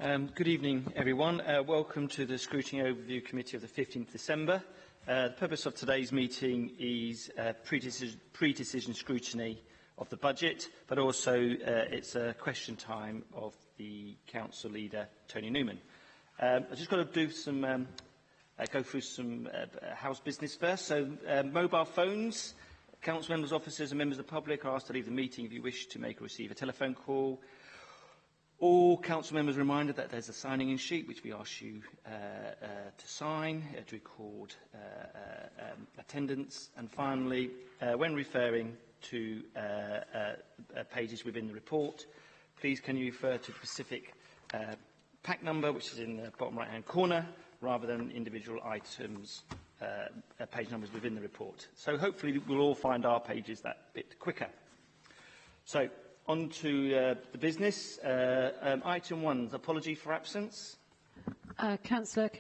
Good evening, everyone. Welcome to the Scrutiny Overview Committee of the 15th December. The purpose of today's meeting is pre-decision scrutiny of the budget, but also it's a question time of the Council Leader, Tony Newman. I've just got to do some, go through some house business first. So, mobile phones, Council members, officers and members of the public are asked to leave the meeting if you wish to make or receive a telephone call. All council members are reminded that there's a signing-in sheet which we ask you to sign to record attendance. And finally, when referring to pages within the report, please can you refer to the specific pack number, which is in the bottom right-hand corner, rather than individual items, page numbers within the report. So hopefully we'll all find our pages that bit quicker. So, on to the business. Item 1, apology for absence. Councillor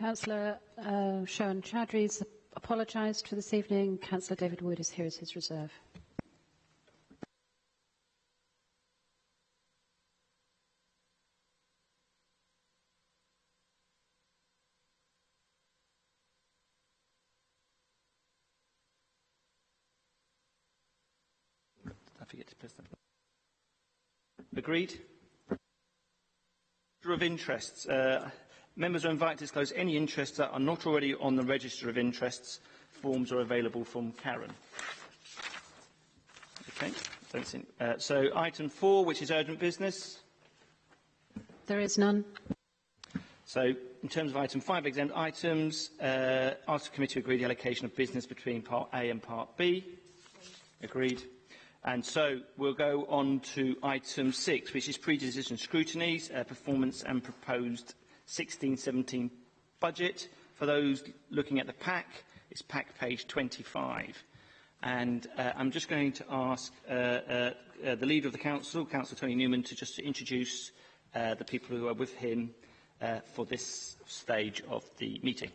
Sharon Chowdhury's apologised for this evening. Councillor David Wood is here as his reserve. I forget to press that. Agreed? Register of interests. Members are invited to disclose any interests that are not already on the register of interests. Forms are available from Karen. Okay. So item 4, which is urgent business. There is none. So, in terms of item 5, exempt items, ask the committee to agree the allocation of business between Part A and Part B. Agreed. And so we'll go on to item 6, which is pre-decision scrutinies, performance and proposed 16-17 budget. For those looking at the pack, it's pack page 25. And I'm just going to ask the Leader of the Council, Councillor Tony Newman, to introduce the people who are with him for this stage of the meeting.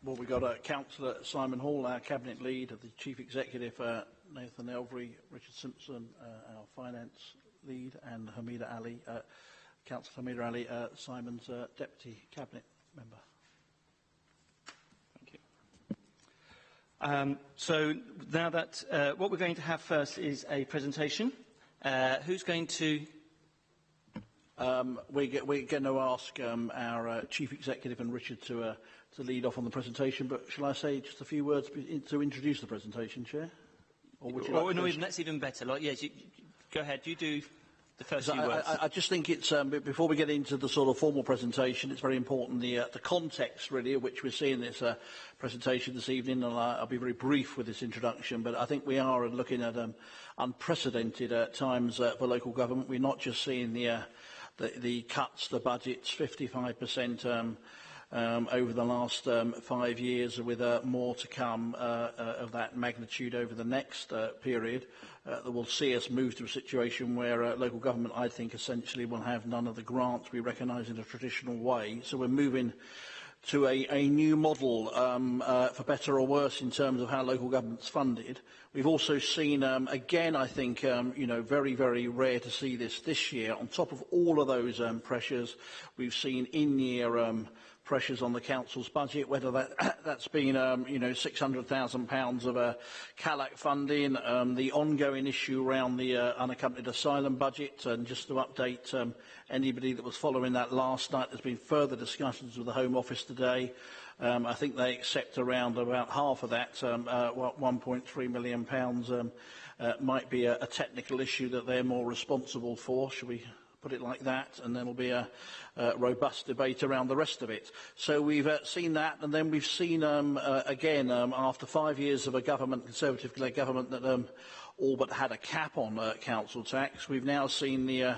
Well, we've got Councillor Simon Hall, our Cabinet Lead, of the Chief Executive, Nathan Elvery, Richard Simpson, our Finance Lead, and Hamida Ali, Councillor Hamida Ali, Simon's Deputy Cabinet Member. Thank you. So now that what we're going to have first is a presentation. Who's going to... We're going to ask our Chief Executive and Richard to lead off on the presentation, but shall I say just a few words to introduce the presentation, Chair? Or would you like no, that's even better. Yes, go ahead. You do the first few words. I just think it's, before we get into the sort of formal presentation, it's very important the context, really, of which we're seeing this presentation this evening, and I'll be very brief with this introduction, but I think we are looking at unprecedented times for local government. We're not just seeing the cuts, the budgets, 55% over the last 5 years, with more to come of that magnitude over the next period, that will see us move to a situation where local government, I think, essentially will have none of the grants we recognise in a traditional way. So we're moving to a new model, for better or worse, in terms of how local government's funded. We've also seen, again, I think, very, very rare to see this year. On top of all of those pressures, we've seen in-year pressures on the council's budget, whether that's been, £600,000 of CALAC funding, the ongoing issue around the unaccompanied asylum budget. And just to update anybody that was following that last night, there's been further discussions with the Home Office today. I think they accept around about half of that, £1.3 million, might be a technical issue that they're more responsible for, should we put it like that, and then there'll be a robust debate around the rest of it. So we've seen that, and then we've seen, again, after 5 years of a government, Conservative-led government, that all but had a cap on council tax, we've now seen the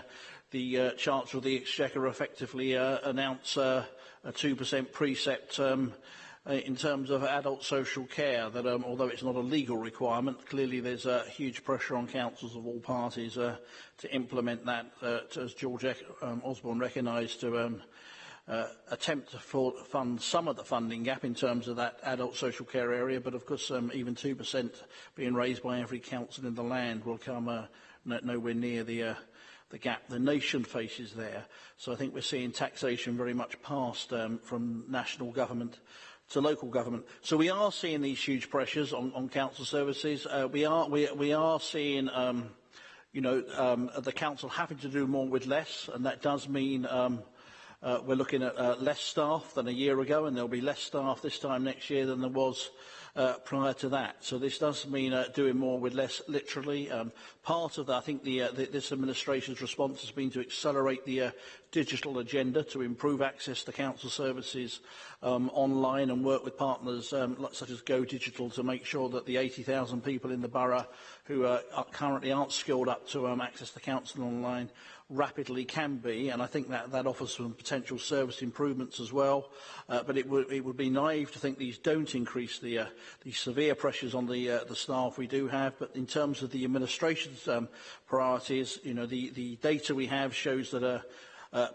Chancellor of the Exchequer effectively announce a 2% precept in terms of adult social care, that although it's not a legal requirement, clearly there's huge pressure on councils of all parties to implement that, as George Osborne recognised, to attempt to fund some of the funding gap in terms of that adult social care area. But of course, even 2% being raised by every council in the land will come nowhere near the gap the nation faces there. So I think we're seeing taxation very much passed from national government to local government. So we are seeing these huge pressures on council services. We are seeing the council having to do more with less, and that does mean we're looking at less staff than a year ago, and there'll be less staff this time next year than there was prior to that. So this does mean doing more with less, literally. Part of that, I think this administration's response has been to accelerate the digital agenda to improve access to council services online and work with partners such as Go Digital to make sure that the 80,000 people in the borough who currently aren't skilled up to access the council online rapidly can be, and I think that offers some potential service improvements as well. But it would be naive to think these don't increase the severe pressures on the staff we do have. But in terms of the administration's priorities, the data we have shows that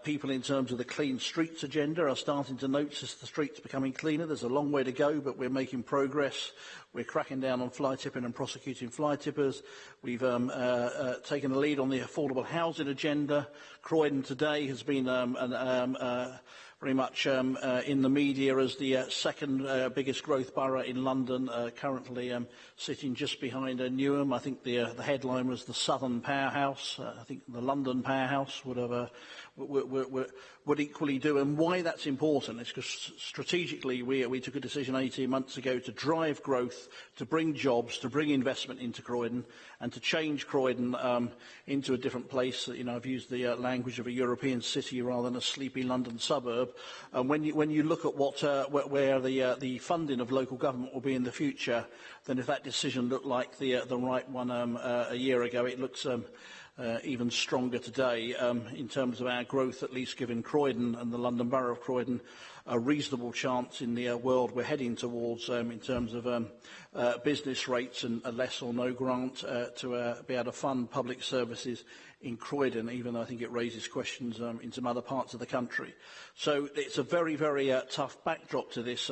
people in terms of the clean streets agenda are starting to notice the streets becoming cleaner. There's a long way to go, but we're making progress. We're cracking down on fly tipping and prosecuting fly tippers. We've taken a lead on the affordable housing agenda. Croydon today has been very much in the media as the second biggest growth borough in London, currently sitting just behind Newham. I think the headline was the Southern Powerhouse. I think the London Powerhouse would equally do. And why that's important is because strategically we took a decision 18 months ago to drive growth, to bring jobs, to bring investment into Croydon, and to change Croydon into a different place. I've used the language of a European city rather than a sleepy London suburb. And when you look at where the funding of local government will be in the future, then if that decision looked like the right one a year ago, it looks even stronger today in terms of our growth, at least giving Croydon and the London Borough of Croydon a reasonable chance in the world we're heading towards in terms of business rates and a less or no grant to be able to fund public services in Croydon, even though I think it raises questions in some other parts of the country. So it's a very, very tough backdrop to this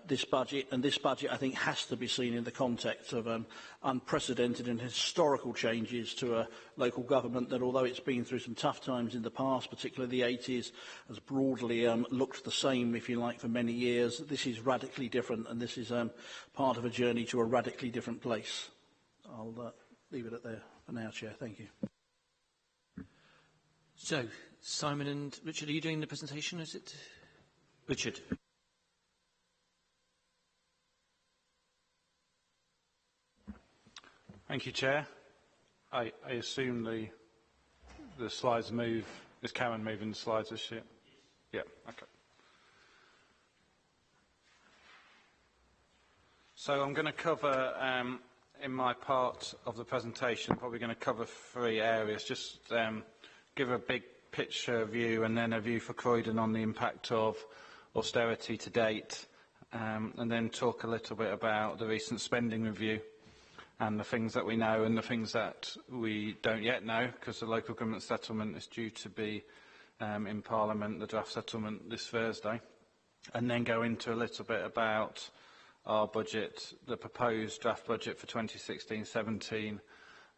this budget, and this budget I think has to be seen in the context of unprecedented and historical changes to a local government that, although it's been through some tough times in the past, particularly the 80s, has broadly looked the same, if you like, for many years. This is radically different, and this is part of a journey to a radically different place. I'll leave it at there for now, Chair. Thank you. So, Simon and Richard, are you doing the presentation? Is it Richard? Thank you, Chair. I assume the slides move. Is Karen moving the slides this year? Yeah, okay. So I'm going to cover, in my part of the presentation, probably going to cover 3 areas. Just give a big picture view and then a view for Croydon on the impact of austerity to date, and then talk a little bit about the recent spending review and the things that we know and the things that we don't yet know, because the local government settlement is due to be in Parliament, the draft settlement, this Thursday, and then go into a little bit about our budget, the proposed draft budget for 2016-17,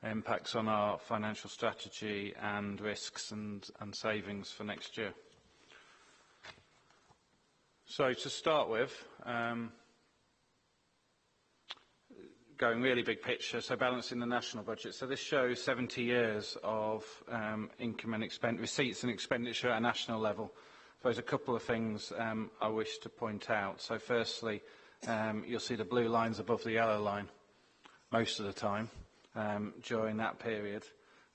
impacts on our financial strategy and risks and savings for next year. So to start with, going really big picture, so balancing the national budget. So this shows 70 years of income and receipts and expenditure at a national level. So there's a couple of things I wish to point out. So firstly, you'll see the blue lines above the yellow line most of the time during that period.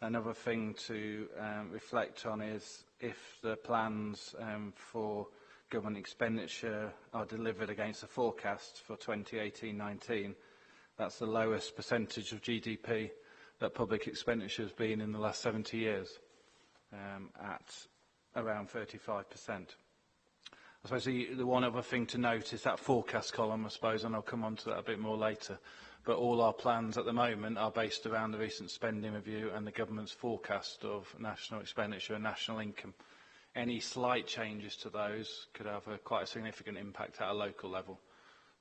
Another thing to reflect on is if the plans for government expenditure are delivered against the forecast for 2018-19, that's the lowest percentage of GDP that public expenditure has been in the last 70 years, at around 35%. I suppose the one other thing to note is that forecast column, I suppose, and I'll come on to that a bit more later. But all our plans at the moment are based around the recent spending review and the government's forecast of national expenditure and national income. Any slight changes to those could have quite a significant impact at a local level.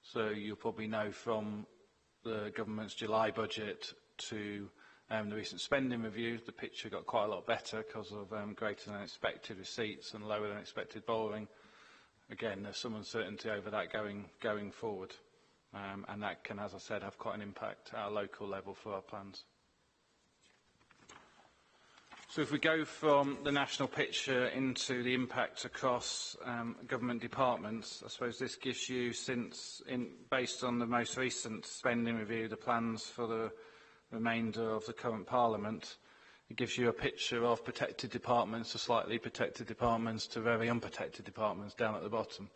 So you'll probably know from the government's July budget to the recent spending review, the picture got quite a lot better because of greater than expected receipts and lower than expected borrowing. Again, there's some uncertainty over that going forward, and that can, as I said, have quite an impact at a local level for our plans. So if we go from the national picture into the impact across government departments, I suppose this gives you, based on the most recent spending review, the plans for the remainder of the current Parliament. It gives you a picture of protected departments to slightly protected departments to very unprotected departments down at the bottom.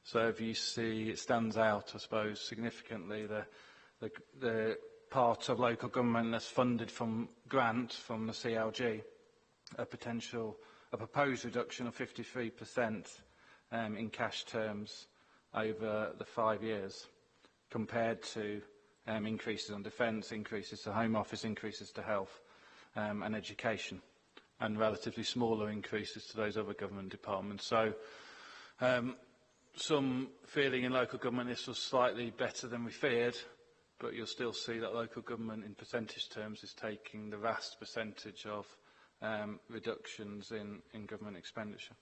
So if you see, it stands out, I suppose, significantly, the part of local government that's funded from grant from the CLG, a proposed reduction of 53% in cash terms over the 5 years, compared to increases on defence, increases to Home Office, increases to health and education, and relatively smaller increases to those other government departments. So some feeling in local government this was slightly better than we feared, but you'll still see that local government in percentage terms is taking the vast percentage of reductions in government expenditure.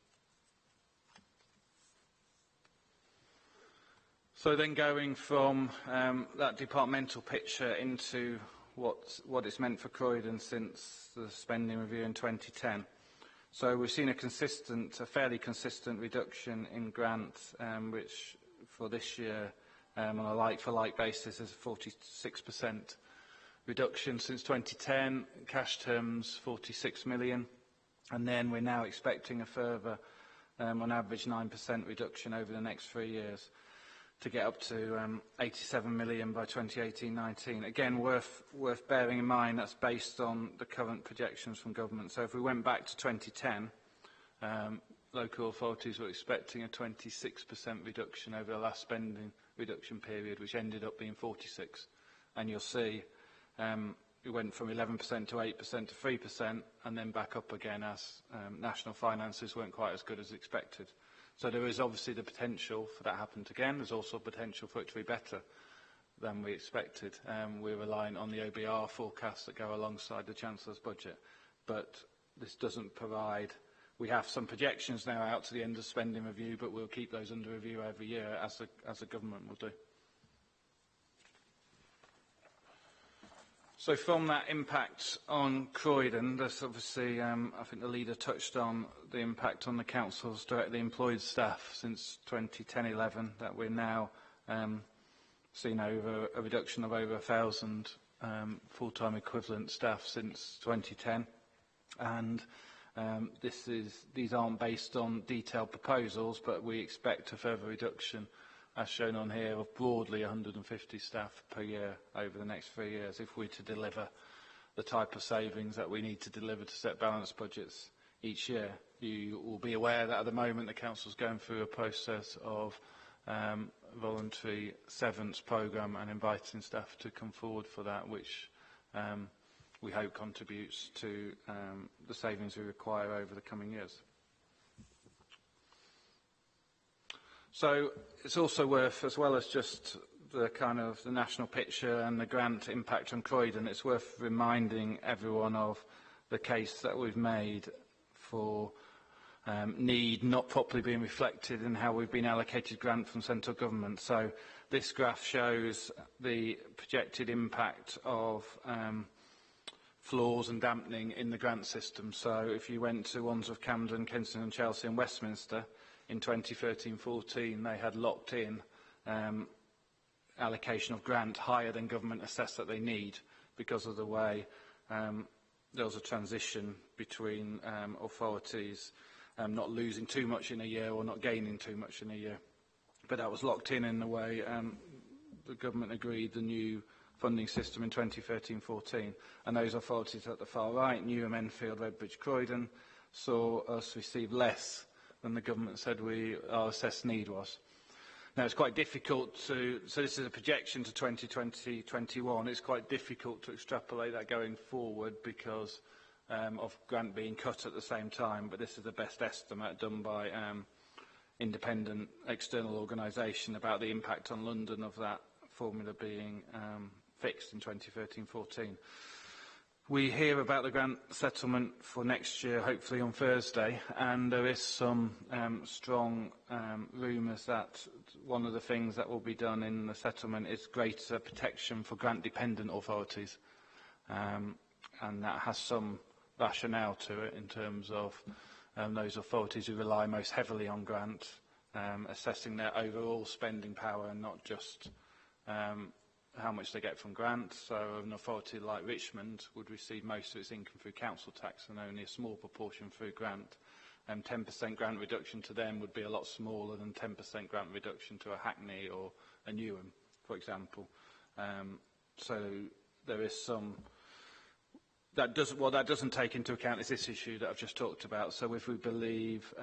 So then going from that departmental picture into what it's meant for Croydon since the spending review in 2010. So we've seen a fairly consistent reduction in grants, which for this year, on a like-for-like basis, is a 46% reduction since 2010, cash terms 46 million, and then we're now expecting a further, on average, 9% reduction over the next 3 years to get up to 87 million by 2018-19. Again, worth bearing in mind that's based on the current projections from government. So if we went back to 2010, local authorities were expecting a 26% reduction over the last spending reduction period, which ended up being 46. And you'll see it went from 11% to 8% to 3%, and then back up again as national finances weren't quite as good as expected. So there is obviously the potential for that to happen again. There's also potential for it to be better than we expected. We're relying on the OBR forecasts that go alongside the Chancellor's budget. But this doesn't provide... We have some projections now out to the end of spending review, but we'll keep those under review every year, as the government will do. So from that impact on Croydon, there's obviously, I think the leader touched on the impact on the council's directly employed staff since 2010-11, that we're now seeing over a reduction of over 1,000 full-time equivalent staff since 2010. And these aren't based on detailed proposals, but we expect a further reduction, as shown on here, of broadly 150 staff per year over the next 3 years if we're to deliver the type of savings that we need to deliver to set balanced budgets each year. You will be aware that at the moment the Council is going through a process of voluntary severance programme and inviting staff to come forward for that, which we hope contributes to the savings we require over the coming years. So it's also worth, as well as just the kind of the national picture and the grant impact on Croydon, it's worth reminding everyone of the case that we've made for need not properly being reflected in how we've been allocated grant from central government. So this graph shows the projected impact of flaws and dampening in the grant system. So if you went to ones of Camden, Kensington, Chelsea and Westminster, in 2013-14, they had locked in allocation of grant higher than government assessed that they need because of the way there was a transition between authorities not losing too much in a year or not gaining too much in a year. But that was locked in the way the government agreed the new funding system in 2013-14. And those authorities at the far right, Newham, Enfield, Redbridge, Croydon, saw us receive less than the government said our assessed need was. Now, it's quite difficult to, so this is a projection to 2020-21, it's quite difficult to extrapolate that going forward because of grant being cut at the same time, but this is the best estimate done by independent external organisation about the impact on London of that formula being fixed in 2013-14. We hear about the grant settlement for next year, hopefully on Thursday, and there is some strong rumours that one of the things that will be done in the settlement is greater protection for grant-dependent authorities, and that has some rationale to it in terms of those authorities who rely most heavily on grant, assessing their overall spending power and not just how much they get from grant. So an authority like Richmond would receive most of its income through council tax and only a small proportion through grant. 10% grant reduction to them would be a lot smaller than 10% grant reduction to a Hackney or a Newham, for example. So there is some... That doesn't take into account is this issue that I've just talked about. So if we believe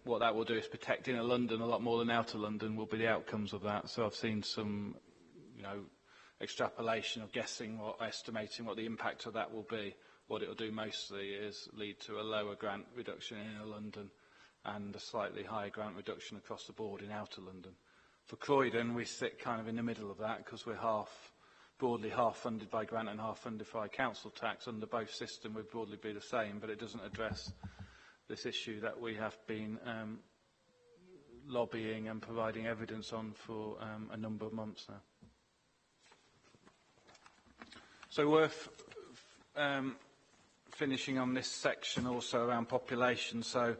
what that will do is protect inner London a lot more than outer London will be the outcomes of that. So I've seen some, extrapolation of guessing or estimating what the impact of that will be. What it will do mostly is lead to a lower grant reduction in inner London and a slightly higher grant reduction across the board in outer London. For Croydon, we sit kind of in the middle of that because we're broadly half funded by grant and half funded by council tax. Under both systems would broadly be the same, but it doesn't address this issue that we have been lobbying and providing evidence on for a number of months now. So worth finishing on this section also around population. So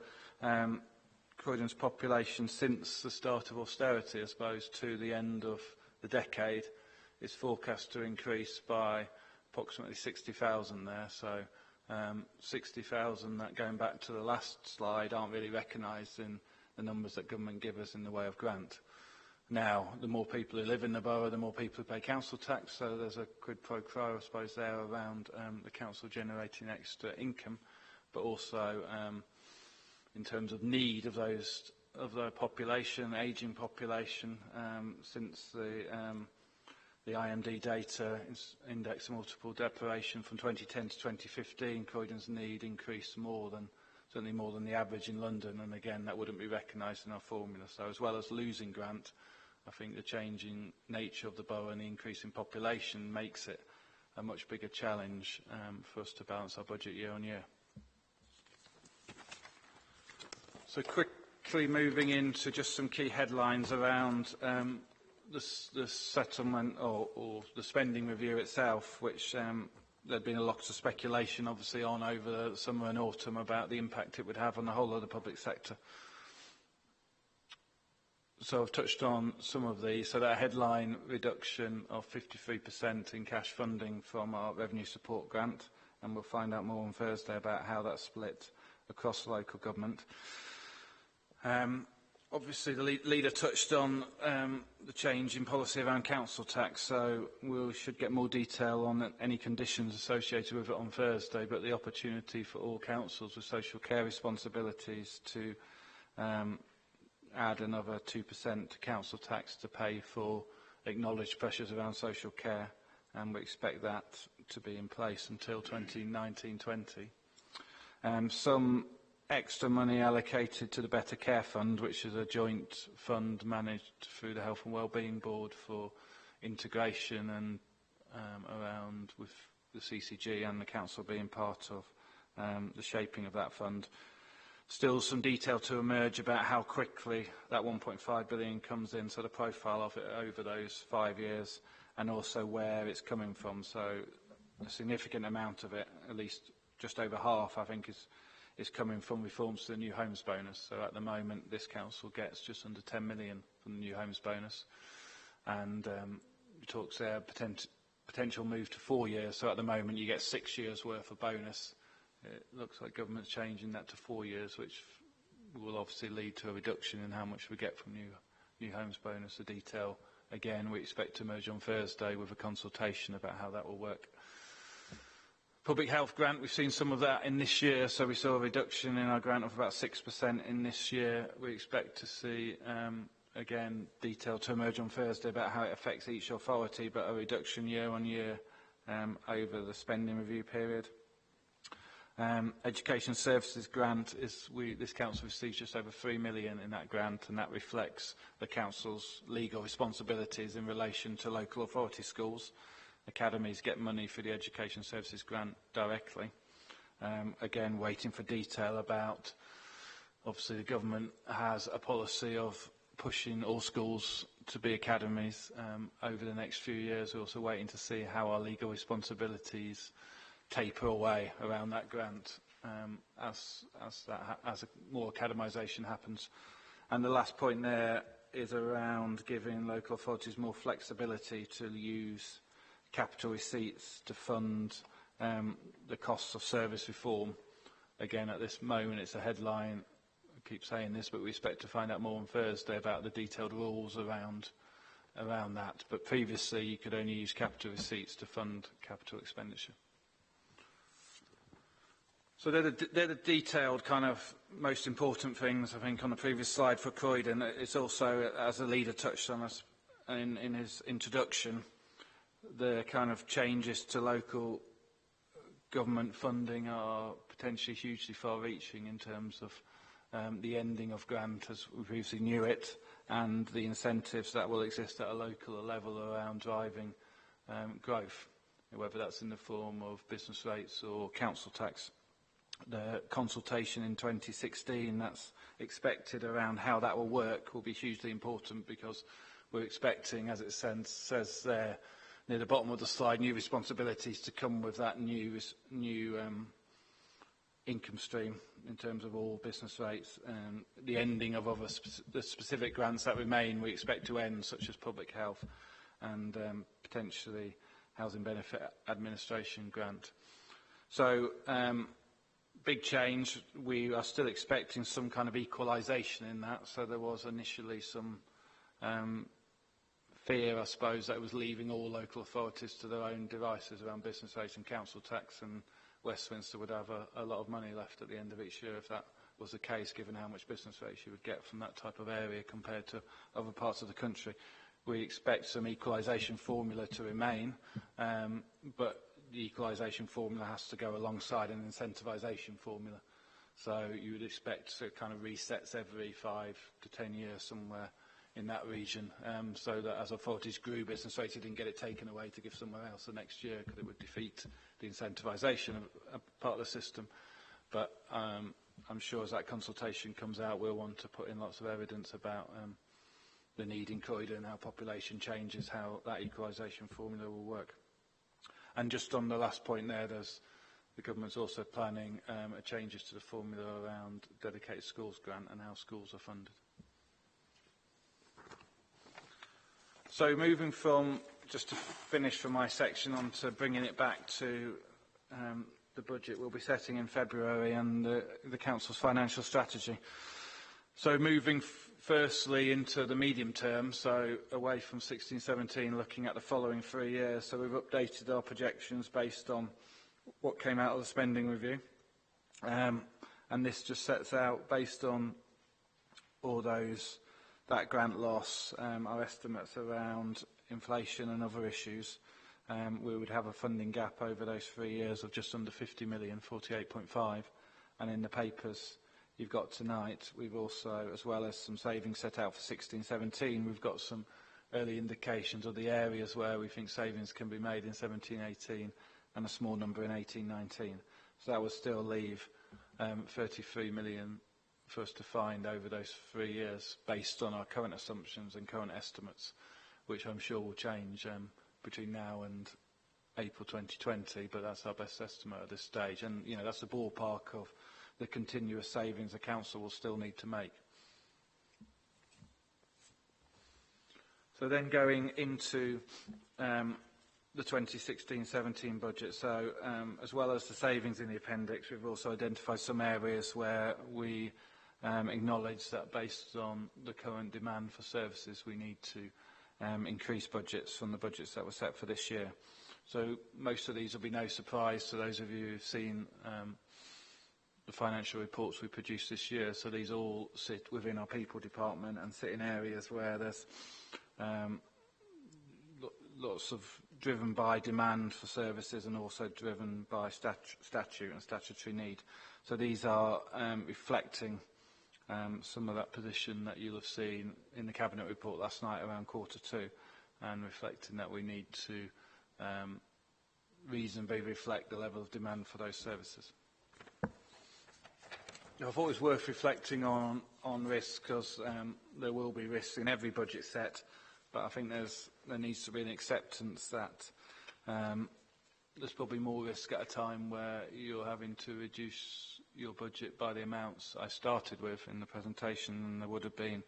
Croydon's population since the start of austerity, I suppose, to the end of the decade is forecast to increase by approximately 60,000 there. So 60,000 that, going back to the last slide, aren't really recognised in the numbers that government give us in the way of grant. Now, the more people who live in the borough, the more people who pay council tax, so there's a quid pro quo, I suppose, there around the council generating extra income, but also in terms of need of the population, ageing population, since the IMD data index of multiple deprivation from 2010 to 2015, Croydon's need increased certainly more than the average in London, and again, that wouldn't be recognised in our formula. So as well as losing grant, I think the changing nature of the borough and the increase in population makes it a much bigger challenge for us to balance our budget year on year. So quickly moving into just some key headlines around the settlement or the spending review itself, which there'd been a lot of speculation obviously on over the summer and autumn about the impact it would have on the whole of the public sector. So I've touched on some of these. So that headline reduction of 53% in cash funding from our revenue support grant, and we'll find out more on Thursday about how that's split across local government. Obviously, the leader touched on the change in policy around council tax, so we should get more detail on any conditions associated with it on Thursday, but the opportunity for all councils with social care responsibilities to add another 2% to council tax to pay for acknowledged pressures around social care, and we expect that to be in place until 2019-20. Some extra money allocated to the Better Care Fund, which is a joint fund managed through the Health and Wellbeing Board for integration and around with the CCG and the council being part of the shaping of that fund. Still some detail to emerge about how quickly that 1.5 billion comes in, so the profile of it over those 5 years, and also where it's coming from. So a significant amount of it, at least just over half, I think, is coming from reforms to the new homes bonus. So at the moment, this council gets just under 10 million from the new homes bonus, and it talks there potential move to 4 years. So at the moment, you get 6 years worth of bonus. It looks like government's changing that to 4 years, which will obviously lead to a reduction in how much we get from new homes bonus. The detail, again, we expect to emerge on Thursday with a consultation about how that will work. Public health grant, we've seen some of that in this year, so we saw a reduction in our grant of about 6% in this year. We expect to see, again, detail to emerge on Thursday about how it affects each authority, but a reduction year on year over the spending review period. Education Services grant, this council receives just over 3 million in that grant, and that reflects the council's legal responsibilities in relation to local authority schools. academies get money for the Education Services Grant directly. Again, waiting for detail about, obviously the government has a policy of pushing all schools to be academies over the next few years. We're also waiting to see how our legal responsibilities taper away around that grant as more academisation happens. And the last point there is around giving local authorities more flexibility to use capital receipts to fund the costs of service reform. Again, at this moment, it's a headline. I keep saying this, but we expect to find out more on Thursday about the detailed rules around that. But previously, you could only use capital receipts to fund capital expenditure. So they're the detailed kind of most important things, I think, on the previous slide for Croydon. It's also, as the leader touched on us in his introduction, the kind of changes to local government funding are potentially hugely far-reaching in terms of the ending of grant as we previously knew it, and the incentives that will exist at a local level around driving growth, whether that's in the form of business rates or council tax. The consultation in 2016 that's expected around how that will work will be hugely important, because we're expecting, as it says there near the bottom of the slide, new responsibilities to come with that new income stream in terms of all business rates. The ending of the specific grants that remain we expect to end, such as public health and potentially housing benefit administration grant. So big change. We are still expecting some kind of equalisation in that. So there was initially some fear, I suppose, that it was leaving all local authorities to their own devices around business rates and council tax, and Westminster would have a lot of money left at the end of each year if that was the case, given how much business rates you would get from that type of area compared to other parts of the country. We expect some equalisation formula to remain, but the equalisation formula has to go alongside an incentivisation formula. So you would expect to kind of resets every 5 to 10 years somewhere in that region, so that as authorities grew business rates, you didn't get it taken away to give somewhere else the next year, because it would defeat the incentivisation of part of the system. But I'm sure as that consultation comes out, we'll want to put in lots of evidence about the need in Croydon, how population changes, how that equalisation formula will work. And just on the last point there, the government's also planning changes to the formula around dedicated schools grant and how schools are funded. So moving from, just to finish for my section, on to bringing it back to the budget we'll be setting in February and the Council's financial strategy. So moving firstly into the medium term, so away from 16-17, looking at the following 3 years. So we've updated our projections based on what came out of the spending review. And this just sets out, based on all that grant loss, our estimates around inflation and other issues, we would have a funding gap over those 3 years of just under 50 million, 48.5. And in the papers you've got tonight, we've also, as well as some savings set out for 16-17, we've got some early indications of the areas where we think savings can be made in 17-18 and a small number in 18-19. So that would still leave 33 million for us to find over those 3 years based on our current assumptions and current estimates, which I'm sure will change between now and April 2020, but that's our best estimate at this stage. And, you know, that's the ballpark of the continuous savings the Council will still need to make. So then going into the 2016-17 budget, so as well as the savings in the appendix, we've also identified some areas where we acknowledge that based on the current demand for services, we need to increase budgets from the budgets that were set for this year. So most of these will be no surprise to those of you who've seen the financial reports we produced this year. So these all sit within our people department and sit in areas where there's lots of driven by demand for services and also driven by statute and statutory need. So these are reflecting some of that position that you'll have seen in the Cabinet report last night around Q2, and reflecting that we need to reasonably reflect the level of demand for those services. I thought it was worth reflecting on risk because there will be risks in every budget set, but I think there needs to be an acceptance that there's probably more risk at a time where you're having to reduce your budget by the amounts I started with in the presentation than there would have been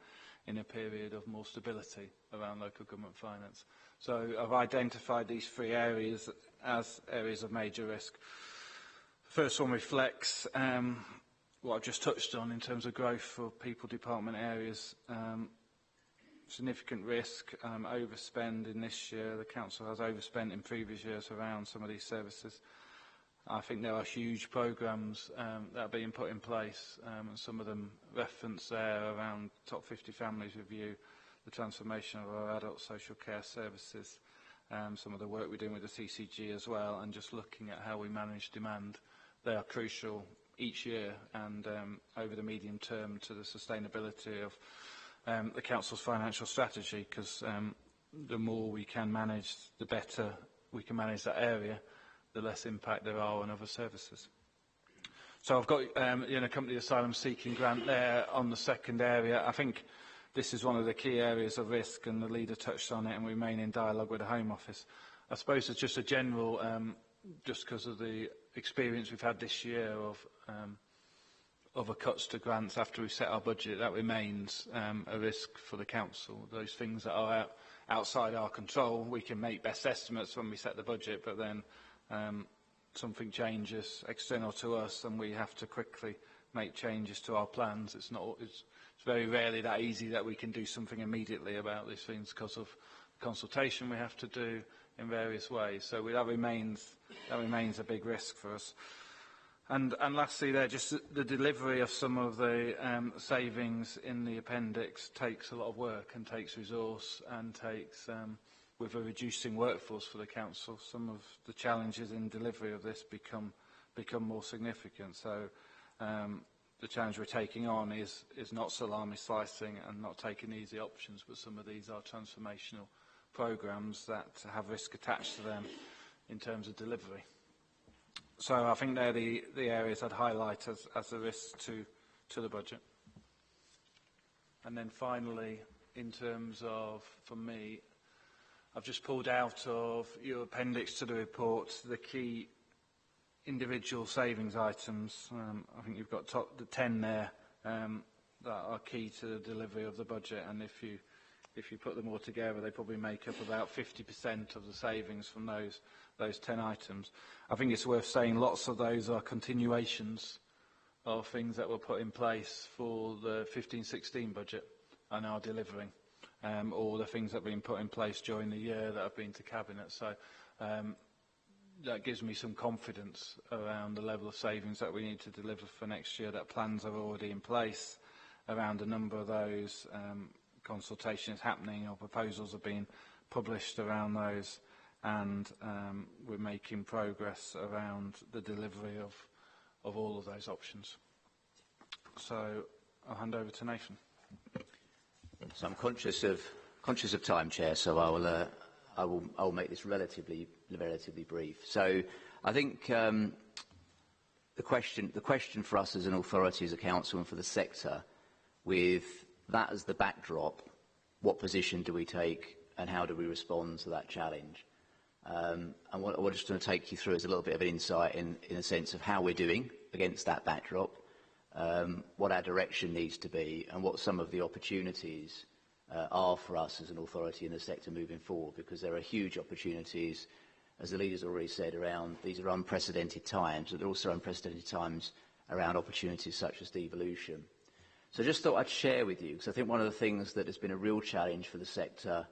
in a period of more stability around local government finance. So I've identified these three areas as areas of major risk. The first one reflects what I've just touched on in terms of growth for people department areas. Significant risk, overspend in this year. The council has overspent in previous years around some of these services. I think there are huge programmes that are being put in place, and some of them reference there around Top 50 Families Review, the transformation of our adult social care services, some of the work we're doing with the CCG as well, and just looking at how we manage demand. They are crucial each year and over the medium term to the sustainability of the Council's financial strategy, because the more we can manage, the better we can manage that area, the less impact there are on other services. So I've got the Unaccompanied Asylum Seeking grant there on the second area. I think this is one of the key areas of risk, and the leader touched on it, and we remain in dialogue with the Home Office. I suppose it's just a general, just because of the experience we've had this year of other cuts to grants after we set our budget, that remains a risk for the council. Those things that are outside our control, we can make best estimates when we set the budget, but then something changes external to us and we have to quickly make changes to our plans. It's very rarely that easy that we can do something immediately about these things because of consultation we have to do in various ways. So that remains a big risk for us. And lastly there, just the delivery of some of the savings in the appendix takes a lot of work and takes resource and takes, with a reducing workforce for the council, some of the challenges in delivery of this become more significant. So the challenge we're taking on is not salami slicing and not taking easy options, but some of these are transformational programmes that have risk attached to them in terms of delivery. So I think they're the areas I'd highlight as a risk to the budget. And then finally, in terms of, for me, I've just pulled out of your appendix to the report the key individual savings items. I think you've got the 10 there that are key to the delivery of the budget, and if you put them all together, they probably make up about 50% of the savings from those 10 items. I think it's worth saying lots of those are continuations of things that were put in place for the 15-16 budget and are delivering, or the things that have been put in place during the year that have been to Cabinet. So that gives me some confidence around the level of savings that we need to deliver for next year, that plans are already in place around a number of those. Consultation is happening, or proposals have been published around those, and we're making progress around the delivery of all of those options. So I'll hand over to Nathan. So I'm conscious of time, Chair, so I will make this relatively brief. So I think the question for us as an authority, as a council, and for the sector, with that as the backdrop, what position do we take and how do we respond to that challenge? And what I'm just going to take you through is a little bit of an insight in a sense of how we're doing against that backdrop, what our direction needs to be, and what some of the opportunities are for us as an authority in the sector moving forward, because there are huge opportunities, as the leaders already said, around these are unprecedented times, but they're also unprecedented times around opportunities such as devolution. So I just thought I'd share with you, because I think one of the things that has been a real challenge for the sector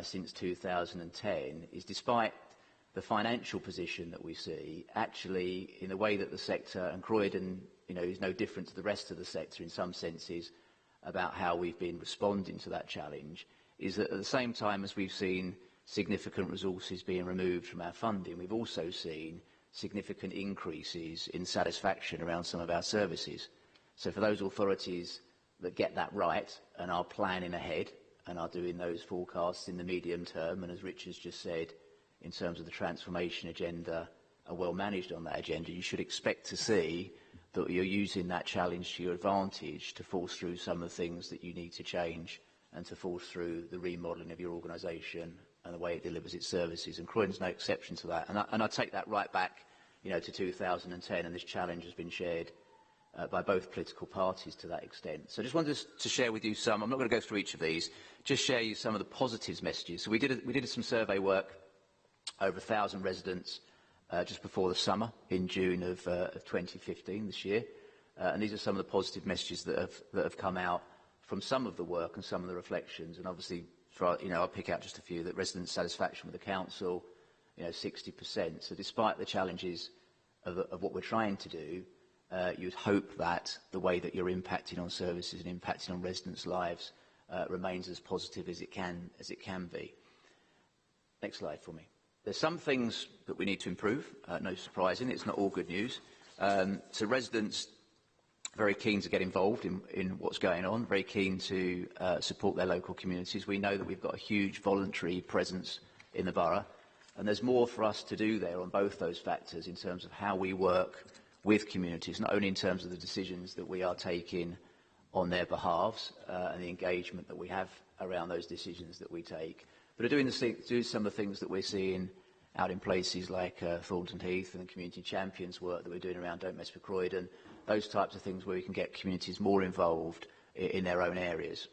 since 2010 is, despite the financial position that we see, actually in the way that the sector, and Croydon is no different to the rest of the sector in some senses about how we've been responding to that challenge, is that at the same time as we've seen significant resources being removed from our funding, we've also seen significant increases in satisfaction around some of our services. So for those authorities that get that right and are planning ahead and are doing those forecasts in the medium term, and as Richard's just said, in terms of the transformation agenda are well managed on that agenda, you should expect to see that you're using that challenge to your advantage to force through some of the things that you need to change and to force through the remodelling of your organisation and the way it delivers its services. And Croydon's no exception to that. And I take that right back, to 2010, and this challenge has been shared by both political parties to that extent. So I just wanted to share with you some, I'm not going to go through each of these, just share you some of the positives messages. So we did some survey work, over 1,000 residents, just before the summer in June of 2015, this year. And these are some of the positive messages that have come out from some of the work and some of the reflections. And obviously, I'll pick out just a few. That resident satisfaction with the council, 60%. So despite the challenges of what we're trying to do, you'd hope that the way that you're impacting on services and impacting on residents' lives remains as positive as it can be. Next slide for me. There's some things that we need to improve, no surprising, it's not all good news. So residents very keen to get involved in what's going on, very keen to support their local communities. We know that we've got a huge voluntary presence in the borough, and there's more for us to do there on both those factors in terms of how we work with communities, not only in terms of the decisions that we are taking on their behalves and the engagement that we have around those decisions that we take, but are do some of the things that we're seeing out in places like Thornton Heath and the Community Champions work that we're doing around Don't Mess with Croydon, those types of things where we can get communities more involved in their own areas.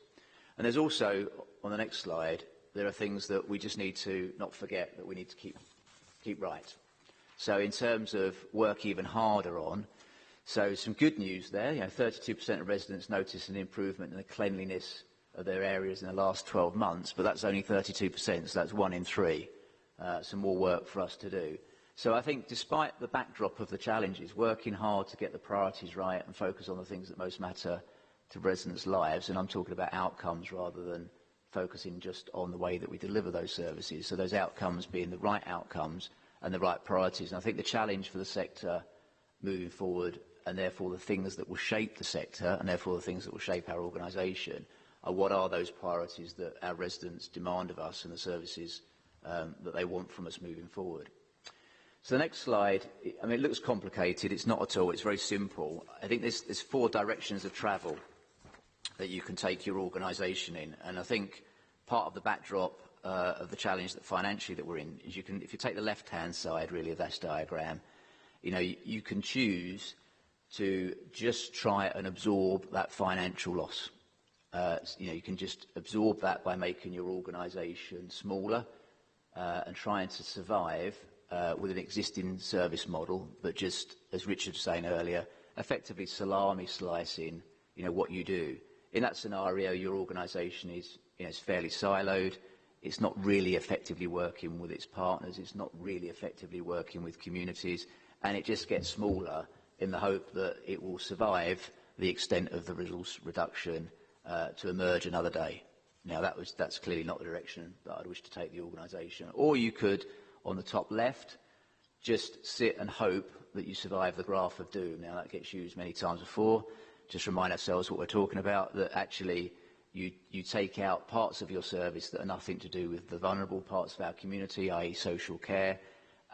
And there's also, on the next slide, there are things that we just need to not forget that we need to keep right. So in terms of work even harder on, so some good news there, 32% of residents notice an improvement in the cleanliness of their areas in the last 12 months, but that's only 32%, so that's 1 in 3. Some more work for us to do. So I think despite the backdrop of the challenges, working hard to get the priorities right and focus on the things that most matter to residents' lives, and I'm talking about outcomes rather than focusing just on the way that we deliver those services, so those outcomes being the right outcomes and the right priorities. And I think the challenge for the sector moving forward, and therefore the things that will shape the sector, and therefore the things that will shape our organisation, are what are those priorities that our residents demand of us and the services that they want from us moving forward. So the next slide, it looks complicated. It's not at all. It's very simple. I think there's 4 directions of travel that you can take your organisation in. And I think part of the backdrop of the challenge that financially that we're in is if you take the left-hand side, really, of this diagram, you can choose to just try and absorb that financial loss. You can just absorb that by making your organisation smaller and trying to survive with an existing service model, but just, as Richard was saying earlier, effectively salami slicing, what you do. In that scenario, your organisation is fairly siloed. It's not really effectively working with its partners. It's not really effectively working with communities, and it just gets smaller in the hope that it will survive the extent of the resource reduction to emerge another day. Now, that's clearly not the direction that I'd wish to take the organisation. Or you could, on the top left, just sit and hope that you survive the graph of doom. Now, that gets used many times before. Just remind ourselves what we're talking about, that actually you take out parts of your service that are nothing to do with the vulnerable parts of our community, i.e. social care,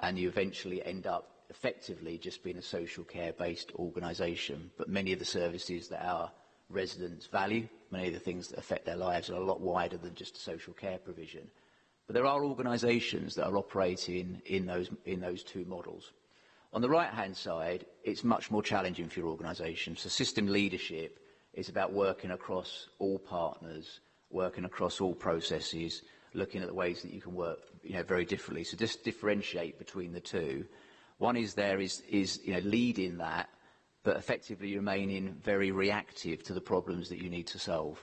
and you eventually end up effectively just being a social care-based organisation. But many of the services that our residents value, many of the things that affect their lives, are a lot wider than just a social care provision. But there are organisations that are operating in those 2 models. On the right-hand side, it's much more challenging for your organisation. So system leadership is about working across all partners, working across all processes, looking at the ways that you can work very differently. So just differentiate between the 2. One is leading that, but effectively remaining very reactive to the problems that you need to solve.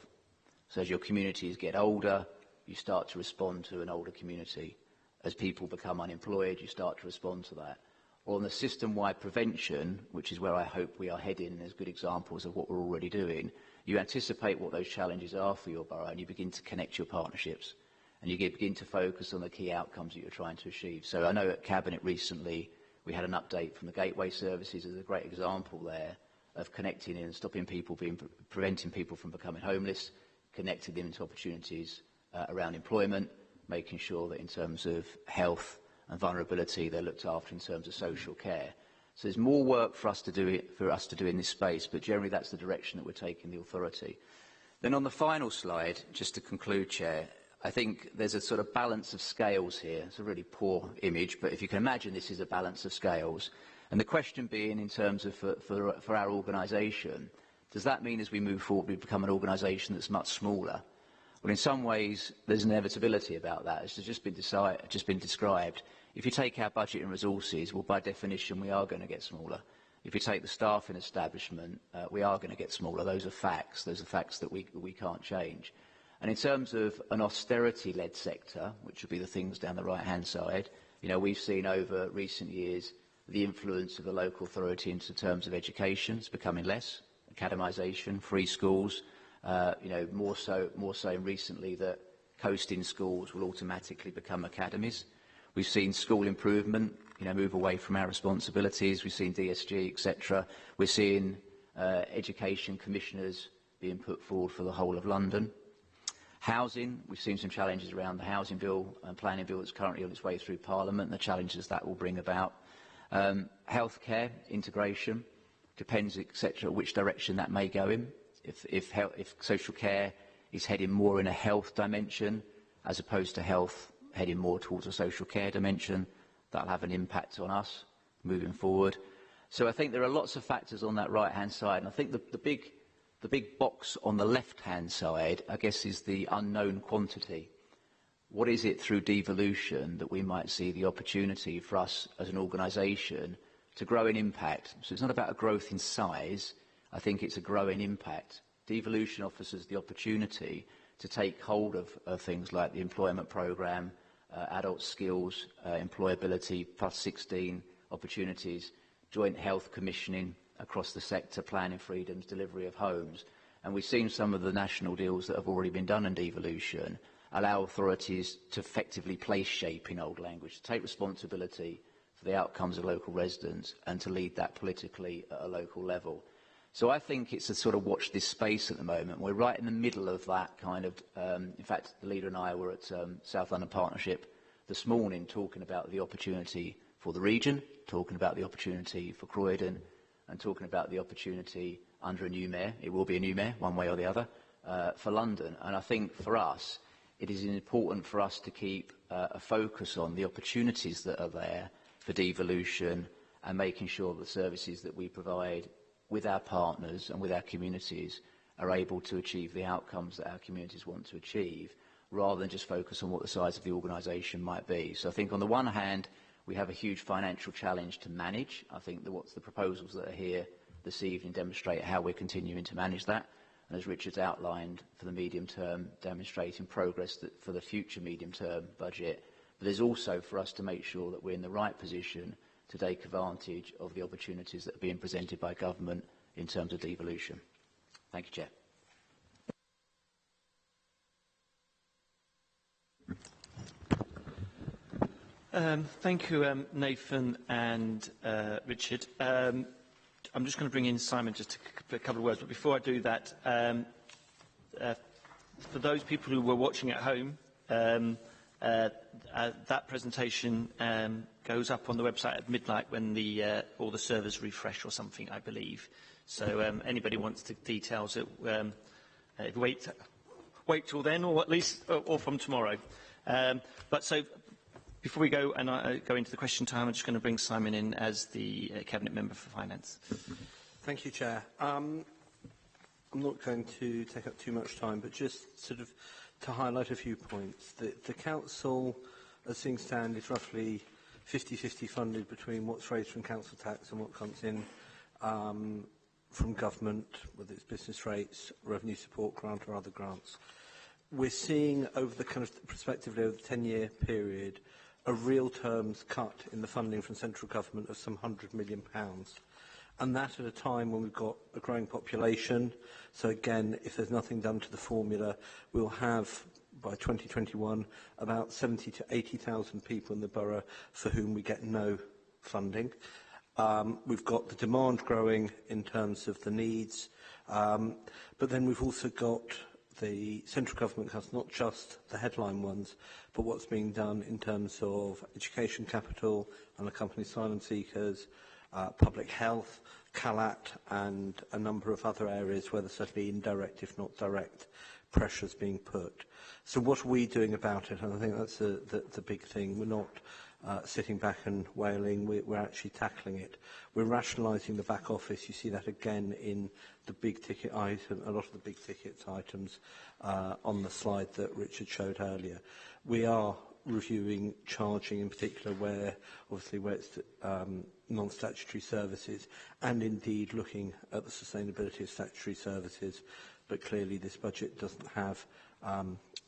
So as your communities get older, you start to respond to an older community. As people become unemployed, you start to respond to that. Or on the system-wide prevention, which is where I hope we are heading, and there's good examples of what we're already doing, you anticipate what those challenges are for your borough, and you begin to connect your partnerships, and you begin to focus on the key outcomes that you're trying to achieve. So I know at Cabinet recently, we had an update from the Gateway Services as a great example there of connecting in and stopping people preventing people from becoming homeless, connecting them into opportunities around employment, making sure that in terms of health and vulnerability, they're looked after in terms of social care. So there's more work for us to do in this space, but generally that's the direction that we're taking the authority. Then on the final slide, just to conclude, Chair, I think there's a sort of balance of scales here. It's a really poor image, but if you can imagine, this is a balance of scales. And the question being, in terms of for our organisation, does that mean as we move forward we become an organisation that's much smaller? Well, in some ways, there's an inevitability about that. It's just been described. If you take our budget and resources, well, by definition, we are going to get smaller. If you take the staff in establishment, we are going to get smaller. Those are facts. Those are facts that we can't change. And in terms of an austerity-led sector, which would be the things down the right-hand side, you know, we've seen over recent years the influence of the local authority in terms of education is becoming less, academisation, free schools, you know, more so recently that coasting schools will automatically become academies. We've seen school improvement, you know, move away from our responsibilities. We've seen DSG, etc. We're seeing education commissioners being put forward for the whole of London. Housing, we've seen some challenges around the housing bill and planning bill that's currently on its way through Parliament and the challenges that will bring about. Healthcare, integration, depends, etc., which direction that may go in. If social care is heading more in a health dimension as opposed to health heading more towards a social care dimension, that'll have an impact on us moving forward. So I think there are lots of factors on that right-hand side, and I think the big box on the left-hand side, I guess, is the unknown quantity. What is it through devolution that we might see the opportunity for us as an organisation to grow in impact? So it's not about a growth in size, I think it's a growing impact. Devolution offers us the opportunity to take hold of things like the employment programme, adult skills, employability, plus 16 opportunities, joint health commissioning across the sector, planning freedoms, delivery of homes. And we've seen some of the national deals that have already been done in devolution allow authorities to effectively place shape, in old language, to take responsibility for the outcomes of local residents and to lead that politically at a local level. So I think it's a sort of watch this space at the moment. We're right in the middle of that kind of, in fact, the leader and I were at South London Partnership this morning talking about the opportunity for the region, talking about the opportunity for Croydon, and talking about the opportunity under a new mayor, it will be a new mayor, one way or the other, for London. And I think for us, it is important for us to keep a focus on the opportunities that are there for devolution and making sure that the services that we provide with our partners and with our communities are able to achieve the outcomes that our communities want to achieve, rather than just focus on what the size of the organisation might be. So I think on the one hand, we have a huge financial challenge to manage. I think that what's the proposals that are here this evening demonstrate how we're continuing to manage that. And as Richard's outlined for the medium term, demonstrating progress for the future medium term budget. But there's also for us to make sure that we're in the right position to take advantage of the opportunities that are being presented by government in terms of devolution. Thank you, Chair. Thank you, Nathan and Richard. I'm just going to bring in Simon just for a couple of words, but before I do that, for those people who were watching at home, that presentation goes up on the website at midnight when all the servers refresh or something, I believe. So anybody wants the details, wait till then, or at least or from tomorrow. But so before we go and go into the question time, I'm just going to bring Simon in as the Cabinet Member for Finance. Thank you, Chair. I'm not going to take up too much time, but just sort of to highlight a few points. The Council, as things stand, is roughly 50-50 funded between what's raised from council tax and what comes in from government, whether it's business rates, revenue support grant or other grants. We're seeing over the kind of prospectively over the 10-year period a real terms cut in the funding from central government of some £100 million. And that at a time when we've got a growing population. So again, if there's nothing done to the formula, we'll have, by 2021, about 70 to 80,000 people in the borough for whom we get no funding. We've got the demand growing in terms of the needs, but then we've also got the central government cuts, not just the headline ones, but what's being done in terms of education capital, unaccompanied asylum seekers, public health, CALAT, and a number of other areas where there's certainly indirect, if not direct, pressures being put. So what are we doing about it? And I think that's the big thing. We're not sitting back and wailing. We're actually tackling it. We're rationalising the back office. You see that again in the big ticket item, a lot of the big ticket items on the slide that Richard showed earlier. We are reviewing charging in particular where it's non-statutory services, and indeed looking at the sustainability of statutory services. But clearly this budget doesn't have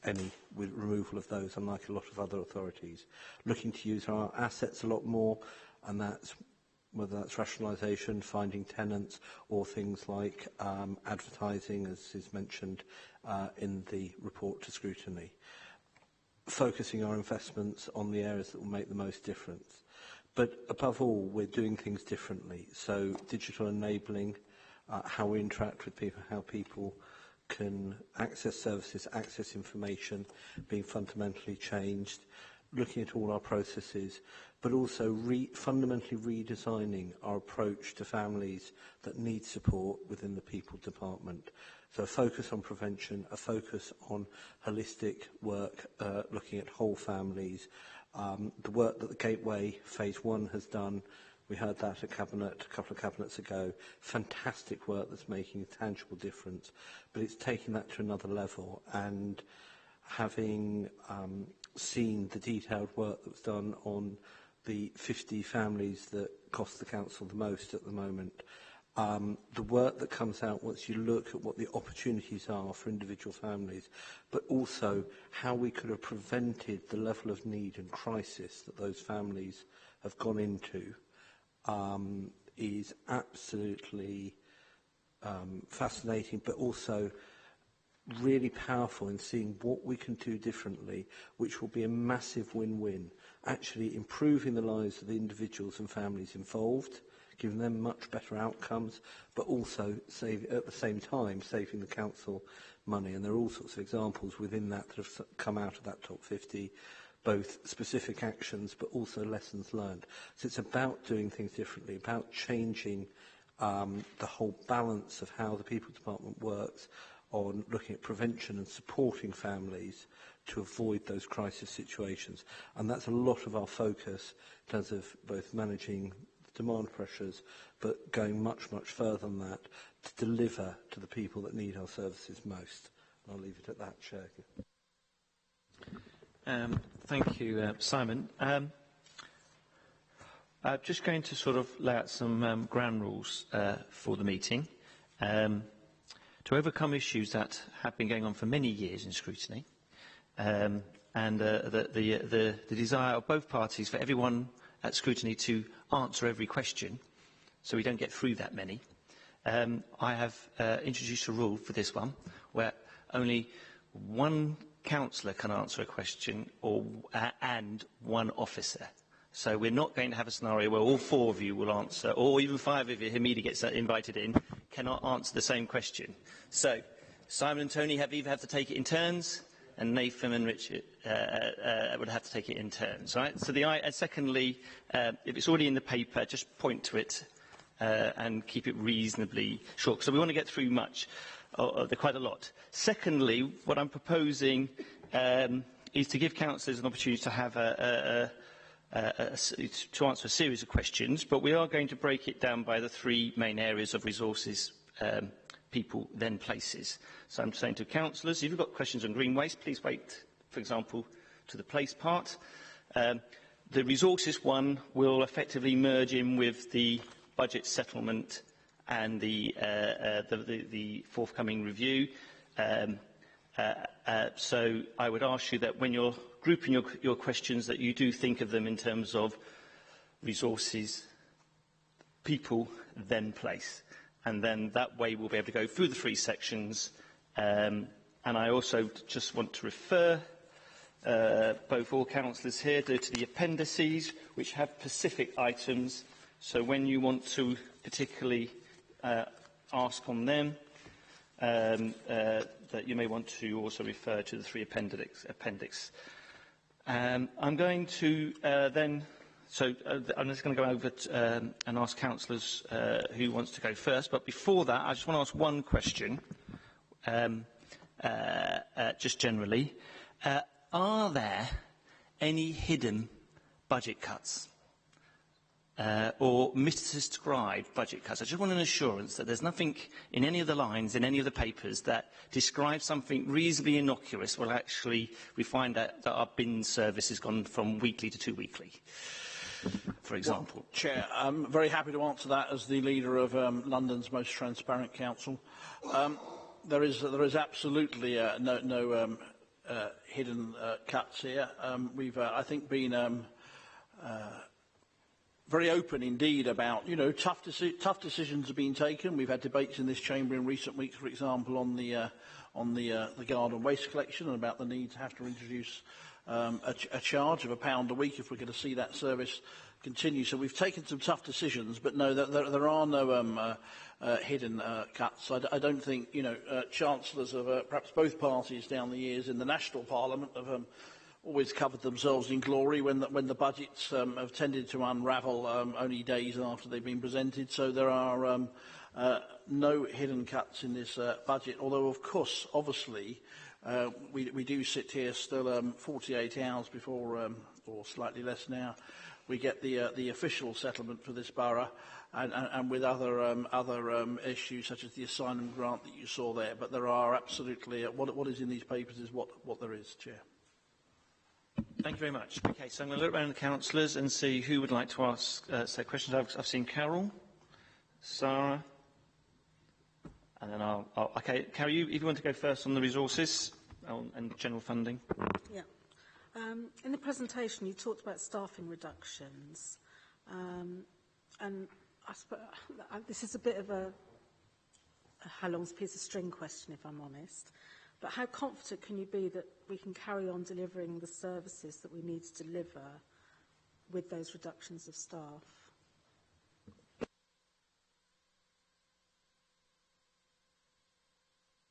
any with removal of those, unlike a lot of other authorities. Looking to use our assets a lot more, and that's whether that's rationalisation, finding tenants, or things like advertising, as is mentioned in the report to Scrutiny. Focusing our investments on the areas that will make the most difference. But above all, we're doing things differently. So digital enabling, how we interact with people, how people can access services, access information, being fundamentally changed, looking at all our processes, but also fundamentally redesigning our approach to families that need support within the People Department. So a focus on prevention, a focus on holistic work, looking at whole families. The work that the Gateway Phase 1 has done, we heard that at Cabinet a couple of cabinets ago. Fantastic work that's making a tangible difference, but it's taking that to another level. And having seen the detailed work that was done on the 50 families that cost the council the most at the moment, the work that comes out once you look at what the opportunities are for individual families, but also how we could have prevented the level of need and crisis that those families have gone into, is absolutely fascinating, but also really powerful in seeing what we can do differently, which will be a massive win-win, actually improving the lives of the individuals and families involved, giving them much better outcomes, but also at the same time saving the council money. And there are all sorts of examples within that that have come out of that top 50, both specific actions but also lessons learned. So it's about doing things differently, about changing the whole balance of how the People Department works on looking at prevention and supporting families to avoid those crisis situations. And that's a lot of our focus in terms of both managing demand pressures, but going much, much further than that to deliver to the people that need our services most. And I'll leave it at that, Chair. Thank you, Simon. I'm just going to sort of lay out some ground rules for the meeting. To overcome issues that have been going on for many years in scrutiny, and the desire of both parties for everyone at scrutiny to answer every question, so we don't get through that many, I have introduced a rule for this one, where only one councillor can answer a question and one officer. So we're not going to have a scenario where all four of you will answer, or even five of you, Hamida gets invited in, cannot answer the same question. So Simon and Tony either have to take it in turns, and Nathan and Richard would have to take it in turns. Right? So secondly, if it's already in the paper, just point to it and keep it reasonably short. So we want to get through quite a lot. Secondly, what I'm proposing is to give councillors an opportunity to have to answer a series of questions, but we are going to break it down by the three main areas of resources, people, then places. So I'm saying to councillors, if you've got questions on green waste, please wait, for example, to the place part. The resources one will effectively merge in with the budget settlement and the forthcoming review. So I would ask you that when you're grouping your questions, that you do think of them in terms of resources, people, then place. And then that way we'll be able to go through the three sections. And I also just want to refer all councillors here to the appendices, which have specific items. So when you want to particularly ask on them, that you may want to also refer to the 3 appendix. I'm going to I'm just going to go over and ask councillors who wants to go first. But before that, I just want to ask one question, just generally. Are there any hidden budget cuts or misdescribed budget cuts? I just want an assurance that there's nothing in any of the lines, in any of the papers, that describes something reasonably innocuous. Well, actually, we find that our bin service has gone from weekly to 2 weekly, for example. Well, Chair, I'm very happy to answer that as the leader of London's most transparent council. There is absolutely no hidden cuts here. We've, I think, been very open indeed about, tough decisions have been taken. We've had debates in this chamber in recent weeks, for example, on the garden waste collection and about the need to have to introduce a charge of £1 a week if we're going to see that service continue. So we've taken some tough decisions, but no, there are no hidden cuts. I don't think, chancellors of perhaps both parties down the years in the national parliament have always covered themselves in glory when the budgets have tended to unravel only days after they've been presented. So there are no hidden cuts in this budget, although, of course, obviously, we do sit here still 48 hours before, or slightly less now, we get the official settlement for this borough, and with other issues such as the asylum grant that you saw there. But there are absolutely what is in these papers is what there is, Chair. Thank you very much. Okay, so I'm going to look around the councillors and see who would like to ask say questions. I've seen Carol, Sarah, and then okay, Carol, if you want to go first on the resources and general funding. Yeah. In the presentation, you talked about staffing reductions, and I suppose this is a bit of a how long's a piece of string question, if I'm honest. But how confident can you be that we can carry on delivering the services that we need to deliver with those reductions of staff?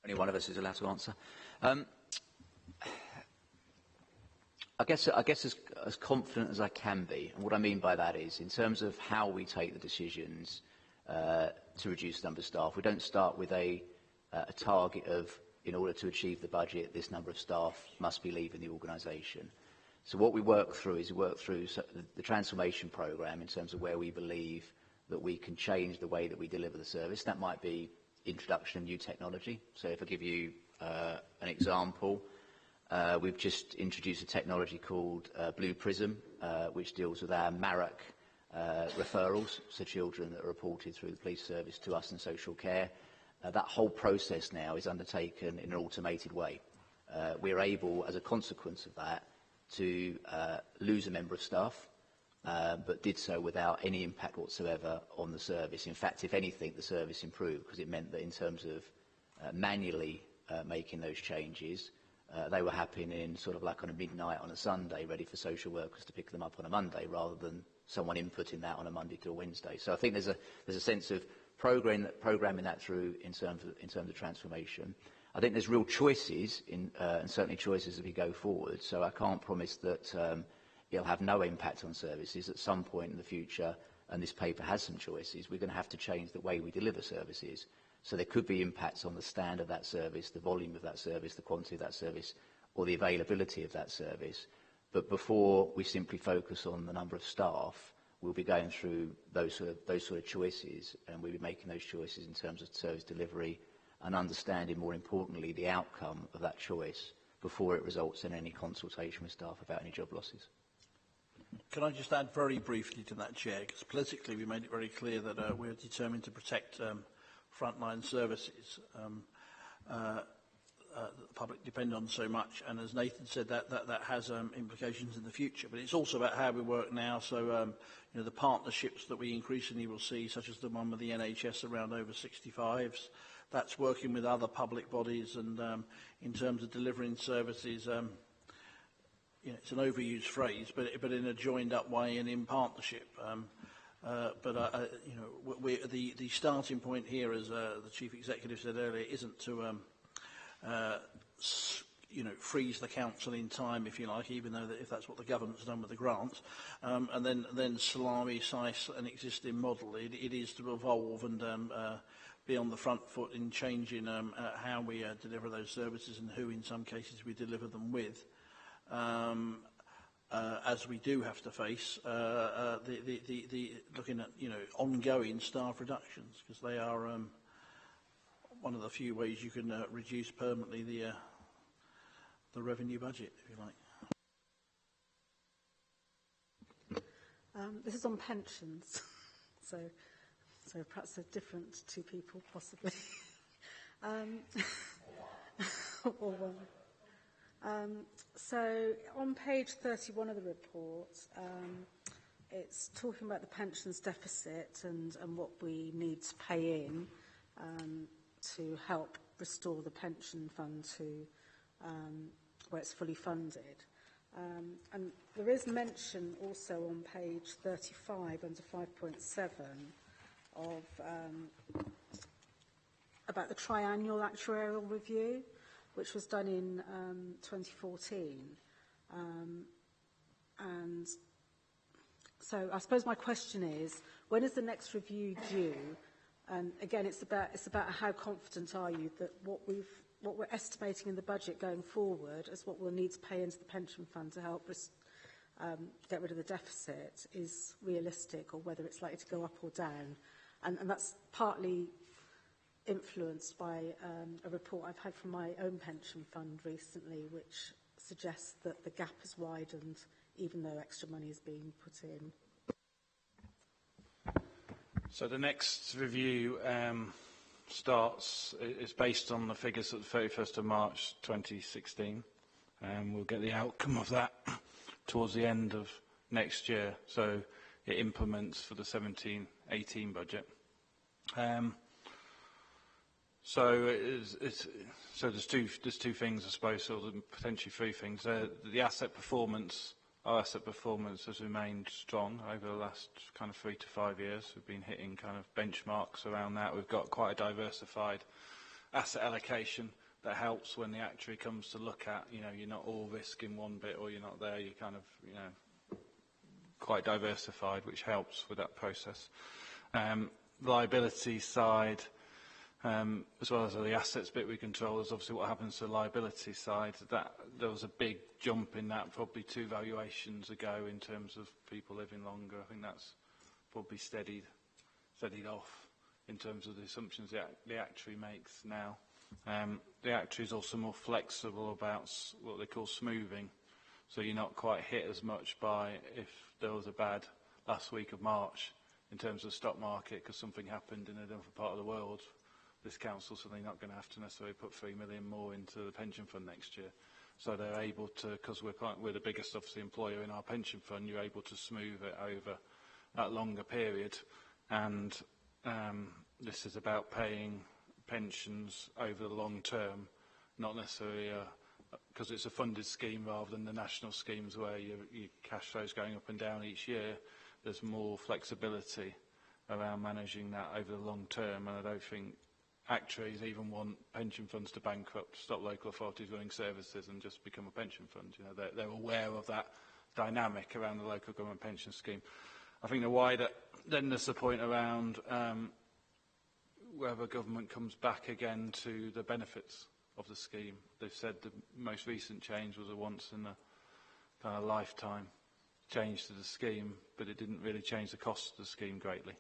Only one of us is allowed to answer. I guess as confident as I can be, and what I mean by that is, in terms of how we take the decisions to reduce the number of staff, we don't start with a target of, in order to achieve the budget, this number of staff must be leaving the organisation. So what we work through is the transformation programme in terms of where we believe that we can change the way that we deliver the service. That might be introduction of new technology. So if I give you an example, we've just introduced a technology called Blue Prism, which deals with our MARAC referrals, so children that are reported through the police service to us in social care. That whole process now is undertaken in an automated way. We're able, as a consequence of that, to lose a member of staff, but did so without any impact whatsoever on the service. In fact, if anything, the service improved, because it meant that in terms of manually making those changes, they were happening sort of like on a midnight on a Sunday, ready for social workers to pick them up on a Monday, rather than someone inputting that on a Monday to a Wednesday. So I think there's a sense of programming that through in terms of transformation. I think there's real choices and certainly choices as we go forward. So I can't promise that it'll have no impact on services at some point in the future. And this paper has some choices. We're going to have to change the way we deliver services. So there could be impacts on the standard of that service, the volume of that service, the quantity of that service, or the availability of that service. But before we simply focus on the number of staff, we'll be going through those sort of choices, and we'll be making those choices in terms of service delivery and understanding, more importantly, the outcome of that choice before it results in any consultation with staff about any job losses. Can I just add very briefly to that, Chair? Because politically we made it very clear that we're determined to protect frontline services that the public depend on so much, and as Nathan said, that has implications in the future. But it's also about how we work now. So the partnerships that we increasingly will see, such as the one with the NHS around over 65s, that's working with other public bodies, and in terms of delivering services, it's an overused phrase, but in a joined-up way and in partnership. You know, the starting point here, as the Chief Executive said earlier, isn't to you know, freeze the council in time, if you like, even though if that's what the government's done with the grants, and then salami-size an existing model. It is to evolve and be on the front foot in changing how we deliver those services and who, in some cases, we deliver them with. As we do have to face looking at, you know, ongoing staff reductions, because they are one of the few ways you can reduce permanently the revenue budget, if you like. This is on pensions, so perhaps they're different to two people, possibly. Or one. So on page 31 of the report, it's talking about the pensions deficit and what we need to pay in to help restore the pension fund to where it's fully funded. And there is mention also on page 35 under 5.7 of about the triannual actuarial review, which was done in 2014. And so I suppose my question is, when is the next review due? And again, it's about how confident are you that what we're estimating in the budget going forward as what we'll need to pay into the pension fund to help us get rid of the deficit is realistic, or whether it's likely to go up or down. And that's partly influenced by a report I've had from my own pension fund recently, which suggests that the gap has widened even though extra money is being put in. So the next review is based on the figures at the 31st of March 2016, and we'll get the outcome of that towards the end of next year. So it implements for the 17-18 budget. So there's two things, I suppose, or potentially three things. The asset performance, our asset performance has remained strong over the last kind of 3 to 5 years. We've been hitting kind of benchmarks around that. We've got quite a diversified asset allocation that helps when the actuary comes to look at, you know, you're not all risk in one bit or you're not there, you're kind of, you know, quite diversified, which helps with that process. Liability side, as well as the assets bit we control, is obviously what happens to the liability side. That there was a big jump in that probably 2 valuations ago in terms of people living longer. I think that's probably steadied off in terms of the assumptions the actuary makes now. The actuary is also more flexible about what they call smoothing, so you're not quite hit as much by if there was a bad last week of March in terms of the stock market because something happened in a different part of the world. This council, so they're not going to have to necessarily put 3 million more into the pension fund next year. So they're able to, because we're the biggest obviously employer in our pension fund, you're able to smooth it over that longer period. And this is about paying pensions over the long term, not necessarily because it's a funded scheme rather than the national schemes where your cash flow is going up and down each year. There's more flexibility around managing that over the long term, and I don't think actuaries even want pension funds to bankrupt, stop local authorities running services and just become a pension fund. You know, they're aware of that dynamic around the local government pension scheme. I think the wider, then there's the point around whether government comes back again to the benefits of the scheme. They've said the most recent change was a once in a kind of lifetime change to the scheme, but it didn't really change the cost of the scheme greatly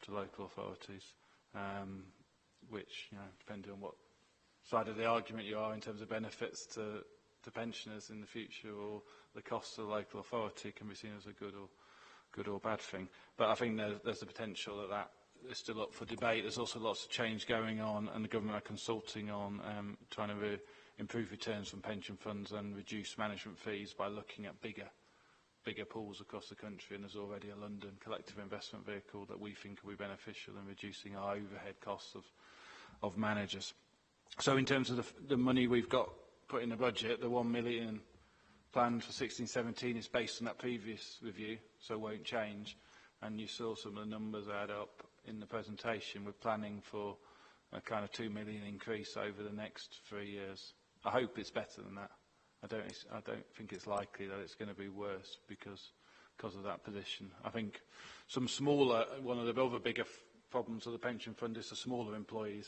to local authorities. Which, you know, depending on what side of the argument you are in terms of benefits to pensioners in the future, or the cost to the local authority can be seen as a good or bad thing. But I think there's the potential that is still up for debate. There's also lots of change going on, and the government are consulting on trying to improve returns from pension funds and reduce management fees by looking at bigger pools across the country, and there's already a London collective investment vehicle that we think will be beneficial in reducing our overhead costs of managers. So in terms of the money we've got put in the budget, the 1 million planned for 16-17 is based on that previous review, so it won't change. And you saw some of the numbers add up in the presentation. We're planning for a kind of 2 million increase over the next 3 years. I hope it's better than that. I don't think it's likely that it's going to be worse because of that position. I think one of the other bigger problems of the pension fund is the smaller employees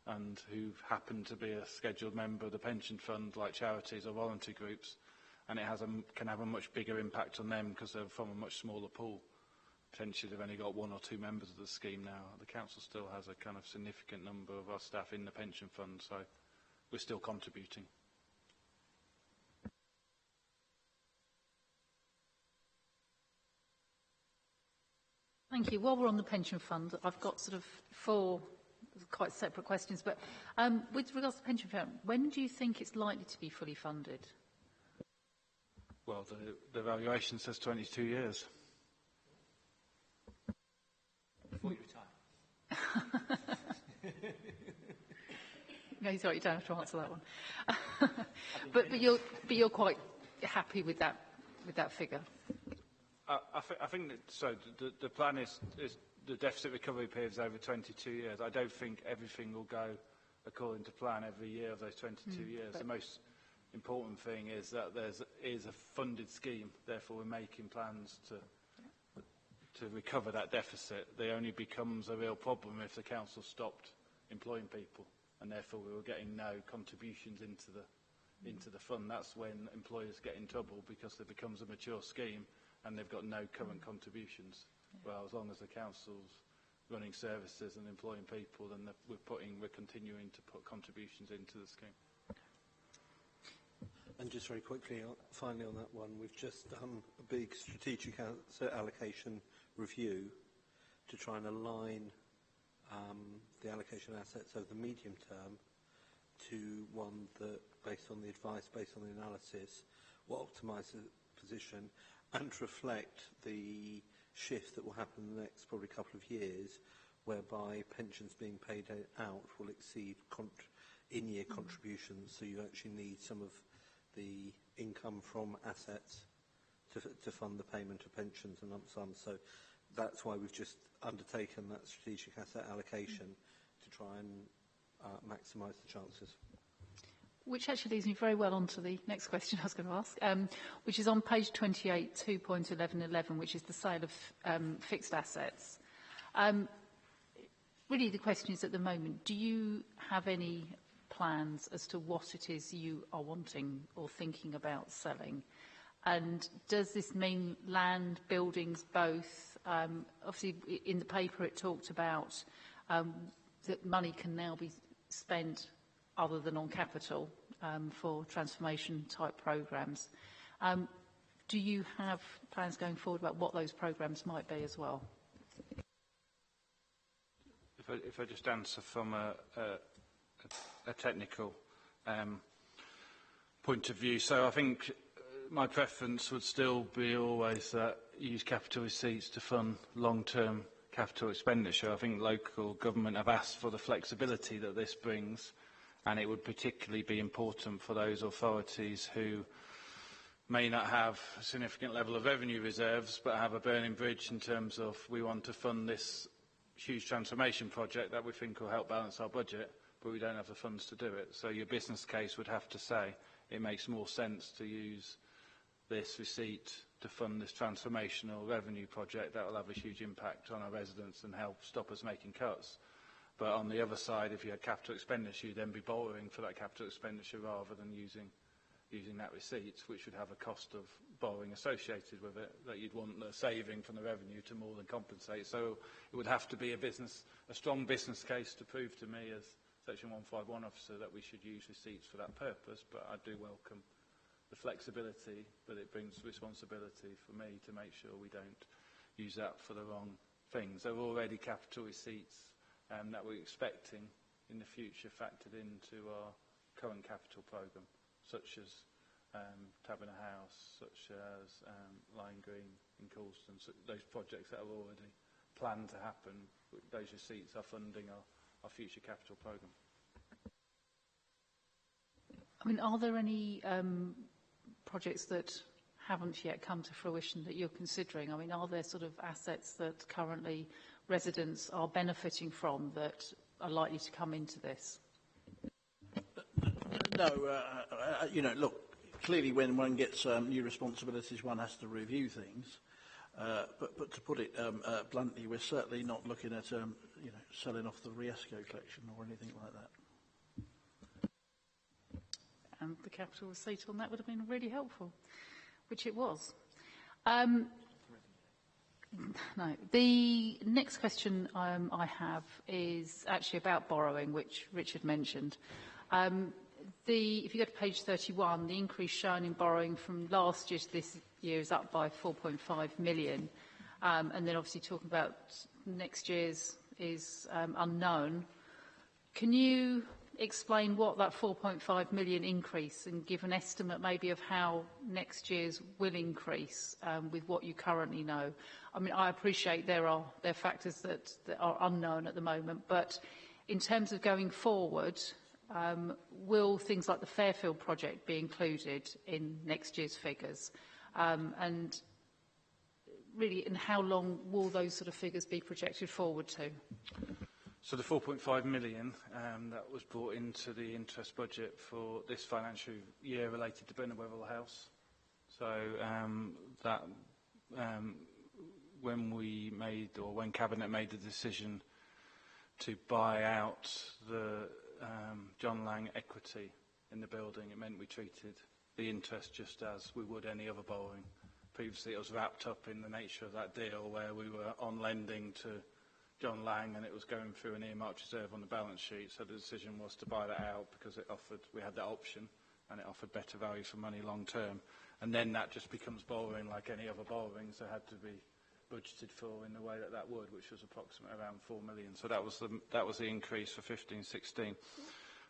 and who happen to be a scheduled member of the pension fund, like charities or voluntary groups, and it can have a much bigger impact on them because they're from a much smaller pool. Potentially they've only got 1 or 2 members of the scheme now. The council still has a kind of significant number of our staff in the pension fund, so we're still contributing. Thank you. While we're on the pension fund, I've got sort of 4 quite separate questions, but with regards to the pension fund, when do you think it's likely to be fully funded? Well, the valuation says 22 years. Before you retire. No, sorry, you don't have to answer that one. but you're quite happy with that figure. I think that the plan is the deficit recovery period is over 22 years. I don't think everything will go according to plan every year of those 22 years. The most important thing is that there is a funded scheme. Therefore, we're making plans to recover that deficit. They only becomes a real problem if the council stopped employing people, and therefore we were getting no contributions into the fund. That's when employers get in trouble because it becomes a mature scheme and they've got no current contributions. Well, as long as the council's running services and employing people, then we're continuing to put contributions into the scheme. And just very quickly, finally on that one, we've just done a big strategic asset allocation review to try and align the allocation of assets over the medium term to one that, based on the advice, based on the analysis, will optimise the position and reflect the shift that will happen in the next probably couple of years, whereby pensions being paid out will exceed in-year contributions, so you actually need some of the income from assets to fund the payment of pensions and lump sums. So that's why we've just undertaken that strategic asset allocation to try and maximise the chances. Which actually leads me very well on to the next question I was going to ask, which is on page 28, 2.1111, which is the sale of fixed assets. Really the question is, at the moment, do you have any plans as to what it is you are wanting or thinking about selling? And does this mean land, buildings, both? Obviously, in the paper it talked about that money can now be spent other than on capital for transformation-type programmes. Do you have plans going forward about what those programmes might be as well? If I just answer from a technical point of view, so I think my preference would still be always that use capital receipts to fund long-term capital expenditure. I think local government have asked for the flexibility that this brings, and it would particularly be important for those authorities who may not have a significant level of revenue reserves but have a burning bridge in terms of we want to fund this huge transformation project that we think will help balance our budget, but we don't have the funds to do it. So your business case would have to say it makes more sense to use this receipt to fund this transformational revenue project that will have a huge impact on our residents and help stop us making cuts. But on the other side, if you had capital expenditure, you'd then be borrowing for that capital expenditure rather than using that receipt, which would have a cost of borrowing associated with it, that you'd want the saving from the revenue to more than compensate. So it would have to be a strong business case to prove to me as Section 151 officer that we should use receipts for that purpose, but I do welcome the flexibility, but it brings responsibility for me to make sure we don't use that for the wrong things. There are already capital receipts that we're expecting in the future factored into our current capital programme, such as Taberner House, such as Lime Green in Coulston, so those projects that are already planned to happen. Those receipts are funding our future capital programme. I mean, are there any projects that haven't yet come to fruition that you're considering? I mean, are there sort of assets that currently residents are benefiting from that are likely to come into this? No, look, clearly when one gets new responsibilities, one has to review things. But to put it bluntly, we're certainly not looking at, selling off the Riesco collection or anything like that. And the capital receipt on that would have been really helpful, which it was. No. The next question I have is actually about borrowing, which Richard mentioned. If you go to page 31, the increase shown in borrowing from last year to this year is up by 4.5 million. And then obviously talking about next year's is unknown. Can you explain what that 4.5 million increase and give an estimate maybe of how next year's will increase with what you currently know? I mean, I appreciate there are factors that are unknown at the moment, but in terms of going forward, will things like the Fairfield project be included in next year's figures? And really, in how long will those sort of figures be projected forward to? So the 4.5 million that was brought into the interest budget for this financial year related to Burnham-Weatherall House. So when Cabinet made the decision to buy out the John Lang equity in the building, it meant we treated the interest just as we would any other borrowing. Previously it was wrapped up in the nature of that deal where we were on lending to John Lang and it was going through an earmarked reserve on the balance sheet, so the decision was to buy that out because we had that option and it offered better value for money long term. And then that just becomes borrowing like any other borrowing, so it had to be budgeted for in the way that would, which was approximately around 4 million. So that was the increase for 15-16.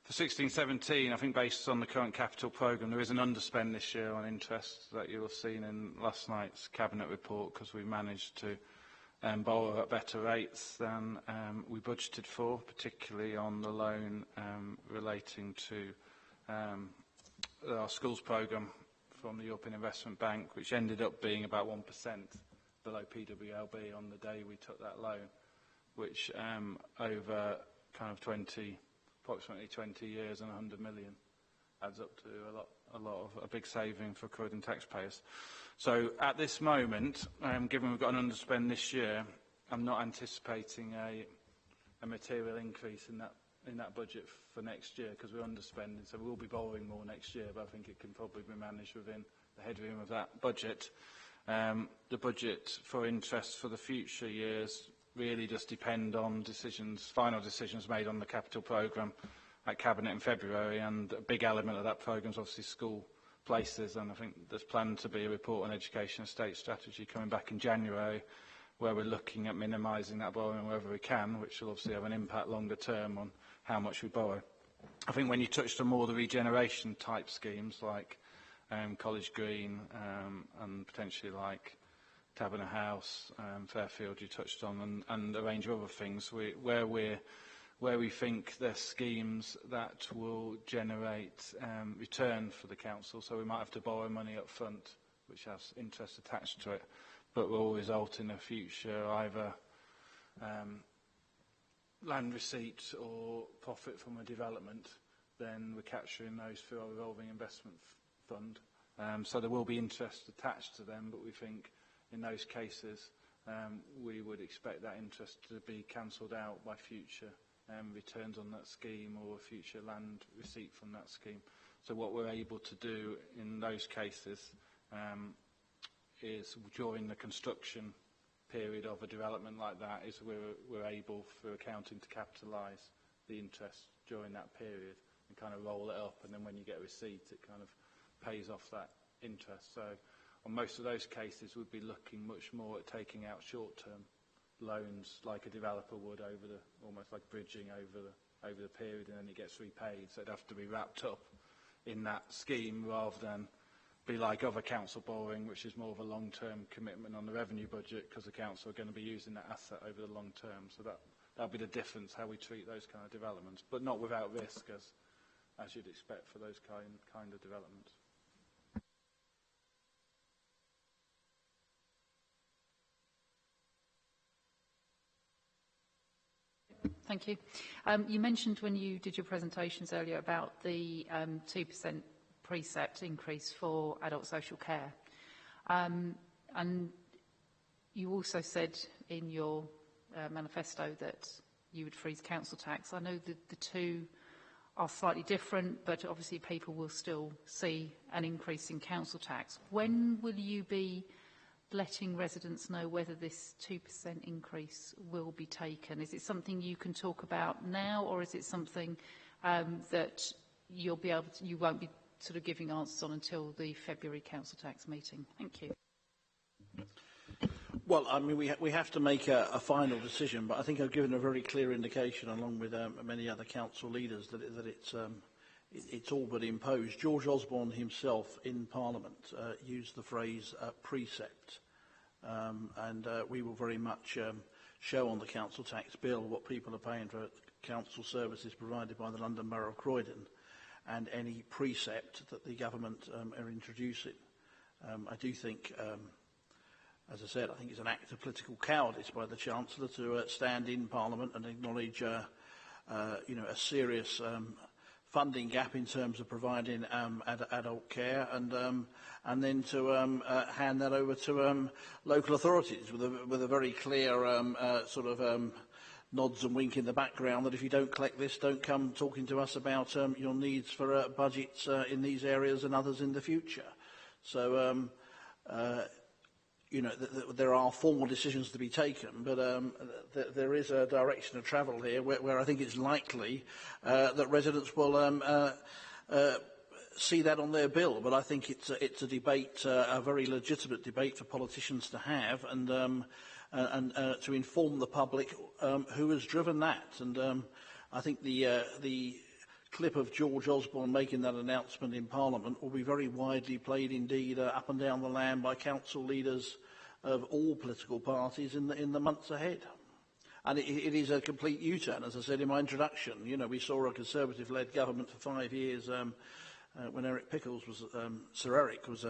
For 16-17, I think based on the current capital programme, there is an underspend this year on interest that you'll have seen in last night's Cabinet report because we managed to borrow at better rates than we budgeted for, particularly on the loan relating to our schools programme from the European Investment Bank, which ended up being about 1% below PWLB on the day we took that loan, which over kind of approximately 20 years and 100 million adds up to a big saving for Croydon taxpayers. So at this moment, given we've got an underspend this year, I'm not anticipating a material increase in that budget for next year because we're underspending, so we'll be borrowing more next year, but I think it can probably be managed within the headroom of that budget. The budget for interest for the future years really just depend on final decisions made on the capital programme at Cabinet in February, and a big element of that programme is obviously school places, and I think there's planned to be a report on education estate strategy coming back in January where we're looking at minimising that borrowing wherever we can, which will obviously have an impact longer term on how much we borrow. I think when you touched on more the regeneration type schemes like College Green and potentially like Taberner House, Fairfield you touched on, and a range of other things where we think there's schemes that will generate return for the council, so we might have to borrow money up front which has interest attached to it, but will result in a future either land receipt or profit from a development, then we're capturing those through our revolving investment fund. So there will be interest attached to them, but we think in those cases we would expect that interest to be cancelled out by future returns on that scheme or future land receipt from that scheme. So what we're able to do in those cases is during the construction period of a development like that is we're able through accounting to capitalise the interest during that period and kind of roll it up, and then when you get a receipt it kind of pays off that interest. So on most of those cases we'd be looking much more at taking out short-term loans like a developer would almost like bridging over the period, and then it gets repaid, so it'd have to be wrapped up in that scheme rather than be like other council borrowing, which is more of a long-term commitment on the revenue budget because the council are going to be using that asset over the long term. So that'll be the difference how we treat those kind of developments, but not without risk as you'd expect for those kind of developments. Thank you. You mentioned when you did your presentations earlier about the 2% precept increase for adult social care. And you also said in your manifesto that you would freeze council tax. I know that the two are slightly different, but obviously people will still see an increase in council tax. When will you be letting residents know whether this 2% increase will be taken? Is it something you can talk about now, or is it something that you won't be sort of giving answers on until the February council tax meeting? Thank you. Well, I mean, we have to make a final decision, but I think I've given a very clear indication, along with many other council leaders, that it's all but imposed. George Osborne himself in Parliament used the phrase precept, and we will very much show on the council tax bill what people are paying for council services provided by the London Borough of Croydon, and any precept that the government are introducing. I do think, as I said, I think it's an act of political cowardice by the Chancellor to stand in Parliament and acknowledge a serious funding gap in terms of providing adult care, and then to hand that over to local authorities with a very clear nods and wink in the background that if you don't collect this, don't come talking to us about your needs for budgets in these areas and others in the future. So, there are formal decisions to be taken, but there is a direction of travel here where I think it's likely that residents will see that on their bill. But I think it's a debate, a very legitimate debate for politicians to have, and to inform the public who has driven that. And I think the clip of George Osborne making that announcement in Parliament will be very widely played indeed up and down the land by council leaders of all political parties in the months ahead. And it is a complete U-turn, as I said in my introduction. You know, we saw a Conservative-led government for 5 years when Eric Pickles was, Sir Eric was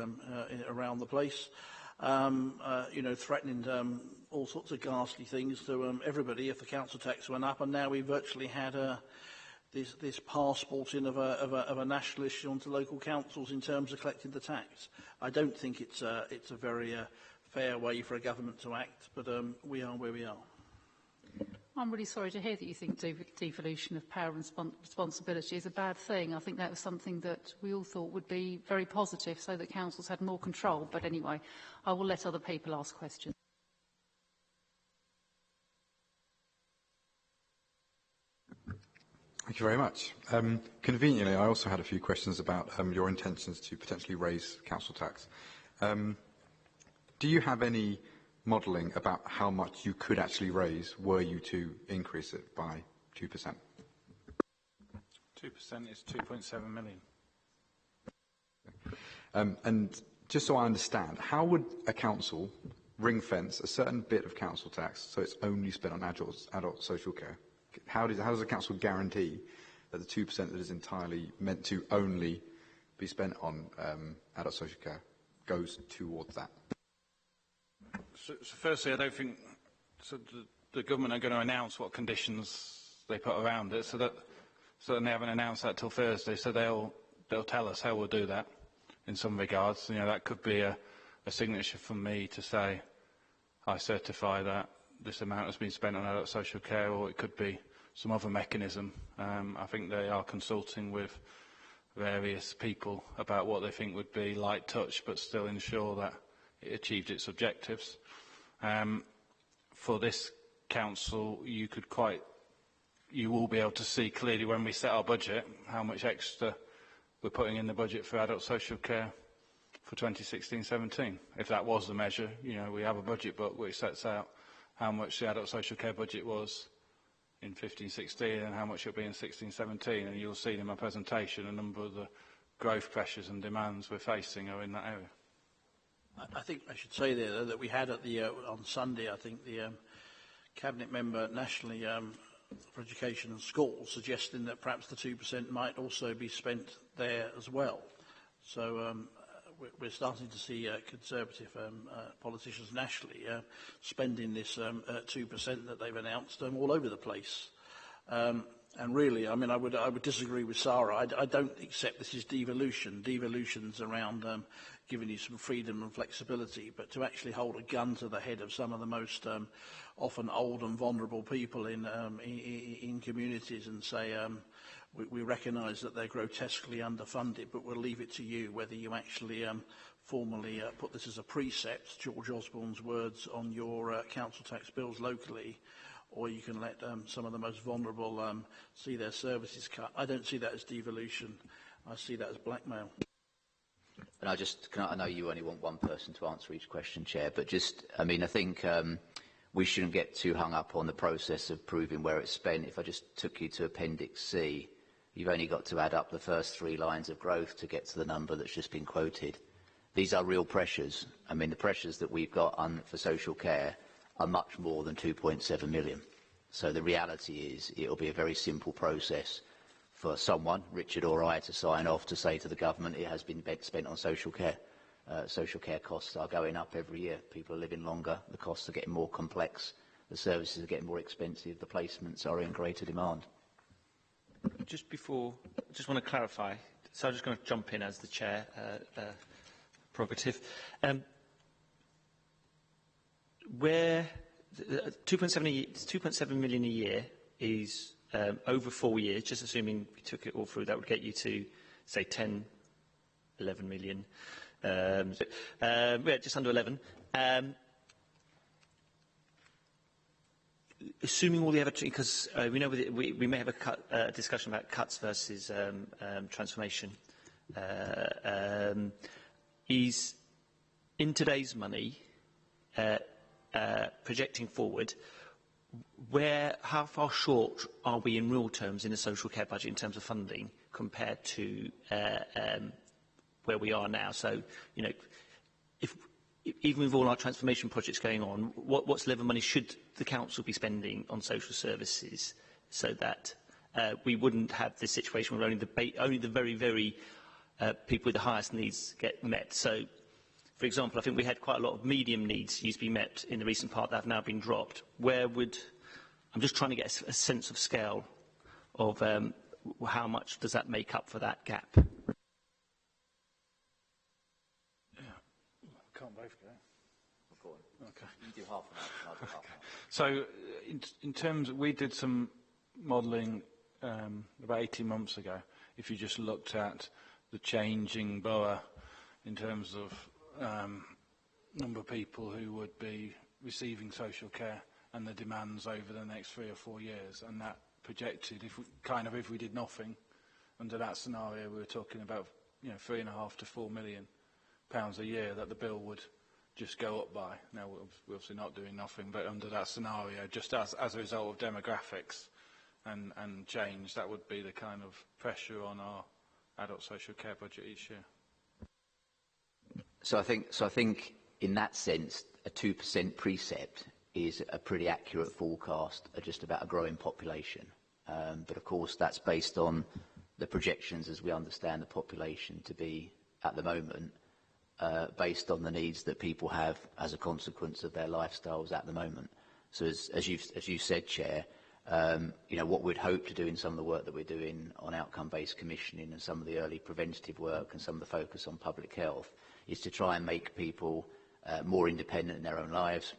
around the place, threatening all sorts of ghastly things to everybody if the council tax went up, and now we virtually had this passporting of a national issue onto local councils in terms of collecting the tax. I don't think it's a very fair way for a government to act, but we are where we are. I'm really sorry to hear that you think devolution of power and responsibility is a bad thing. I think that was something that we all thought would be very positive, so that councils had more control. But anyway, I will let other people ask questions. Thank you very much. Conveniently, I also had a few questions about your intentions to potentially raise council tax. Do you have any modelling about how much you could actually raise were you to increase it by 2%? 2% is 2.7 million. And just so I understand, how would a council ring-fence a certain bit of council tax so it's only spent on adult social care? How does a council guarantee that the 2% that is entirely meant to only be spent on adult social care goes towards that? So firstly, I don't think the government are going to announce what conditions they put around it, so they haven't announced that till Thursday. So they'll tell us how we'll do that. In some regards, that could be a signature from me to say I certify that this amount has been spent on adult social care, or it could be some other mechanism. I think they are consulting with various people about what they think would be light touch, but still ensure that it achieved its objectives. For this council, you will be able to see clearly when we set our budget how much extra we're putting in the budget for adult social care for 2016-17. If that was the measure, we have a budget book which sets out how much the adult social care budget was in 15-16 and how much it'll be in 16-17, and you'll see in my presentation a number of the growth pressures and demands we're facing are in that area. I think I should say there that we had on Sunday, I think the Cabinet member nationally for Education and Schools suggesting that perhaps the 2% might also be spent there as well. So we're starting to see Conservative politicians nationally spending this 2% that they've announced all over the place. And really, I mean, I would disagree with Sarah. I don't accept this is devolution. Devolution's around giving you some freedom and flexibility, but to actually hold a gun to the head of some of the most often old and vulnerable people in communities and say, we recognise that they're grotesquely underfunded, but we'll leave it to you whether you actually formally put this as a precept, George Osborne's words, on your council tax bills locally, or you can let some of the most vulnerable see their services cut. I don't see that as devolution. I see that as blackmail. And I know you only want one person to answer each question, Chair, but I think we shouldn't get too hung up on the process of proving where it's spent. If I just took you to Appendix C, you've only got to add up the first 3 lines of growth to get to the number that's just been quoted. These are real pressures. I mean, the pressures that we've got for social care are much more than 2.7 million. So the reality is it'll be a very simple process for someone, Richard or I, to sign off to say to the government it has been spent on social care. Social care costs are going up every year. People are living longer. The costs are getting more complex. The services are getting more expensive. The placements are in greater demand. I just want to clarify. So I'm just going to jump in as the chair, prerogative. Where 2.7 million a year is over 4 years, just assuming we took it all through, that would get you to, say, 10, 11 million. Just under 11. Assuming all the other, because we know we may have a discussion about cuts versus transformation. Is in today's money, projecting forward, how far short are we in real terms in the social care budget in terms of funding compared to where we are now? So, you know, even with all our transformation projects going on, what's the level of money should the council be spending on social services so that we wouldn't have this situation where only the very, very people with the highest needs get met? So, for example, I think we had quite a lot of medium needs used to be met in the recent part that have now been dropped. I'm just trying to get a sense of scale of how much does that make up for that gap? Can't both go. Okay. You do half an hour. I'll do half an hour. So, in terms, we did some modelling about 18 months ago. If you just looked at the changing borough in terms of number of people who would be receiving social care and the demands over the next 3 or 4 years, and that projected, if we did nothing under that scenario, we were talking about, you know, £3.5 to £4 million a year that the bill would just go up by. Now, we're obviously not doing nothing, but under that scenario, just as a result of demographics and change, that would be the kind of pressure on our adult social care budget each year. So I think in that sense, a 2% precept is a pretty accurate forecast of just about a growing population. But of course, that's based on the projections as we understand the population to be at the moment, based on the needs that people have as a consequence of their lifestyles at the moment. So as you said, Chair, you know, what we'd hope to do in some of the work that we're doing on outcome-based commissioning and some of the early preventative work and some of the focus on public health is to try and make people more independent in their own lives,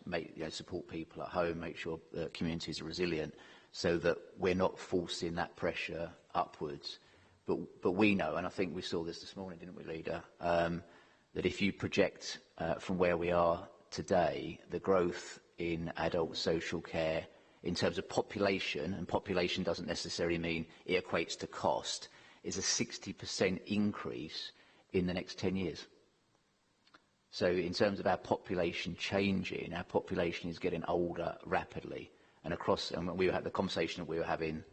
support people at home, make sure that communities are resilient, so that we're not forcing that pressure upwards. But we know, and I think we saw this morning, didn't we, Leader, that if you project from where we are today, the growth in adult social care in terms of population, and population doesn't necessarily mean it equates to cost, is a 60% increase in the next 10 years. So in terms of our population changing, our population is getting older rapidly. And we had the conversation that we were having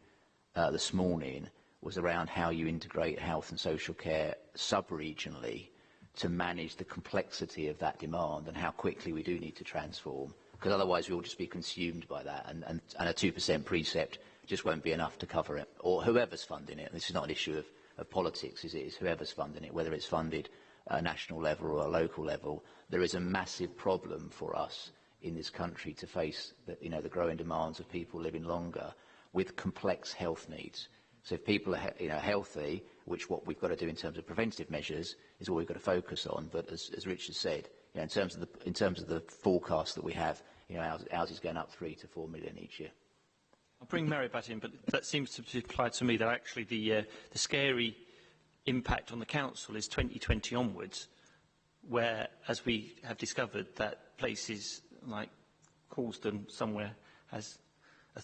this morning was around how you integrate health and social care sub-regionally to manage the complexity of that demand and how quickly we do need to transform. Because otherwise we'll just be consumed by that, and a 2% precept just won't be enough to cover it. Or whoever's funding it. This is not an issue of politics, it is whoever's funding it, whether it's funded at a national level or a local level. There is a massive problem for us in this country to face the growing demands of people living longer, with complex health needs. So if people are healthy, which what we've got to do in terms of preventative measures is what we've got to focus on. But as Richard said, in terms of the forecast that we have, ours is going up 3 to 4 million each year. I'll bring Mary back in, but that seems to apply to me that actually the scary impact on the council is 2020 onwards, where, as we have discovered, that places like Croydon somewhere has a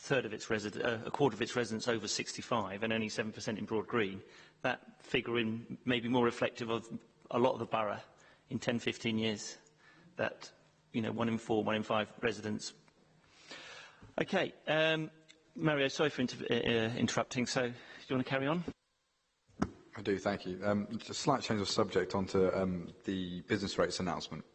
quarter of its residents over 65 and only 7% in Broad Green. That figure may be more reflective of a lot of the borough in 10, 15 years, that 1 in 4, 1 in 5 residents. Okay, Mario, sorry for interrupting. So, do you want to carry on? I do, thank you. Just a slight change of subject onto the business rates announcement.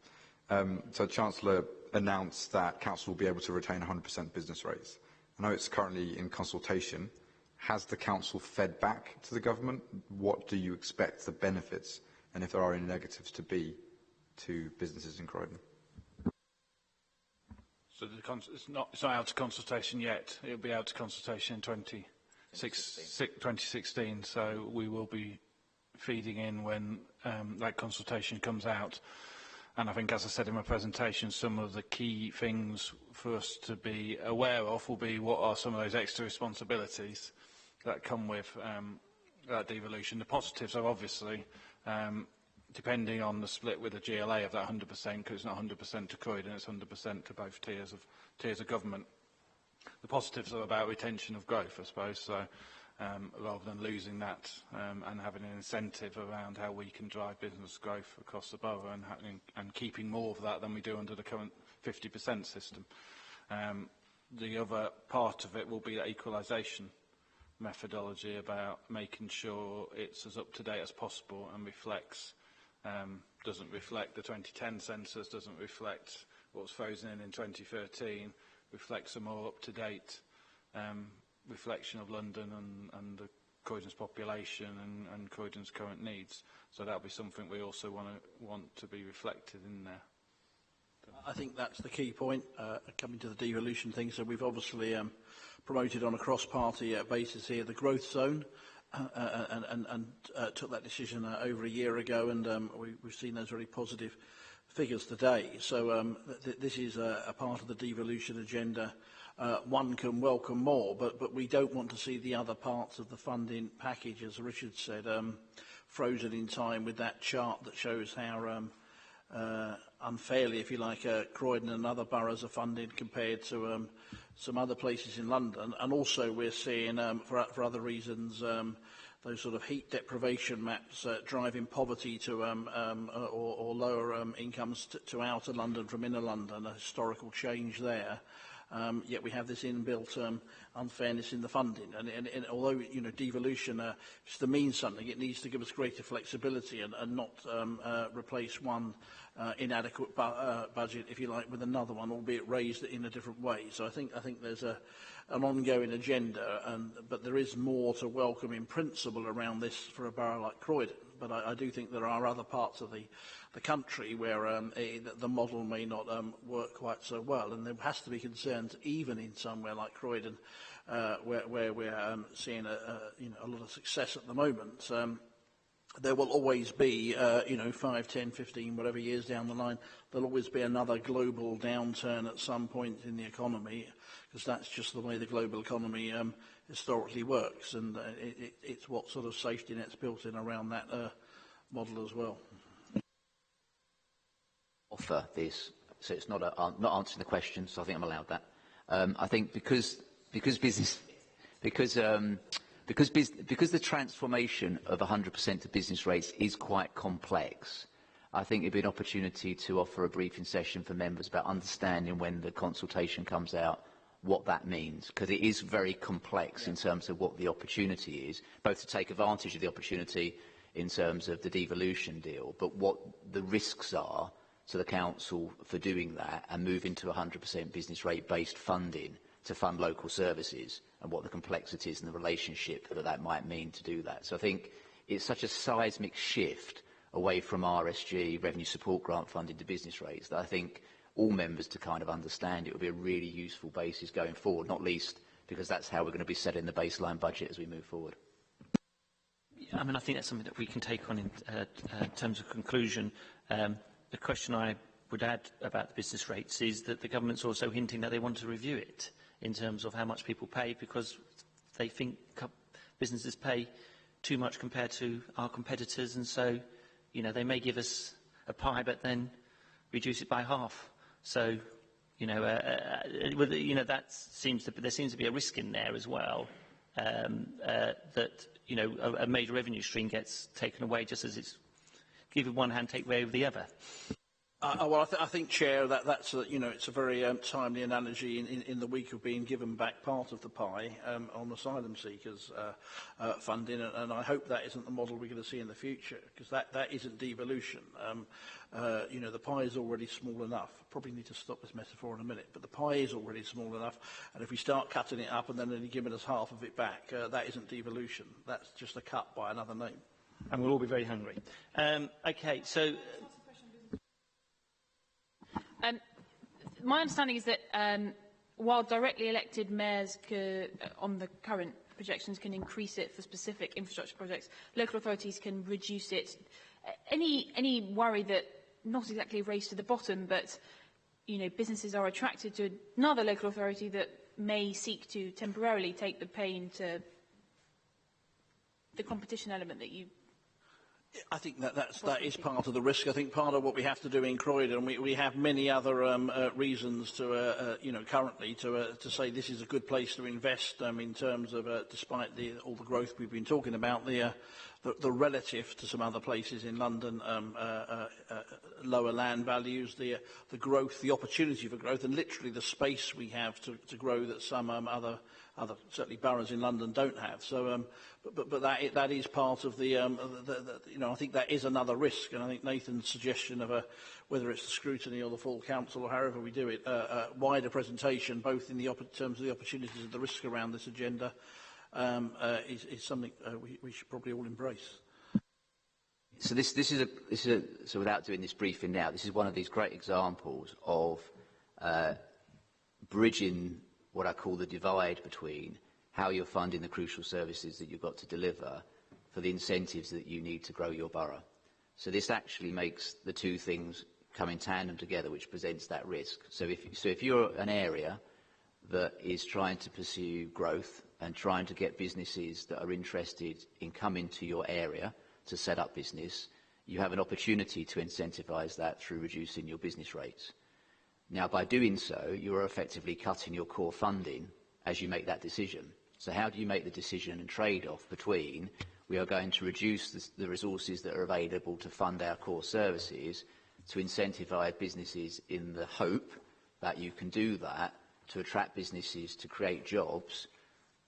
So, Chancellor announced that Council will be able to retain 100% business rates. I know it's currently in consultation. Has the Council fed back to the Government? What do you expect the benefits, and if there are any negatives, to be to businesses in Croydon? So it's not out of consultation yet. It'll be out of consultation in 2016. So we will be feeding in when that consultation comes out. And I think, as I said in my presentation, some of the key things for us to be aware of will be what are some of those extra responsibilities that come with that devolution. The positives are obviously, depending on the split with the GLA of that 100%, because it's not 100% to Croydon, it's 100% to both tiers of government. The positives are about retention of growth, I suppose, so rather than losing that and having an incentive around how we can drive business growth across the borough and keeping more of that than we do under the current 50% system. The other part of it will be that equalisation methodology about making sure it's as up to date as possible and doesn't reflect the 2010 census, doesn't reflect what was frozen in 2013, reflects a more up to date reflection of London and the Croydon's population and Croydon's current needs. So that'll be something we also want to be reflected in there. I think that's the key point, coming to the devolution thing. So we've obviously promoted on a cross-party basis here the growth zone, and took that decision over a year ago, and we've seen those very positive figures today. So this is a part of the devolution agenda. One can welcome more, but we don't want to see the other parts of the funding package, as Richard said, frozen in time with that chart that shows how unfairly, if you like, Croydon and other boroughs are funded compared to some other places in London. And also we're seeing, for other reasons, those sort of heat deprivation maps driving poverty to or lower incomes to outer London from inner London, a historical change there. Yet we have this inbuilt unfairness in the funding, and although devolution is to mean something, it needs to give us greater flexibility and not replace one inadequate budget, if you like, with another one, albeit raised in a different way. So I think there's an ongoing agenda, but there is more to welcome in principle around this for a borough like Croydon. But I do think there are other parts of the country where the model may not work quite so well, and there has to be concerns even in somewhere like Croydon, where we're seeing a lot of success at the moment. There will always be, 5, 10, 15, whatever years down the line, there'll always be another global downturn at some point in the economy, because that's just the way the global economy historically works, and it's what sort of safety net's built in around that model as well. Offer this, so it's not answering the question, so I think I'm allowed that. I think because the transformation of 100% to business rates is quite complex, I think it'd be an opportunity to offer a briefing session for members about understanding when the consultation comes out what that means, because it is very complex in terms of what the opportunity is, both to take advantage of the opportunity in terms of the devolution deal, but what the risks are to the council for doing that and moving to 100% business rate based funding to fund local services, and what the complexities and the relationship that might mean to do that. So I think it's such a seismic shift away from RSG, revenue support grant funding, to business rates, that I think all members to kind of understand it would be a really useful basis going forward, not least because that's how we're going to be setting the baseline budget as we move forward. I mean, I think that's something that we can take on in terms of conclusion. The question I would add about the business rates is that the government's also hinting that they want to review it in terms of how much people pay, because they think businesses pay too much compared to our competitors, and so, you know, they may give us a pie but then reduce it by half. So, that there seems to be a risk in there as well, that, a major revenue stream gets taken away just as it's give with one hand, take away with the other. Well, I think, Chair, that's it's a very timely analogy in the week of being given back part of the pie on asylum seekers funding, and I hope that isn't the model we're going to see in the future, because that isn't devolution. The pie is already small enough. Probably need to stop this metaphor in a minute, but the pie is already small enough, and if we start cutting it up and then only giving us half of it back, that isn't devolution. That's just a cut by another name. And we'll all be very hungry. Okay, so... My understanding is that while directly elected mayors on the current projections can increase it for specific infrastructure projects, local authorities can reduce it. Any worry that, not exactly a race to the bottom, but businesses are attracted to another local authority that may seek to temporarily take the pain to the competition element that you... I think that is part of the risk. I think part of what we have to do in Croydon, we have many other reasons to, currently to say this is a good place to invest in terms of, despite all the growth we've been talking about, the relative to some other places in London, lower land values, the growth, the opportunity for growth, and literally the space we have to grow that some other certainly boroughs in London don't have. So, but that is part of the I think that is another risk, and I think Nathan's suggestion of whether it's the scrutiny or the full council or however we do it, a wider presentation, both in terms of the opportunities and the risk around this agenda, is something we should probably all embrace. So so without doing this briefing now, this is one of these great examples of bridging what I call the divide between how you're funding the crucial services that you've got to deliver for the incentives that you need to grow your borough. So this actually makes the two things come in tandem together, which presents that risk. So if you're an area that is trying to pursue growth and trying to get businesses that are interested in coming to your area to set up business, you have an opportunity to incentivise that through reducing your business rates. Now, by doing so, you are effectively cutting your core funding as you make that decision. So how do you make the decision and trade-off between we are going to reduce the resources that are available to fund our core services to incentivise businesses in the hope that you can do that to attract businesses to create jobs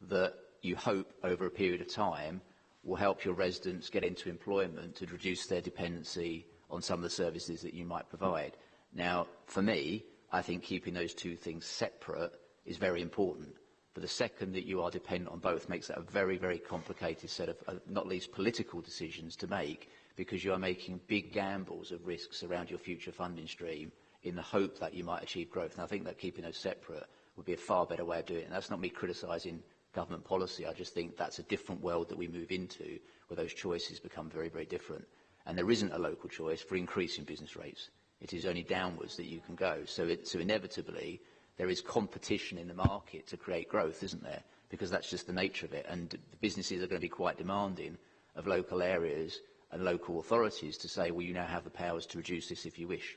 that you hope over a period of time will help your residents get into employment to reduce their dependency on some of the services that you might provide. Now, for me, I think keeping those two things separate is very important. But the second that you are dependent on both makes that a very, very complicated set of, not least political decisions to make, because you are making big gambles of risks around your future funding stream in the hope that you might achieve growth. And I think that keeping those separate would be a far better way of doing it. And that's not me criticising government policy. I just think that's a different world that we move into, where those choices become very, very different. And there isn't a local choice for increasing business rates. It is only downwards that you can go. So inevitably, there is competition in the market to create growth, isn't there? Because that's just the nature of it. And the businesses are going to be quite demanding of local areas and local authorities to say, well, you now have the powers to reduce this if you wish.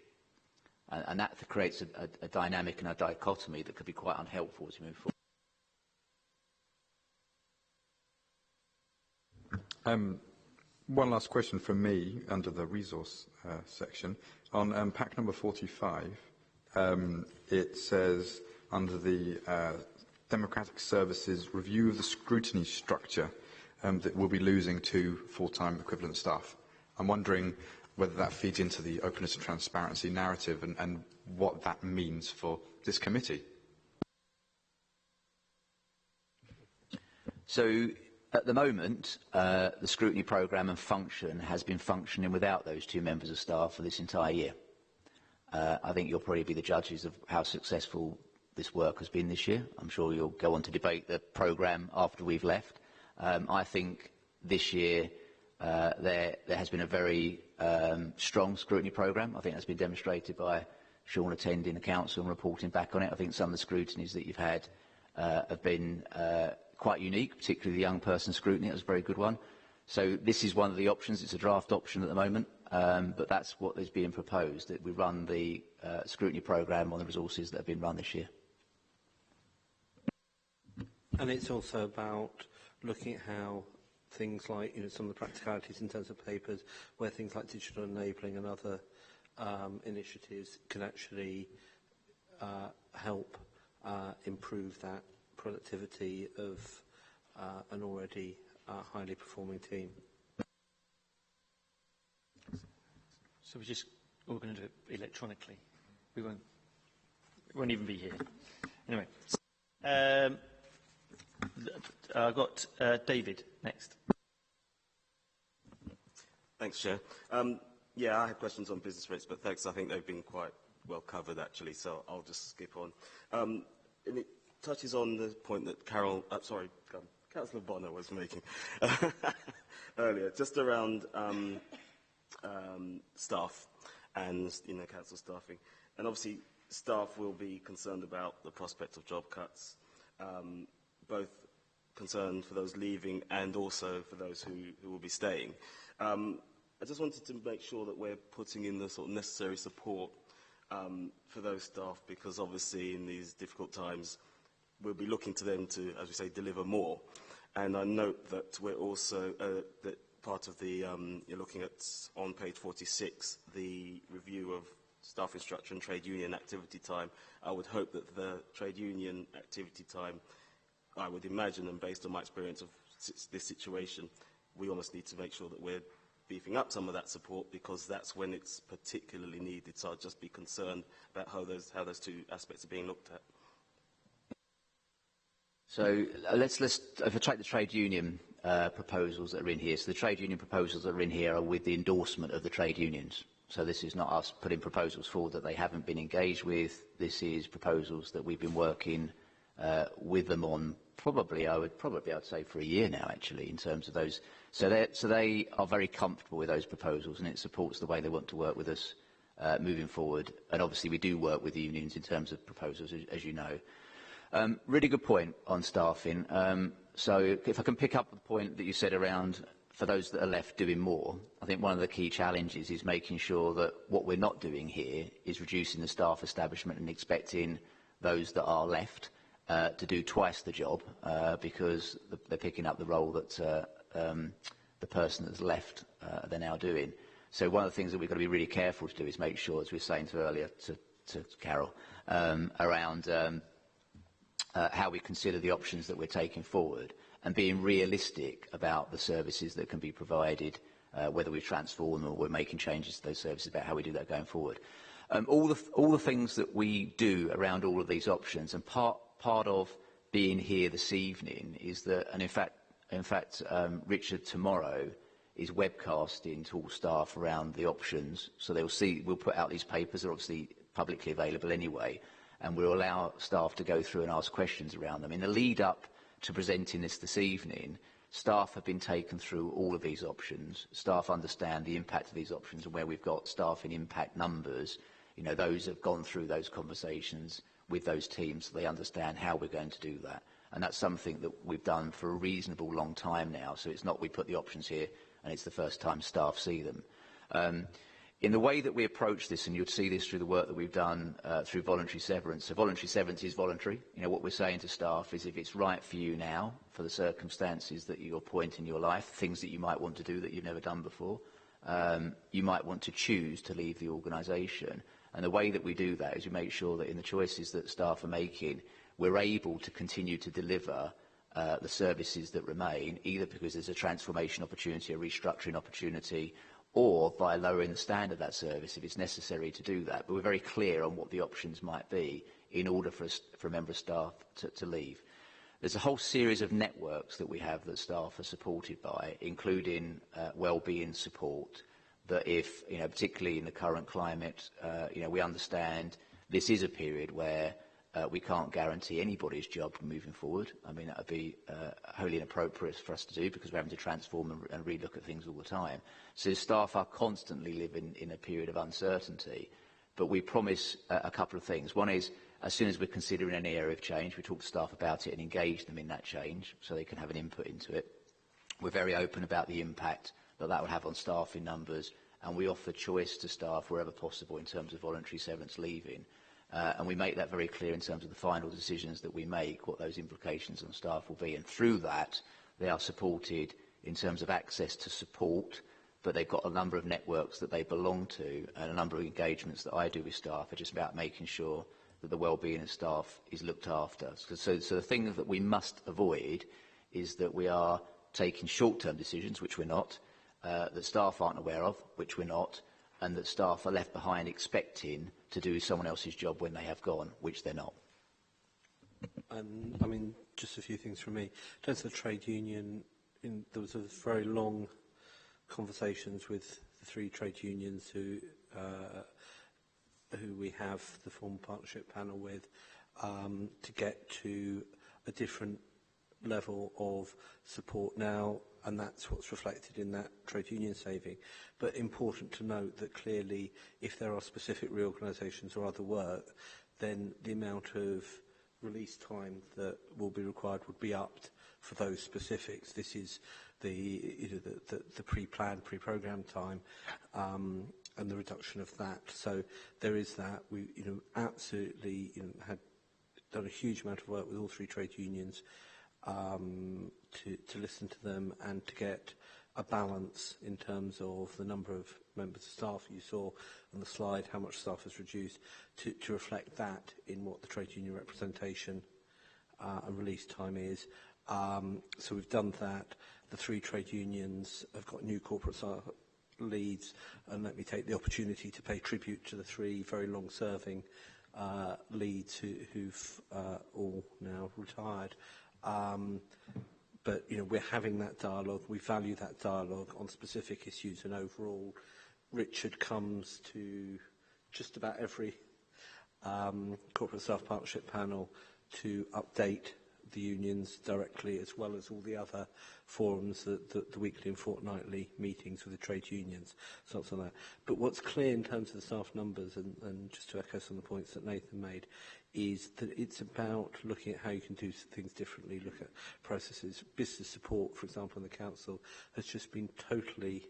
And that creates a dynamic and a dichotomy that could be quite unhelpful as we move forward. One last question from me under the resource section. On pack number 45, it says under the Democratic Services review of the scrutiny structure that we'll be losing 2 full-time equivalent staff. I'm wondering whether that feeds into the openness and transparency narrative and what that means for this committee. So at the moment, the scrutiny programme and function has been functioning without those 2 members of staff for this entire year. I think you'll probably be the judges of how successful this work has been this year. I'm sure you'll go on to debate the programme after we've left. I think this year there has been a very strong scrutiny programme. I think that's been demonstrated by Sean attending the council and reporting back on it. I think some of the scrutinies that you've had have been quite unique, particularly the young person scrutiny. That was a very good one. So this is one of the options. It's a draft option at the moment, but that's what is being proposed, that we run the scrutiny programme on the resources that have been run this year. And it's also about looking at how things like, some of the practicalities in terms of papers, where things like digital enabling and other initiatives can actually help improve that productivity of an already highly performing team. So we're going to do it electronically. We won't even be here. Anyway, I've got David next. Thanks, Chair. Yeah, I had questions on business rates, but thanks. I think they've been quite well covered, actually, so I'll just skip on. And it touches on the point that Councillor Bonner was making earlier, just around staff and council staffing. And obviously, staff will be concerned about the prospect of job cuts, both concerned for those leaving and also for those who will be staying. I just wanted to make sure that we're putting in the sort of necessary support for those staff, because obviously in these difficult times we'll be looking to them to, as we say, deliver more. And I note that we're also, that part of the, you're looking at on page 46, the review of staff instruction and trade union activity time. I would hope that the trade union activity time, I would imagine, and based on my experience of this situation, we almost need to make sure that we're beefing up some of that support, because that's when it's particularly needed. So I'd just be concerned about how those two aspects are being looked at. So let's if I take the trade union proposals that are in here. So the trade union proposals that are in here are with the endorsement of the trade unions. So this is not us putting proposals forward that they haven't been engaged with. This is proposals that we've been working with them on I'd say for a year now, actually, in terms of those. So they are very comfortable with those proposals, and it supports the way they want to work with us moving forward. And obviously we do work with the unions in terms of proposals, as you know. Really good point on staffing. So if I can pick up the point that you said around for those that are left doing more, I think one of the key challenges is making sure that what we're not doing here is reducing the staff establishment and expecting those that are left to do twice the job, because they're picking up the role that the person that's left they're now doing. So one of the things that we've got to be really careful to do is make sure, as we were saying earlier to Carol, around how we consider the options that we're taking forward and being realistic about the services that can be provided, whether we transform them or we're making changes to those services, about how we do that going forward. All the things that we do around all of these options, and part of being here this evening is that, and in fact, Richard tomorrow is webcasting to all staff around the options, so we'll put out these papers. They're obviously publicly available anyway, and we'll allow staff to go through and ask questions around them. In the lead up to presenting this evening, staff have been taken through all of these options. Staff understand the impact of these options, and where we've got staff in impact numbers, those have gone through those conversations with those teams, so they understand how we're going to do that. And that's something that we've done for a reasonable long time now. So it's not we put the options here and it's the first time staff see them. In the way that we approach this, and you'll see this through the work that we've done through voluntary severance. So voluntary severance is voluntary. What we're saying to staff is, if it's right for you now, for the circumstances that you're point in your life, things that you might want to do that you've never done before, you might want to choose to leave the organisation. And the way that we do that is we make sure that in the choices that staff are making, we're able to continue to deliver the services that remain, either because there's a transformation opportunity, a restructuring opportunity, or by lowering the standard of that service if it's necessary to do that. But we're very clear on what the options might be in order for a member of staff to leave. There's a whole series of networks that we have that staff are supported by, including wellbeing support, that if, particularly in the current climate, we understand this is a period where We can't guarantee anybody's job moving forward. I mean, that would be wholly inappropriate for us to do because we're having to transform and relook at things all the time. So staff are constantly living in a period of uncertainty. But we promise a couple of things. One is, as soon as we're considering any area of change, we talk to staff about it and engage them in that change so they can have an input into it. We're very open about the impact that that would have on staffing numbers, and we offer choice to staff wherever possible in terms of voluntary severance leaving. And we make that very clear in terms of the final decisions that we make, what those implications on staff will be. And through that, they are supported in terms of access to support, but they've got a number of networks that they belong to, and a number of engagements that I do with staff are just about making sure that the well-being of staff is looked after. So the thing that we must avoid is that we are taking short-term decisions, which we're not, that staff aren't aware of, which we're not, and that staff are left behind expecting to do someone else's job when they have gone, which they're not. I mean, just a few things from me. In terms of the trade union, there was a very long conversations with the 3 trade unions who we have the formal partnership panel with to get to a different level of support now, and that's what's reflected in that trade union saving. But important to note that clearly, if there are specific reorganisations or other work, then the amount of release time that will be required would be upped for those specifics. This is the pre-planned, pre-programmed time, and the reduction of that. So there is that. We absolutely had done a huge amount of work with all 3 trade unions to listen to them and to get a balance in terms of the number of members of staff. You saw on the slide how much staff has reduced to reflect that in what the trade union representation and release time is. So we've done that. The 3 trade unions have got new corporate staff leads, and let me take the opportunity to pay tribute to the 3 very long-serving leads who've all now retired. But we're having that dialogue. We value that dialogue on specific issues, and overall, Richard comes to just about every corporate staff partnership panel to update the unions directly, as well as all the other forums, the weekly and fortnightly meetings with the trade unions, sorts of that. But what's clear in terms of the staff numbers, and just to echo some of the points that Nathan made, is that it's about looking at how you can do things differently, look at processes. Business support, for example, in the council, has just been totally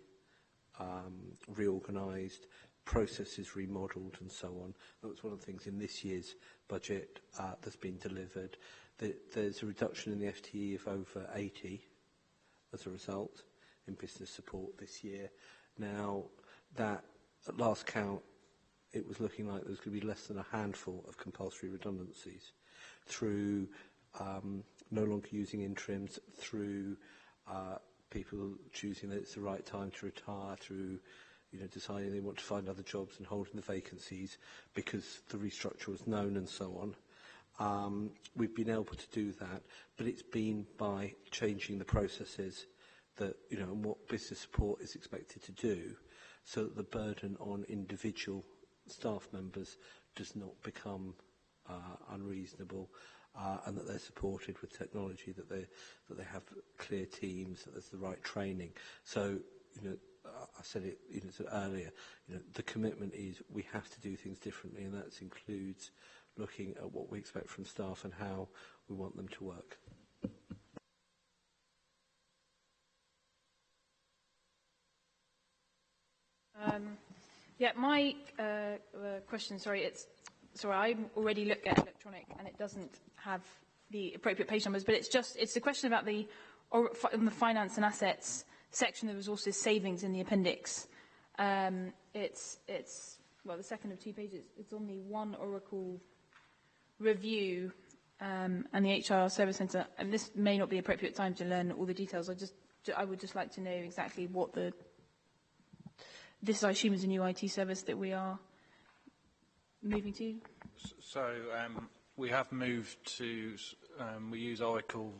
reorganised, processes remodelled and so on. That was one of the things in this year's budget that's been delivered. There's a reduction in the FTE of over 80 as a result in business support this year. Now, that at last count, it was looking like there was going to be less than a handful of compulsory redundancies through no longer using interims, through people choosing that it's the right time to retire, through deciding they want to find other jobs and holding the vacancies because the restructure was known and so on. We've been able to do that, but it's been by changing the processes that, and what business support is expected to do, so that the burden on individual staff members does not become unreasonable, and that they're supported with technology, that they have clear teams, that there's the right training. So, I said it earlier, the commitment is we have to do things differently, and that includes looking at what we expect from staff and how we want them to work. Yeah, my question, I already looked at electronic and it doesn't have the appropriate page numbers, but it's a question about on the finance and assets section of resources savings in the appendix. It's the second of 2 pages. It's on the One Oracle review and the HR Service Centre, and this may not be the appropriate time to learn all the details. I would just like to know exactly what this, I assume, is a new IT service that we are moving to. So we have moved to, we use Oracle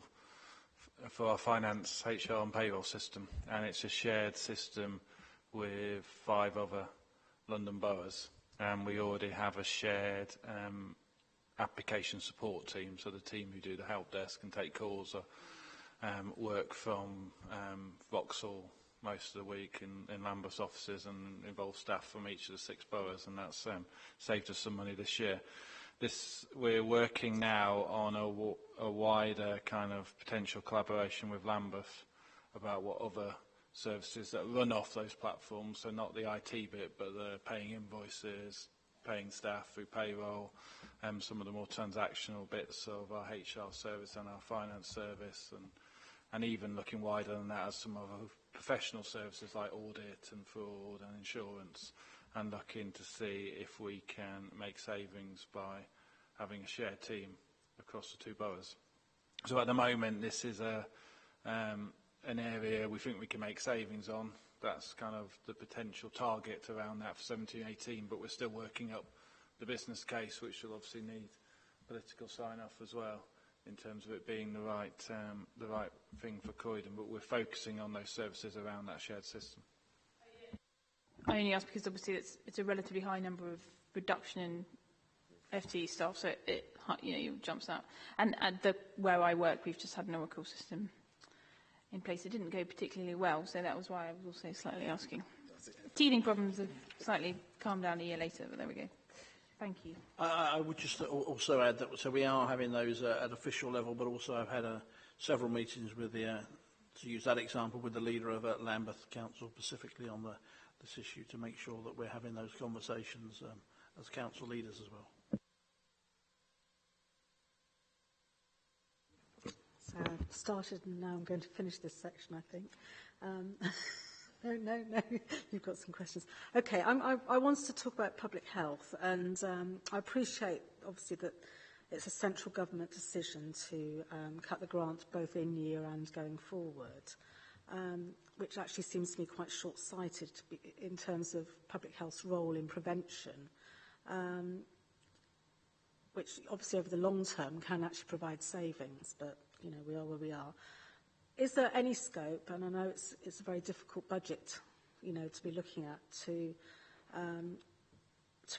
for our finance, HR and payroll system, and it's a shared system with 5 other London boroughs. And we already have a shared application support team, so the team who do the help desk and take calls work from Vauxhall most of the week in Lambeth's offices and involve staff from each of the 6 boroughs, and that's saved us some money this year. We're working now on a wider kind of potential collaboration with Lambeth about what other services that run off those platforms, so not the IT bit, but the paying invoices, paying staff through payroll, some of the more transactional bits of our HR service and our finance service, and even looking wider than that as some of our professional services like audit and fraud and insurance, and looking to see if we can make savings by having a shared team across the 2 boroughs. So at the moment, this is an area we think we can make savings on. That's kind of the potential target around that for 17-18, but we're still working up the business case, which will obviously need political sign-off as well in terms of it being the right thing for Croydon, but we're focusing on those services around that shared system. I only ask because obviously it's a relatively high number of reduction in FTE staff, so it jumps out. And where I work, we've just had an Oracle system in place. It didn't go particularly well, so that was why I was also slightly asking. Teething problems have slightly calmed down a year later, but there we go. Thank you. I would just also add that we are having those at official level, but also I've had several meetings with to use that example, with the leader of Lambeth Council specifically on this issue, to make sure that we're having those conversations as council leaders as well. So I've started and now I'm going to finish this section, I think. No, you've got some questions. Okay, I wanted to talk about public health, and I appreciate, obviously, that it's a central government decision to cut the grant both in year and going forward, which actually seems to me quite short-sighted in terms of public health's role in prevention, which obviously over the long term can actually provide savings, but we are where we are. Is there any scope, and I know it's a very difficult budget, to be looking at, to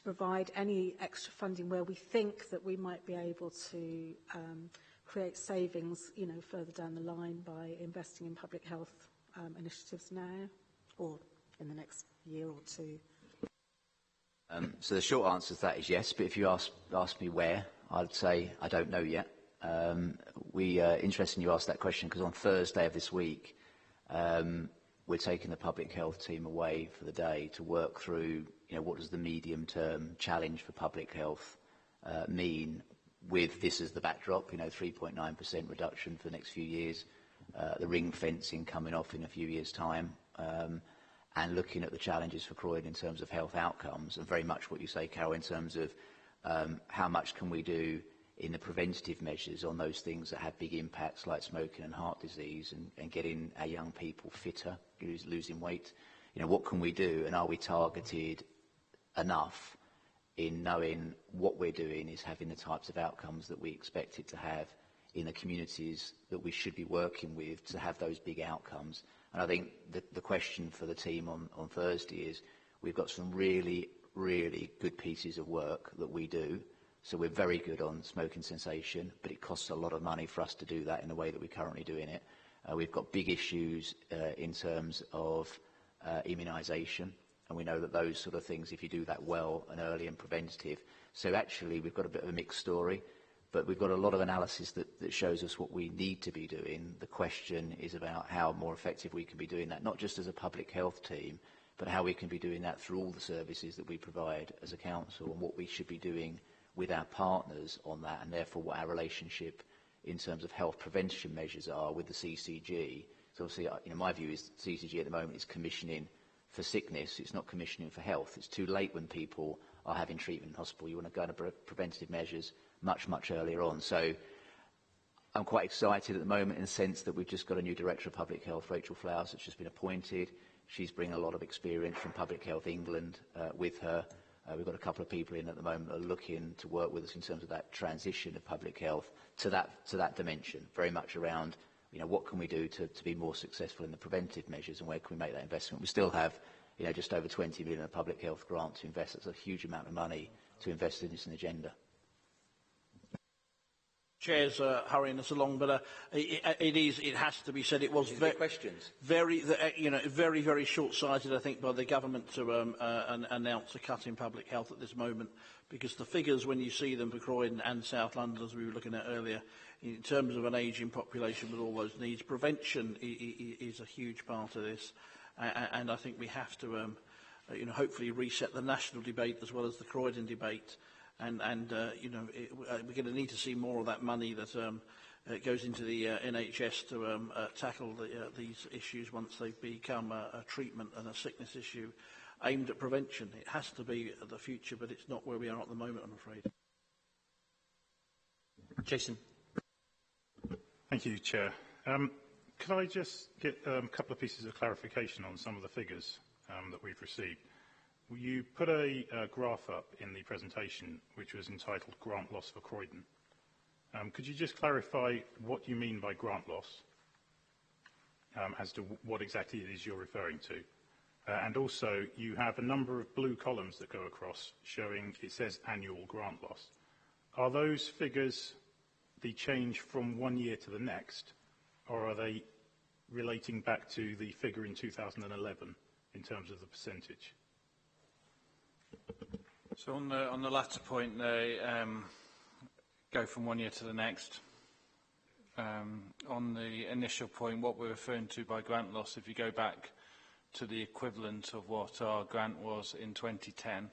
provide any extra funding where we think that we might be able to create savings, further down the line by investing in public health initiatives now or in the next year or 2? So the short answer to that is yes, but if you ask me where, I'd say I don't know yet. Interesting you asked that question, because on Thursday of this week, we're taking the public health team away for the day to work through, what does the medium-term challenge for public health mean, with this as the backdrop, 3.9% reduction for the next few years, the ring fencing coming off in a few years' time, and looking at the challenges for Croydon in terms of health outcomes, and very much what you say, Carol, in terms of how much can we do in the preventative measures on those things that have big impacts like smoking and heart disease, and getting our young people fitter, losing weight. What can we do, and are we targeted enough in knowing what we're doing is having the types of outcomes that we expect it to have in the communities that we should be working with to have those big outcomes. And I think the question for the team on Thursday is, we've got some really, really good pieces of work that we do. So we're very good on smoking cessation, but it costs a lot of money for us to do that in the way that we're currently doing it. We've got big issues in terms of immunisation, and we know that those sort of things, if you do that well and early and preventative. So actually we've got a bit of a mixed story, but we've got a lot of analysis that shows us what we need to be doing. The question is about how more effective we can be doing that, not just as a public health team, but how we can be doing that through all the services that we provide as a council, and what we should be doing with our partners on that, and therefore what our relationship in terms of health prevention measures are with the CCG. So obviously, my view is CCG at the moment is commissioning for sickness, it's not commissioning for health. It's too late when people are having treatment in hospital. You want to go into preventative measures much, much earlier on. So I'm quite excited at the moment in the sense that we've just got a new Director of Public Health, Rachel Flowers, that's just been appointed. She's bringing a lot of experience from Public Health England with her. We've got a couple of people in at the moment that are looking to work with us in terms of that transition of public health to that dimension, very much around, what can we do to be more successful in the preventive measures, and where can we make that investment. We still have, just over 20 million in a public health grant to invest. That's a huge amount of money to invest in this agenda. Chair's hurrying us along, but it has to be said, it was very short-sighted, I think, by the government to announce a cut in public health at this moment, because the figures, when you see them for Croydon and South London, as we were looking at earlier, in terms of an ageing population with all those needs, prevention is a huge part of this, and I think we have to, hopefully reset the national debate as well as the Croydon debate. We're going to need to see more of that money that goes into the NHS to tackle these issues once they become a treatment and a sickness issue aimed at prevention. It has to be the future, but it's not where we are at the moment, I'm afraid. Jason. Thank you, Chair. Could I just get a couple of pieces of clarification on some of the figures that we've received? You put a graph up in the presentation which was entitled Grant Loss for Croydon. Could you just clarify what you mean by grant loss as to what exactly it is you're referring to? And also, you have a number of blue columns that go across showing it says annual grant loss. Are those figures the change from one year to the next, or are they relating back to the figure in 2011 in terms of the percentage? So on the latter point, they go from one year to the next. On the initial point, what we're referring to by grant loss, if you go back to the equivalent of what our grant was in 2010,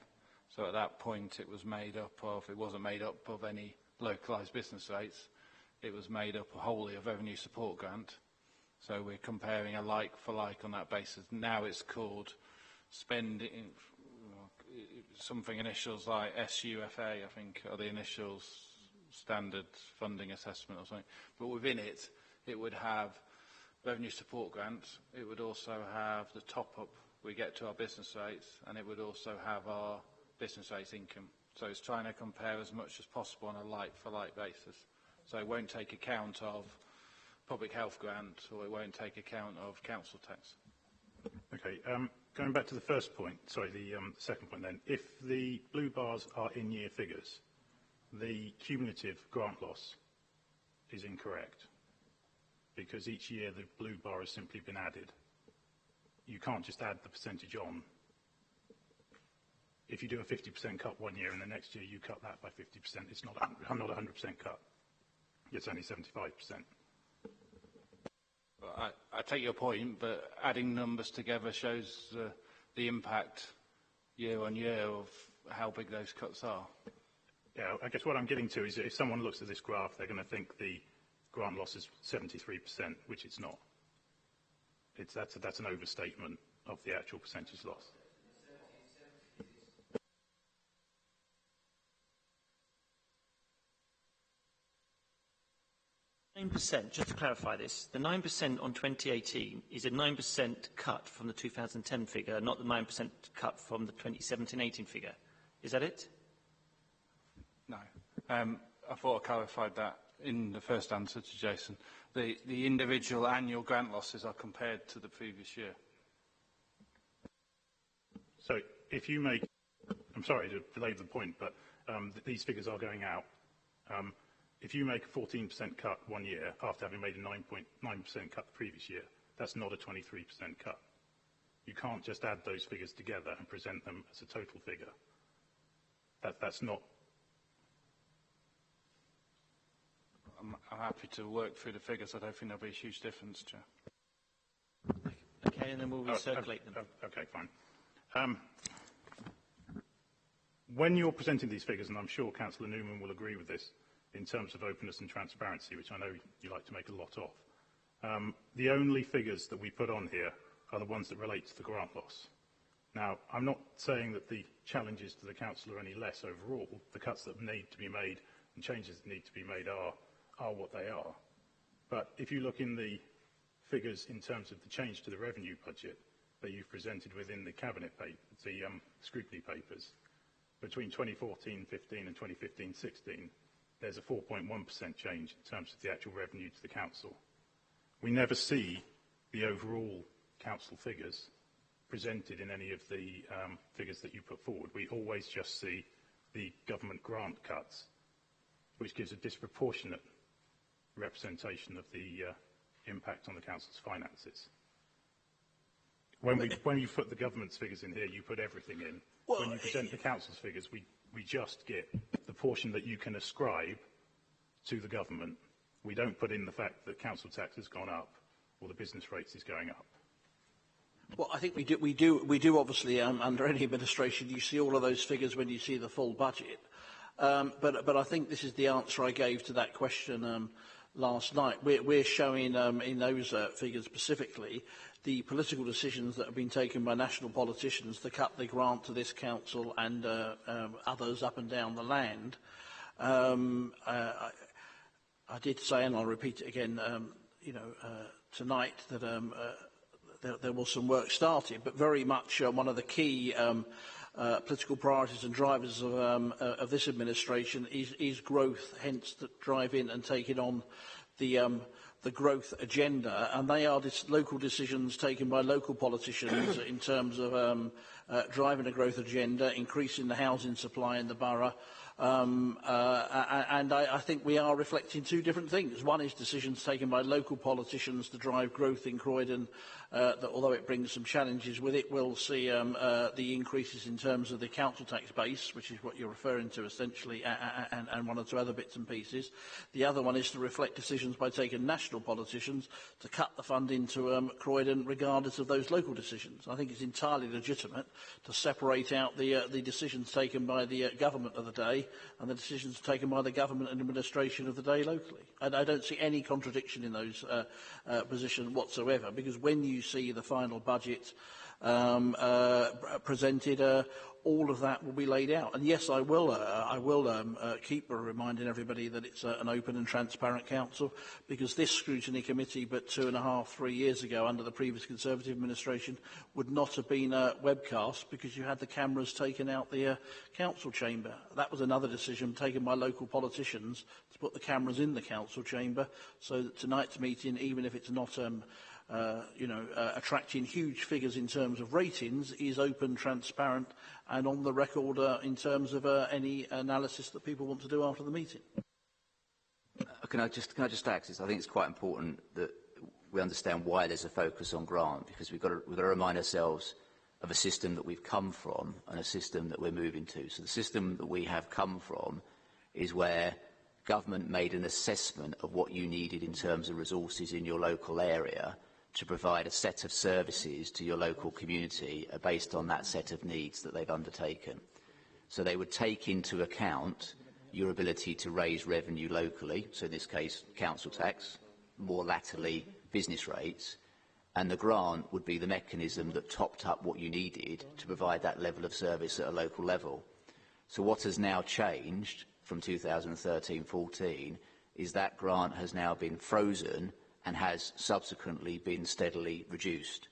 so at that point it was made up of, it wasn't made up of any localised business rates, it was made up wholly of revenue support grant. So we're comparing a like for like on that basis. Now it's called spending, something initials like SUFA, I think, are the initials, standard funding assessment or something. But within it, it would have revenue support grant, it would also have the top-up we get to our business rates, and it would also have our business rates income. So it's trying to compare as much as possible on a like-for-like basis. So it won't take account of public health grant, or it won't take account of council tax. Okay. Going back to the first point, sorry, the second point then. If the blue bars are in-year figures, the cumulative grant loss is incorrect, because each year the blue bar has simply been added. You can't just add the percentage on. If you do a 50% cut one year and the next year you cut that by 50%, it's not a 100% cut. It's only 75%. I take your point, but adding numbers together shows the impact year on year of how big those cuts are. Yeah, I guess what I'm getting to is that if someone looks at this graph, they're going to think the grant loss is 73%, which it's not. That's an overstatement of the actual percentage loss. Just to clarify this, the 9% on 2018 is a 9% cut from the 2010 figure, not the 9% cut from the 2017-18 figure. Is that it? No. I thought I clarified that in the first answer to Jason. The individual annual grant losses are compared to the previous year. So if you make, I'm sorry to belabor the point, but these figures are going out. If you make a 14% cut one year after having made a 9.9% cut the previous year, that's not a 23% cut. You can't just add those figures together and present them as a total figure. That's not. I'm happy to work through the figures. I don't think there'll be a huge difference, Chair. Okay, and then we'll recirculate them. Okay, fine. When you're presenting these figures, and I'm sure Councillor Newman will agree with this, in terms of openness and transparency, which I know you like to make a lot of, the only figures that we put on here are the ones that relate to the grant loss. Now, I'm not saying that the challenges to the council are any less overall. The cuts that need to be made and changes that need to be made are what they are. But if you look in the figures in terms of the change to the revenue budget that you've presented within the cabinet paper, the scrutiny papers, between 2014-15 and 2015-16, there's a 4.1% change in terms of the actual revenue to the council. We never see the overall council figures presented in any of the figures that you put forward. We always just see the government grant cuts, which gives a disproportionate representation of the impact on the council's finances. When you put the government's figures in here, you put everything in. Well, when you present the council's figures, we just get the portion that you can ascribe to the government. We don't put in the fact that council tax has gone up or the business rates is going up. Well, I think we do obviously, under any administration, you see all of those figures when you see the full budget. But I think this is the answer I gave to that question last night. We're showing in those figures specifically the political decisions that have been taken by national politicians to cut the grant to this council and others up and down the land. I did say, and I'll repeat it again, tonight that there was some work started, but very much one of the key political priorities and drivers of this administration is growth, hence the drive in and taking on the growth agenda, and they are local decisions taken by local politicians in terms of driving a growth agenda, increasing the housing supply in the borough. And I think we are reflecting two different things. One is decisions taken by local politicians to drive growth in Croydon, that although it brings some challenges with it, we'll see the increases in terms of the council tax base, which is what you're referring to essentially, and one or two other bits and pieces. The other one is to reflect decisions by taking national politicians to cut the funding to Croydon regardless of those local decisions. I think it's entirely legitimate to separate out the decisions taken by the government of the day and the decisions taken by the government and administration of the day locally. And I don't see any contradiction in those positions whatsoever, because when you see the final budget presented, all of that will be laid out. And yes, I will keep reminding everybody that it's an open and transparent council, because this scrutiny committee, but 2.5, 3 years ago, under the previous Conservative administration, would not have been webcast because you had the cameras taken out the council chamber. That was another decision taken by local politicians to put the cameras in the council chamber, so that tonight's meeting, even if it's not attracting huge figures in terms of ratings, is open, transparent, and on the record in terms of any analysis that people want to do after the meeting. Can I just add this? I think it's quite important that we understand why there's a focus on grant, because we've got to remind ourselves of a system that we've come from and a system that we're moving to. So the system that we have come from is where government made an assessment of what you needed in terms of resources in your local area to provide a set of services to your local community based on that set of needs that they've undertaken. So they would take into account your ability to raise revenue locally, so in this case council tax, more latterly business rates, and the grant would be the mechanism that topped up what you needed to provide that level of service at a local level. So what has now changed from 2013-14 is that grant has now been frozen and has subsequently been steadily reduced.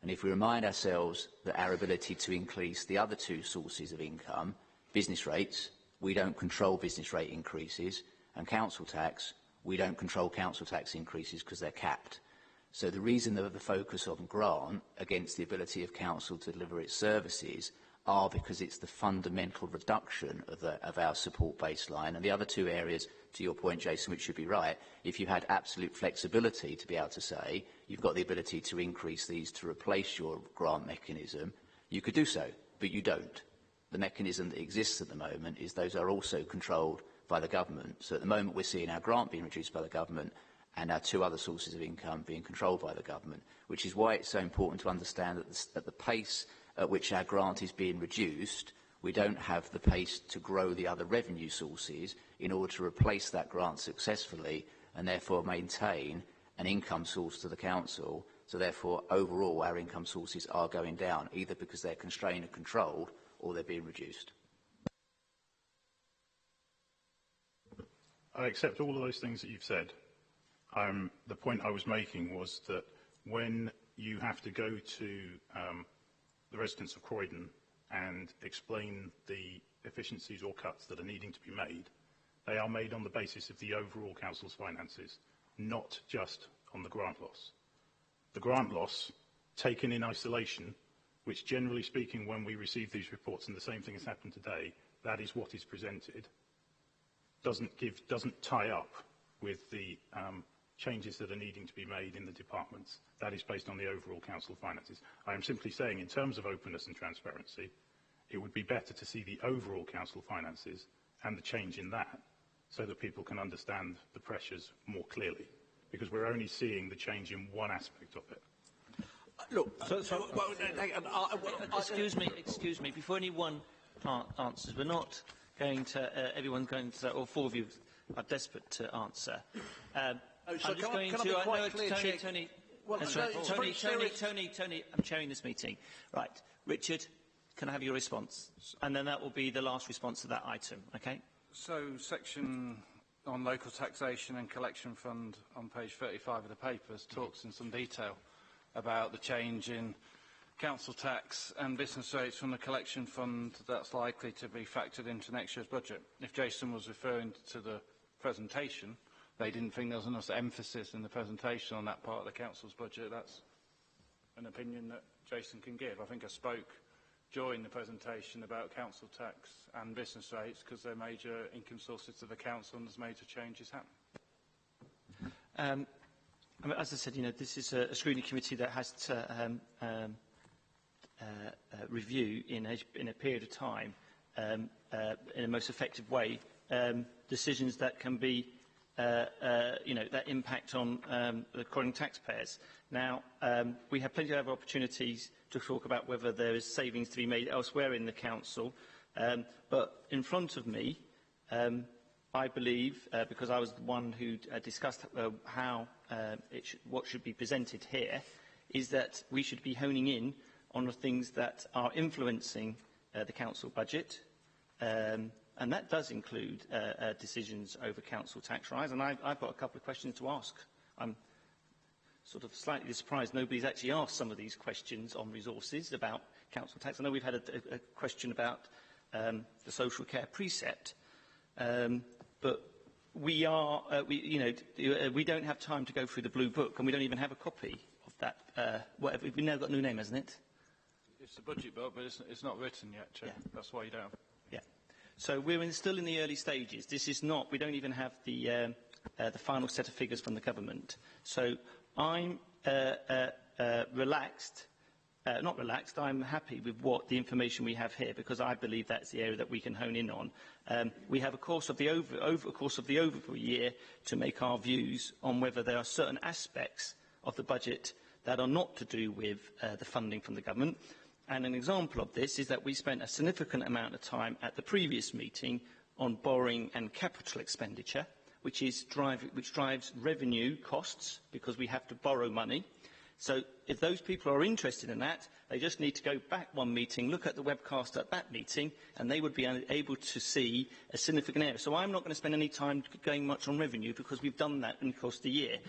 And if we remind ourselves that our ability to increase the other two sources of income, business rates, we don't control business rate increases, and council tax, we don't control council tax increases because they're capped. So the reason of the focus on grant against the ability of council to deliver its services are because it's the fundamental reduction of our support baseline. And the other two areas, to your point, Jason, which should be right, if you had absolute flexibility to be able to say you've got the ability to increase these to replace your grant mechanism, you could do so, but you don't. The mechanism that exists at the moment is those are also controlled by the government. So at the moment we're seeing our grant being reduced by the government and our two other sources of income being controlled by the government, which is why it's so important to understand that at the pace at which our grant is being reduced, we don't have the pace to grow the other revenue sources in order to replace that grant successfully and therefore maintain an income source to the council. So therefore, overall, our income sources are going down, either because they're constrained and controlled or they're being reduced. I accept all of those things that you've said. The point I was making was that when you have to go to the residents of Croydon and explain the efficiencies or cuts that are needing to be made, they are made on the basis of the overall council's finances, not just on the grant loss. The grant loss, taken in isolation, which generally speaking when we receive these reports, and the same thing has happened today, that is what is presented, doesn't tie up with the changes that are needing to be made in the departments. That is based on the overall council finances. I am simply saying, in terms of openness and transparency, it would be better to see the overall council finances and the change in that, so that people can understand the pressures more clearly, because we're only seeing the change in one aspect of it. Look, excuse me, before anyone answers, we're not going to, everyone's going to, or four of you are desperate to answer. I'm just going to, Tony, I'm chairing this meeting. Right, Richard, can I have your response? And then that will be the last response to that item, okay? So, section on local taxation and collection fund on page 35 of the papers talks in some detail about the change in council tax and business rates from the collection fund that's likely to be factored into next year's budget. If Jason was referring to the presentation, they didn't think there was enough emphasis in the presentation on that part of the council's budget. That's an opinion that Jason can give. I think I spoke during the presentation about council tax and business rates because they're major income sources to the council and there's major changes happening. I mean, as I said, this is a scrutiny committee that has to review in a period of time, in a most effective way, decisions that can be, that impact on the Croydon taxpayers. Now, we have plenty of other opportunities to talk about whether there is savings to be made elsewhere in the council, but in front of me, I believe, because I was the one who discussed what should be presented here, is that we should be honing in on the things that are influencing the council budget, and that does include decisions over council tax rise. And I've got a couple of questions to ask. I'm sort of slightly surprised nobody's actually asked some of these questions on resources about council tax. I know we've had a question about the social care precept, but we don't have time to go through the blue book, and we don't even have a copy of that. We've now got a new name, hasn't it? It's the budget book, but it's not written yet, Chair. Yeah. That's why you don't have it. Yeah. So we're still in the early stages. This is not. We don't even have the final set of figures from the government. So I'm relaxed. Not relaxed, I'm happy with the information we have here because I believe that's the area that we can hone in on. We have a course of the overview year to make our views on whether there are certain aspects of the budget that are not to do with the funding from the government. And an example of this is that we spent a significant amount of time at the previous meeting on borrowing and capital expenditure, which drives revenue costs because we have to borrow money. So if those people are interested in that, they just need to go back one meeting, look at the webcast at that meeting, and they would be able to see a significant area. So I'm not going to spend any time going much on revenue because we've done that in the course of the year.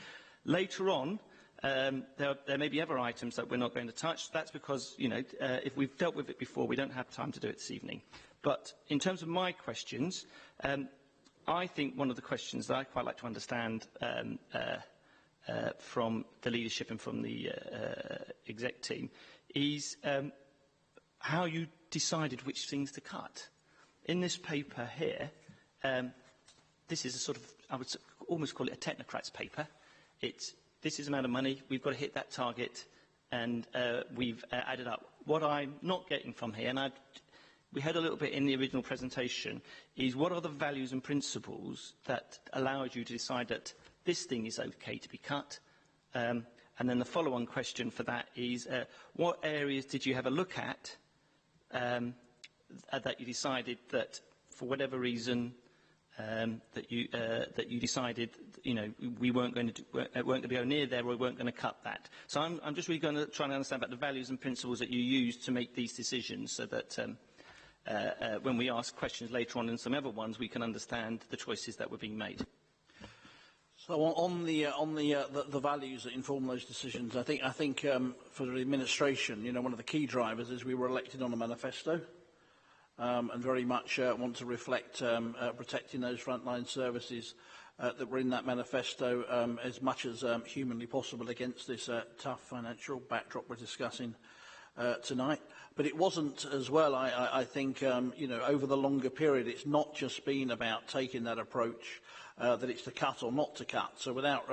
Later on, there may be other items that we're not going to touch. That's because, if we've dealt with it before, we don't have time to do it this evening. But in terms of my questions, I think one of the questions that I quite like to understand from the leadership and from the exec team is how you decided which things to cut. In this paper here, this is a sort of, I would almost call it a technocrat's paper. This is the amount of money, we've got to hit that target, and we've added up. What I'm not getting from here, and we heard a little bit in the original presentation, is what are the values and principles that allowed you to decide that this thing is okay to be cut? And then the follow-on question for that is, what areas did you have a look at that you decided that, for whatever reason, that you decided, we weren't going to go near there, or we weren't going to cut that. So I'm just really going to try and understand about the values and principles that you used to make these decisions, so that when we ask questions later on in some other ones, we can understand the choices that were being made. So on the values that inform those decisions, I think for the administration, one of the key drivers is we were elected on a manifesto. And very much want to reflect protecting those frontline services that were in that manifesto as much as humanly possible against this tough financial backdrop we're discussing tonight. But it wasn't as well, I think, over the longer period, it's not just been about taking that approach that it's to cut or not to cut. So without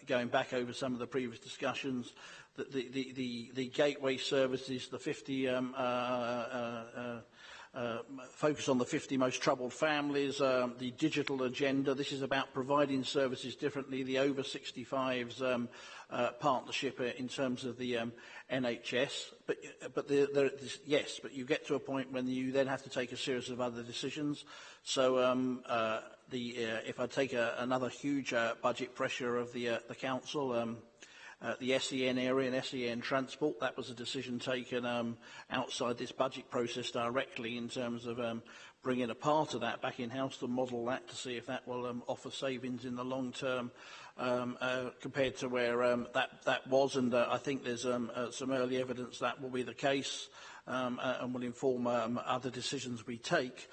going back over some of the previous discussions, the gateway services, the 50 focus on the 50 most troubled families, the digital agenda. This is about providing services differently. The over 65s partnership in terms of the NHS. But yes, but you get to a point when you then have to take a series of other decisions. So if I take another huge budget pressure of the council. The SEN area and SEN transport, that was a decision taken outside this budget process directly in terms of bringing a part of that back in-house to model that to see if that will offer savings in the long term compared to where that was. And I think there's some early evidence that will be the case and will inform other decisions we take.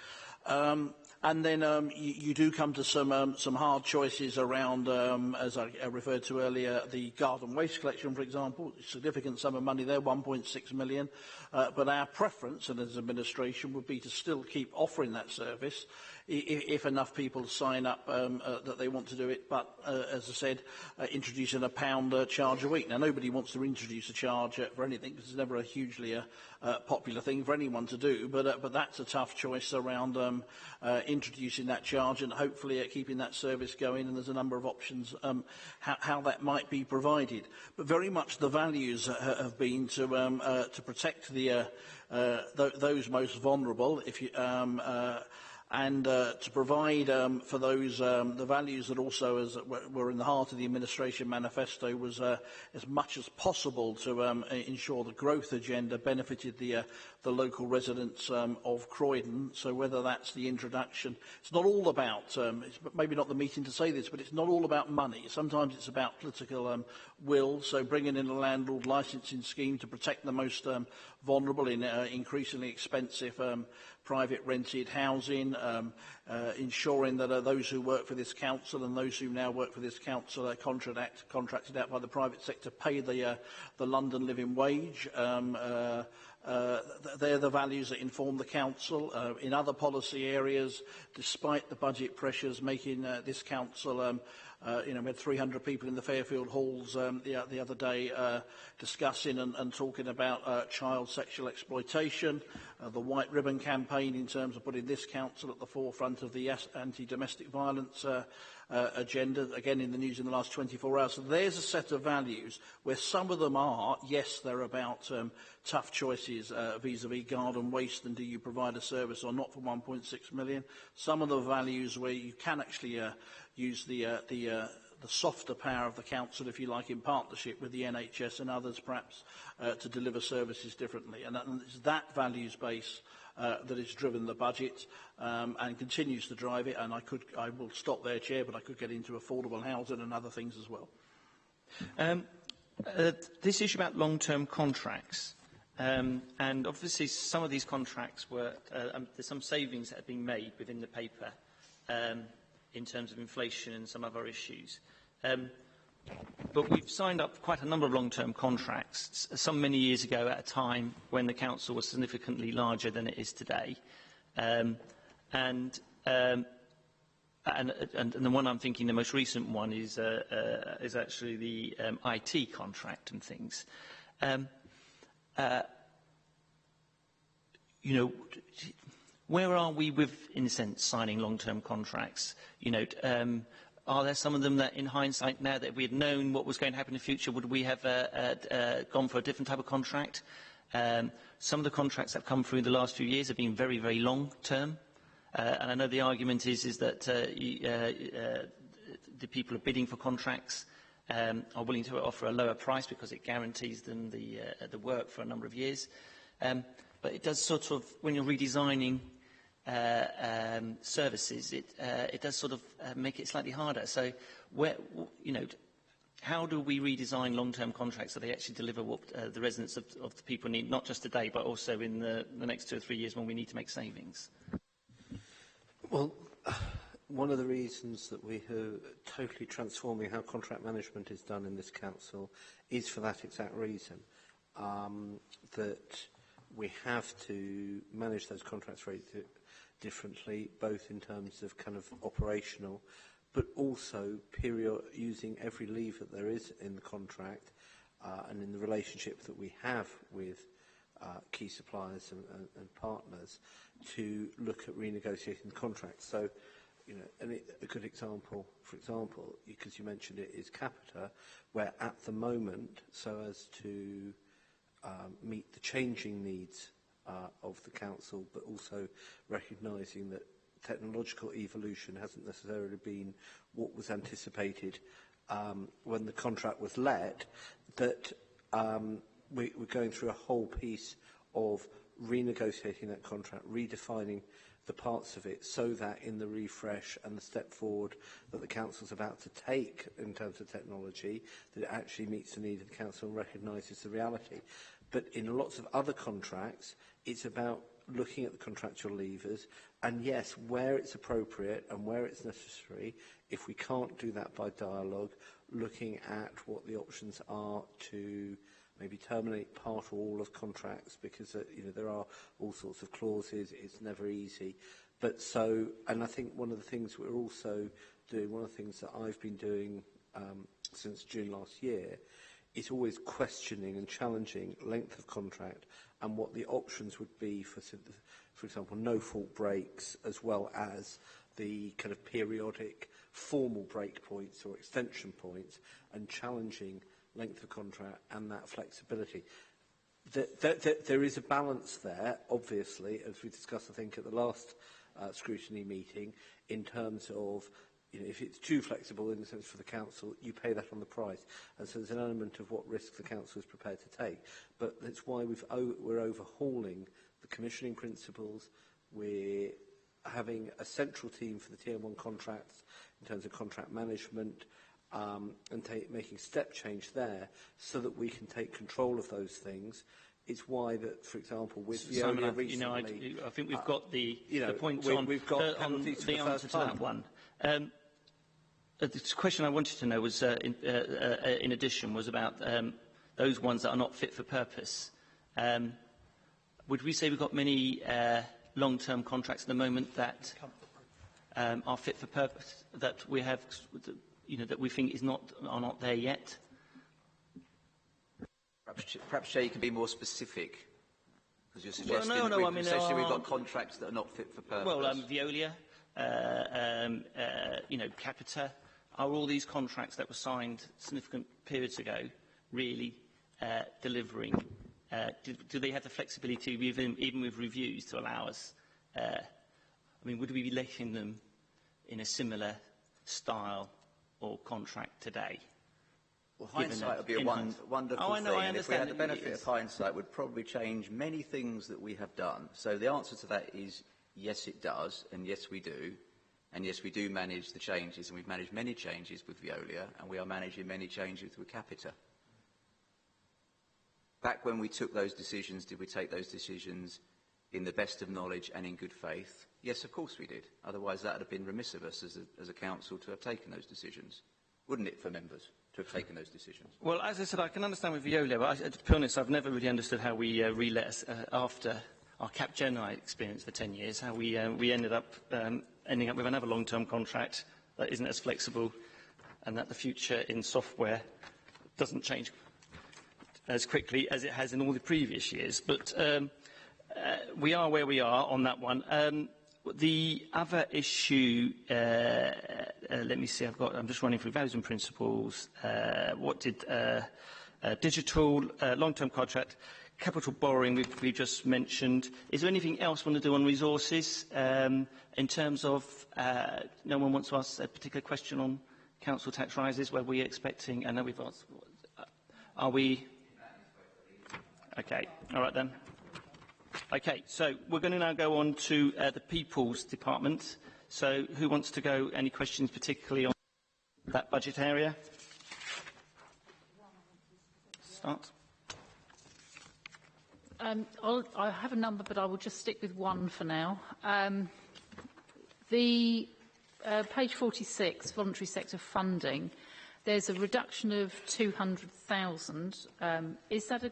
And then you do come to some hard choices around, as I referred to earlier, the garden waste collection, for example. A significant sum of money there, 1.6 million. But our preference, and as administration, would be to still keep offering that service if enough people sign up that they want to do it. But, as I said, introducing a £1 charge a week. Now, nobody wants to introduce a charge for anything because it's never a hugely popular thing for anyone to do. But that's a tough choice around introducing that charge and hopefully keeping that service going. And there's a number of options how that might be provided. But very much the values have been to protect those most vulnerable. And to provide for those the values that also were in the heart of the administration manifesto was as much as possible to ensure the growth agenda benefited the local residents of Croydon. So whether that's the introduction, it's not all about, it's maybe not the meeting to say this, but it's not all about money. Sometimes it's about political will. So bringing in a landlord licensing scheme to protect the most vulnerable in increasingly expensive private rented housing, ensuring that those who work for this council and those who now work for this council are contracted out by the private sector pay the London living wage. They're the values that inform the council. In other policy areas, despite the budget pressures making this council we had 300 people in the Fairfield halls the other day discussing and talking about child sexual exploitation, the White Ribbon campaign in terms of putting this council at the forefront of the anti-domestic violence agenda, again in the news in the last 24 hours. So there's a set of values where some of them are, yes, they're about tough choices vis-à-vis garden waste and do you provide a service or not for 1.6 million. Some of the values where you can actually use the softer power of the council, if you like, in partnership with the NHS and others, perhaps, to deliver services differently. And it's that values base that has driven the budget and continues to drive it. And I will stop there, Chair, but I could get into affordable housing and other things as well. This issue about long-term contracts, and obviously some of these contracts were, there's some savings that have been made within the paper in terms of inflation and some other issues. But we've signed up quite a number of long-term contracts, some many years ago at a time when the council was significantly larger than it is today. And the one I'm thinking, the most recent one, is actually the IT contract and things. Where are we with, in a sense, signing long-term contracts? Are there some of them that, in hindsight, now that we had known what was going to happen in the future, would we have gone for a different type of contract? Some of the contracts that have come through the last few years have been very, very long-term. And I know the argument is that the people who are bidding for contracts are willing to offer a lower price because it guarantees them the work for a number of years. But it does sort of, when you're redesigning services, it does sort of make it slightly harder. So, how do we redesign long-term contracts so they actually deliver what the residents of the people need, not just today, but also in the next 2 or 3 years when we need to make savings? Well, one of the reasons that we are totally transforming how contract management is done in this council is for that exact reason, that we have to manage those contracts very differently, both in terms of kind of operational but also using every lever there is in the contract and in the relationship that we have with key suppliers and partners to look at renegotiating the contract. So, you know, a good example, for example, because you mentioned it, is Capita, where at the moment, so as to meet the changing needs of the council, but also recognising that technological evolution hasn't necessarily been what was anticipated when the contract was let, that we're going through a whole piece of renegotiating that contract, redefining the parts of it so that in the refresh and the step forward that the council's about to take in terms of technology, that it actually meets the need of the council and recognises the reality. But in lots of other contracts, it's about looking at the contractual levers, and yes, where it's appropriate and where it's necessary, if we can't do that by dialogue, looking at what the options are to maybe terminate part or all of contracts, because you know, there are all sorts of clauses. It's never easy. But so, and I think one of the things we're also doing, one of the things that I've been doing since June last year, is always questioning and challenging length of contract and what the options would be for example, no-fault breaks, as well as the kind of periodic formal break points or extension points, and challenging length of contract and that flexibility. There is a balance there, obviously, as we discussed, I think, at the last scrutiny meeting, in terms of, you know, if it's too flexible in the sense for the council, you pay that on the price. And so there's an element of what risk the council is prepared to take. But that's why we're overhauling the commissioning principles. We're having a central team for the Tier 1 contracts in terms of contract management, and making step change there so that we can take control of those things. It's why that, for example, with Veolia recently... I think we've got the point we've got on the answer to that one. The question I wanted to know was, in addition, was about those ones that are not fit for purpose. Would we say we've got many long-term contracts at the moment that are fit for purpose, that we have... that we think are not there yet? Perhaps Chair, you can be more specific, because you're suggesting, essentially we've got contracts that are not fit for purpose. Well, Veolia, Capita, are all these contracts that were signed significant periods ago really delivering? Do they have the flexibility, even with reviews, to allow us? Would we be letting them in a similar style or contract today? Well, hindsight would be a wonderful thing. And if we had the benefit of hindsight, would probably change many things that we have done. So the answer to that is yes, it does, and yes, we do. And yes, we do manage the changes, and we've managed many changes with Veolia, and we are managing many changes with Capita. Back when we took those decisions, did we take those decisions in the best of knowledge and in good faith? Yes, of course we did. Otherwise, that would have been remiss of us as a council to have taken those decisions. Wouldn't it, for members, to have taken those decisions? Well, as I said, I can understand with Veolia, but to be honest, I've never really understood how we relet after our Capgemini experience for 10 years, how we ended up ending up with another long-term contract that isn't as flexible, and that the future in software doesn't change as quickly as it has in all the previous years. But we are where we are on that one. The other issue, let me see, I'm just running through values and principles. What did digital, long-term contract, capital borrowing we just mentioned. Is there anything else we want to do on resources in terms of, no one wants to ask a particular question on council tax rises, where we're expecting, I know we've asked, are we? Okay, all right then. Okay, so we're going to now go on to the People's Department. So who wants to go? Any questions particularly on that budget area? Start. I have a number, but I will just stick with one for now. The page 46, voluntary sector funding, there's a reduction of 200,000. Is that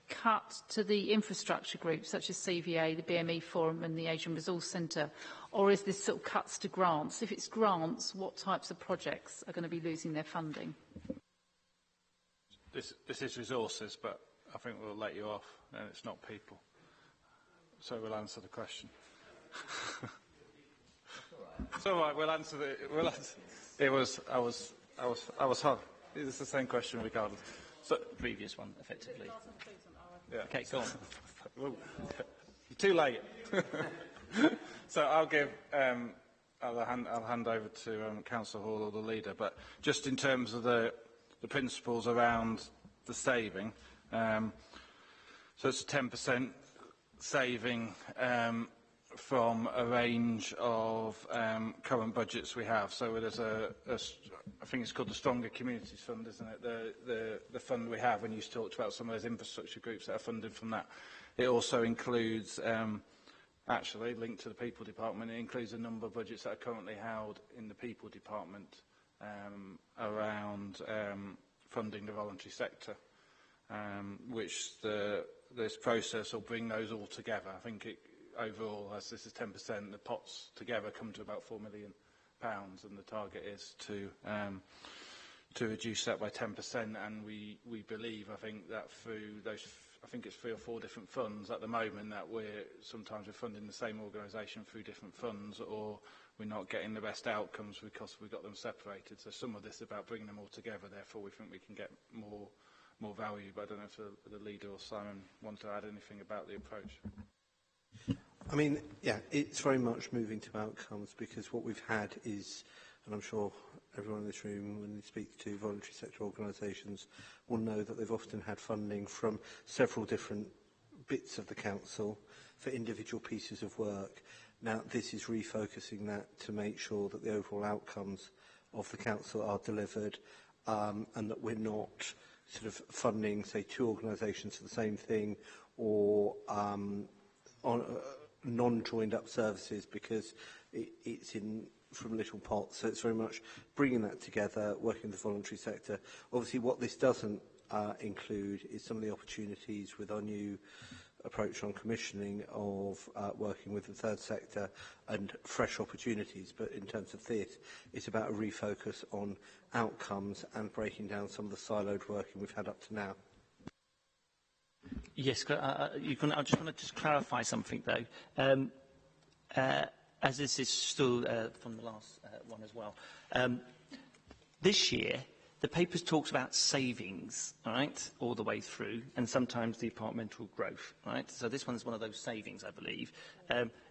cut to the infrastructure groups such as CVA, the BME Forum and the Asian Resource Centre, or is this sort of cuts to grants? If it's grants, what types of projects are going to be losing their funding? This is resources, but I think we'll let you off, and it's not people. So we'll answer the question. It's all right. We'll answer the. It was. I was hard. It's the same question regardless. So Previous one, effectively. yeah. Okay, go on. Well, you're too late. So I'll give. I'll hand over to Councillor Hall or the leader. But just in terms of the principles around the saving, so it's a 10% saving from a range of current budgets we have. So there's I think it's called the Stronger Communities Fund, isn't it? The fund we have, when you talked about some of those infrastructure groups that are funded from that. It also includes, actually linked to the People Department, it includes a number of budgets that are currently held in the People Department around funding the voluntary sector, which this process will bring those all together. I think overall, as this is 10%, the pots together come to about £4 million, and the target is to reduce that by 10%. And we believe, I think, that through those, I think it's 3 or 4 different funds at the moment, that sometimes we're funding the same organisation through different funds, or we're not getting the best outcomes because we've got them separated. So some of this is about bringing them all together. Therefore, we think we can get more value. But I don't know if the leader or Simon want to add anything about the approach. I mean, yeah, it's very much moving to outcomes, because what we've had is, and I'm sure everyone in this room, when they speak to voluntary sector organisations, will know that they've often had funding from several different bits of the council for individual pieces of work. Now, this is refocusing that to make sure that the overall outcomes of the council are delivered, and that we're not sort of funding, say, 2 organisations for the same thing, or on non-joined up services, because it's in from little pots. So it's very much bringing that together, working with the voluntary sector. Obviously, what this doesn't include is some of the opportunities with our new approach on commissioning of working with the third sector and fresh opportunities. But in terms of this, it's about a refocus on outcomes and breaking down some of the siloed working we've had up to now. Yes, I just want to clarify something, though, as this is still from the last one as well. This year, the papers talks about savings, right, all the way through, and sometimes departmental growth, right? So this one is one of those savings, I believe.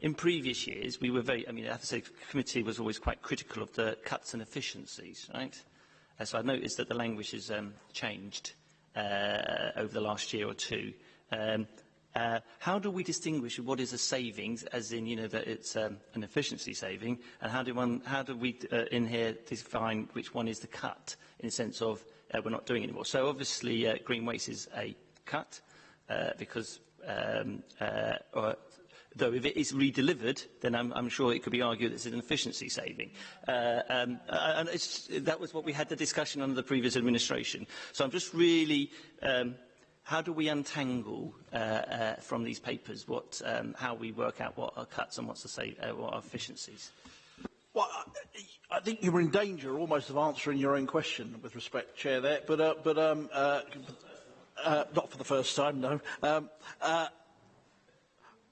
In previous years, we were I have to say, the committee was always quite critical of the cuts and efficiencies, right? So I noticed that the language has changed over the last year or two. How do we distinguish what is a savings, as in, that it's an efficiency saving, and how do we in here define which one is the cut, in the sense of we're not doing anymore? So obviously, green waste is a cut, because though if it is redelivered, then I'm sure it could be argued that it's an efficiency saving. And that was what we had the discussion under the previous administration. So I'm just really, how do we untangle from these papers how we work out what are cuts and what are efficiencies? Well, I think you were in danger almost of answering your own question, with respect, Chair, there, but not for the first time, no.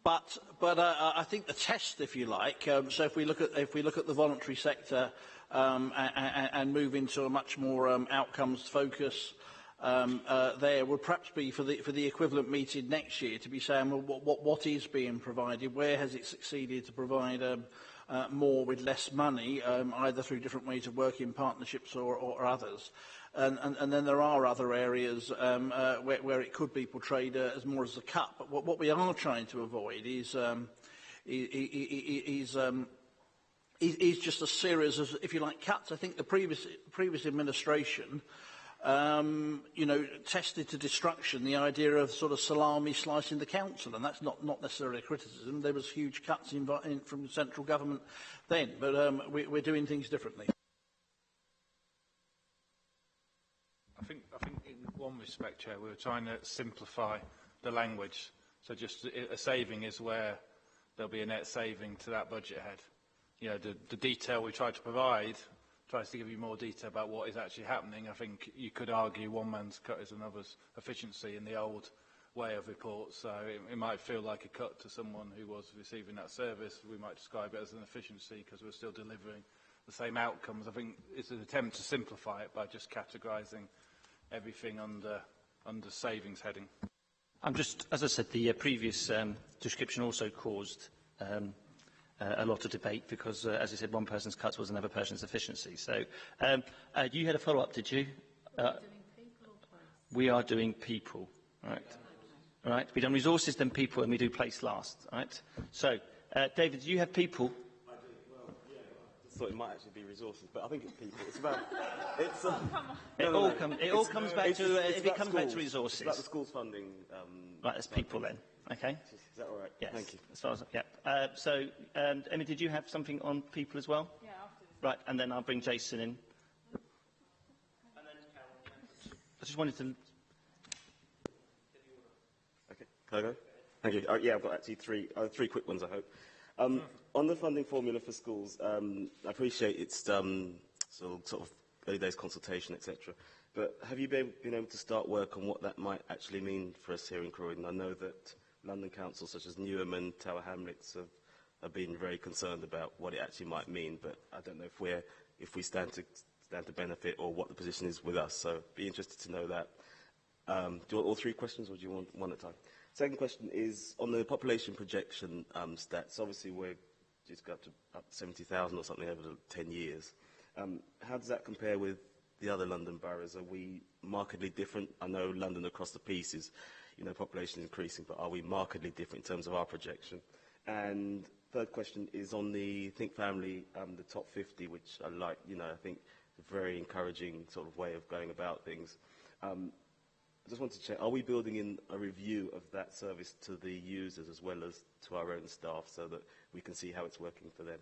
But I think the test, if you like, so if we look at the voluntary sector and move into a much more outcomes focus, there would perhaps be for the equivalent meeting next year to be saying, well, what is being provided, where has it succeeded to provide more with less money, either through different ways of working, partnerships or others. And then there are other areas where it could be portrayed as more as a cut. But what we are trying to avoid is just a series of, if you like, cuts. I think the previous administration, tested to destruction the idea of sort of salami slicing the council, and that's not necessarily a criticism. There was huge cuts from the central government then, but we're doing things differently. I think in one respect, Chair, we were trying to simplify the language. So just a saving is where there'll be a net saving to that budget head. You know, the detail we try to provide tries to give you more detail about what is actually happening. I think you could argue one man's cut is another's efficiency in the old way of reports. So it might feel like a cut to someone who was receiving that service. We might describe it as an efficiency because we're still delivering the same outcomes. I think it's an attempt to simplify it by just categorising everything under savings heading. As I said, the previous description also caused a lot of debate because, as I said, one person's cuts was another person's efficiency. So you had a follow-up, did you? We are doing people, right? Right. We've done resources, then people, and we do place last, right? So, David, do you have people? I do. Well, yeah, I thought it might actually be resources, but I think it's people. It's about... It all comes back to resources. It's about the school's funding. Right, that's people then. Okay. Is that all right? Yes. Thank you. As far as, so, Emma, did you have something on people as well? Yeah, after this. Right, and then I'll bring Jason in. And then Carol. I just wanted to... Okay. Can I go? Thank you. Yeah, I've got actually three quick ones, I hope. On the funding formula for schools, I appreciate it's sort of early days consultation, etc. But have you been able to start work on what that might actually mean for us here in Croydon? I know that London councils such as Newham and Tower Hamlets have been very concerned about what it actually might mean, but I don't know if we stand to benefit or what the position is with us. So be interested to know that. Do you want all three questions or do you want one at a time? Second question is on the population projection stats. Obviously, we're just got to up 70,000 or something over the 10 years. How does that compare with the other London boroughs? Are we markedly different? I know London across the piece is, population increasing, but are we markedly different in terms of our projection? And third question is on the Think Family, the top 50, which I like, I think a very encouraging sort of way of going about things. I just want to check, are we building in a review of that service to the users as well as to our own staff so that we can see how it's working for them?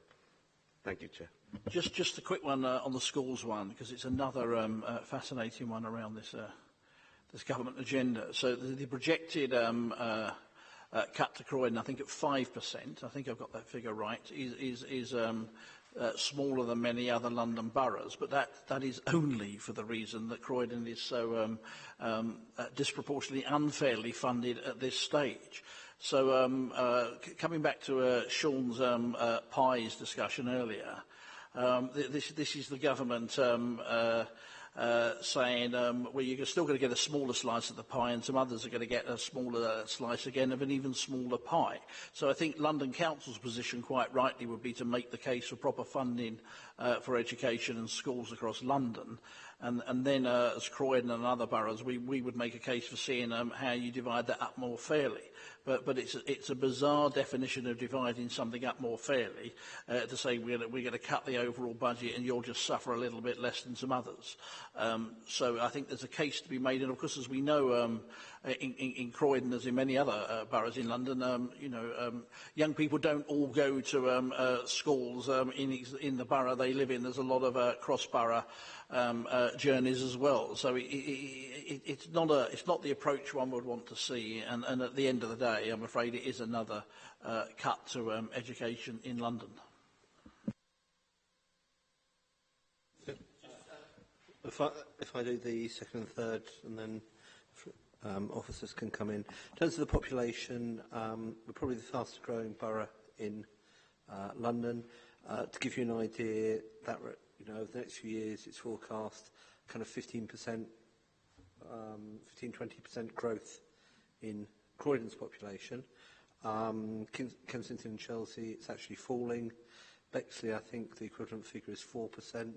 Thank you, Chair. Just a quick one on the schools one, because it's another fascinating one around this government agenda. So the projected cut to Croydon, I think at 5%, I think I've got that figure right, is smaller than many other London boroughs, but that is only for the reason that Croydon is so disproportionately unfairly funded at this stage. So coming back to Sean's pies discussion earlier, this is the government saying, well, you're still going to get a smaller slice of the pie and some others are going to get a smaller slice again of an even smaller pie. So I think London Council's position quite rightly would be to make the case for proper funding for education and schools across London. And then as Croydon and other boroughs, we would make a case for seeing how you divide that up more fairly. But it's a bizarre definition of dividing something up more fairly to say we're going to cut the overall budget and you'll just suffer a little bit less than some others. So I think there's a case to be made. And of course, as we know, in Croydon, as in many other boroughs in London, young people don't all go to schools in the borough they live in. There's a lot of cross-borough journeys as well. So it's not the approach one would want to see. And at the end of the day, I'm afraid it is another cut to education in London. If I do the second and third, and then officers can come in. In terms of the population, we're probably the fastest growing borough in London. To give you an idea, that over the next few years, it's forecast kind of 15%, 15-20% growth in Croydon's population. Kensington and Chelsea, it's actually falling. Bexley, I think the equivalent figure is 4%.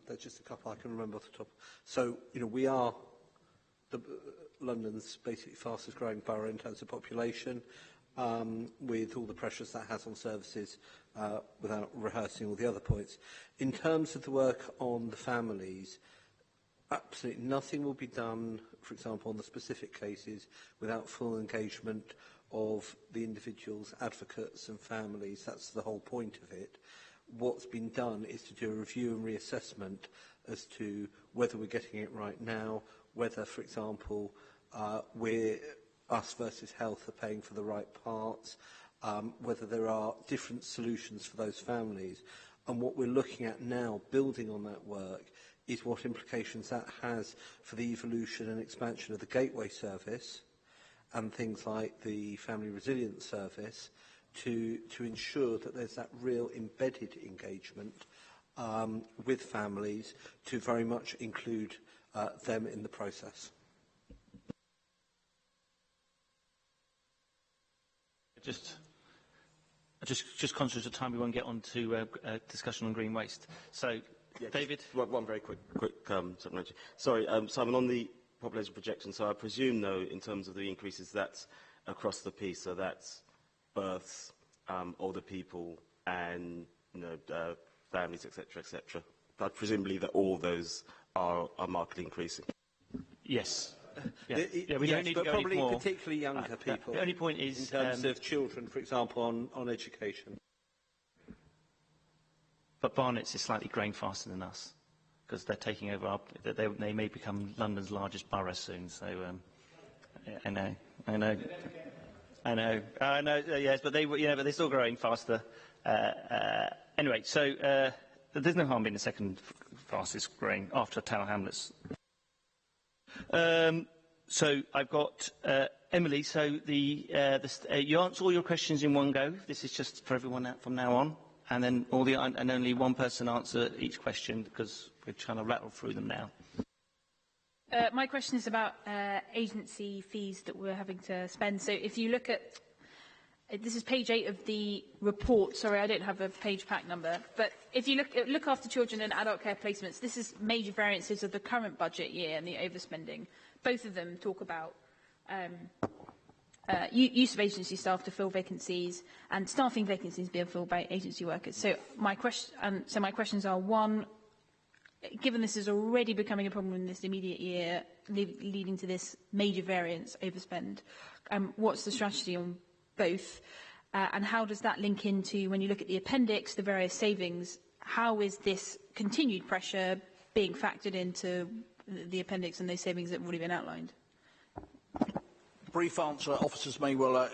There's just a couple I can remember off the top. So, we are London's basically fastest growing borough in terms of population, with all the pressures that has on services, without rehearsing all the other points. In terms of the work on the families, absolutely nothing will be done, for example, on the specific cases without full engagement of the individuals, advocates and families. That's the whole point of it. What's been done is to do a review and reassessment as to whether we're getting it right now, whether, for example, we're us versus health are paying for the right parts, whether there are different solutions for those families. And what we're looking at now, building on that work, is what implications that has for the evolution and expansion of the Gateway service and things like the Family Resilience Service to ensure that there's that real embedded engagement with families to very much include them in the process. Just conscious of time, we won't get on to discussion on green waste. So, yeah, David? One very quick supplementary. Sorry, Simon, on the population projection, so I presume, though, in terms of the increases, that's across the piece, so that's births, older people, and families, etc., etc. But presumably that all those are markedly increasing. Yes. Yeah, we don't need but to go probably any more. particularly younger people. The only point is in terms of children, for example, on education. But Barnet's is slightly growing faster than us because they're taking over. They may become London's largest borough soon. So I know. Yes, but they're still growing faster. Anyway, so there's no harm being the second fastest growing after Tower Hamlets. So I've got Emily. So you answer all your questions in one go. This is just for everyone from now on, and then and only one person answer each question because we're trying to rattle through them now. My question is about agency fees that we're having to spend. So if you look at this is page 8 of the report. Sorry, I don't have a page pack number. But if you look after children and adult care placements, this is major variances of the current budget year and the overspending. Both of them talk about use of agency staff to fill vacancies and staffing vacancies being filled by agency workers. So my questions are: one, given this is already becoming a problem in this immediate year, leading to this major variance overspend, what's the strategy on both? And how does that link into, when you look at the appendix, the various savings, how is this continued pressure being factored into the appendix and those savings that have already been outlined? Brief answer. Officers may well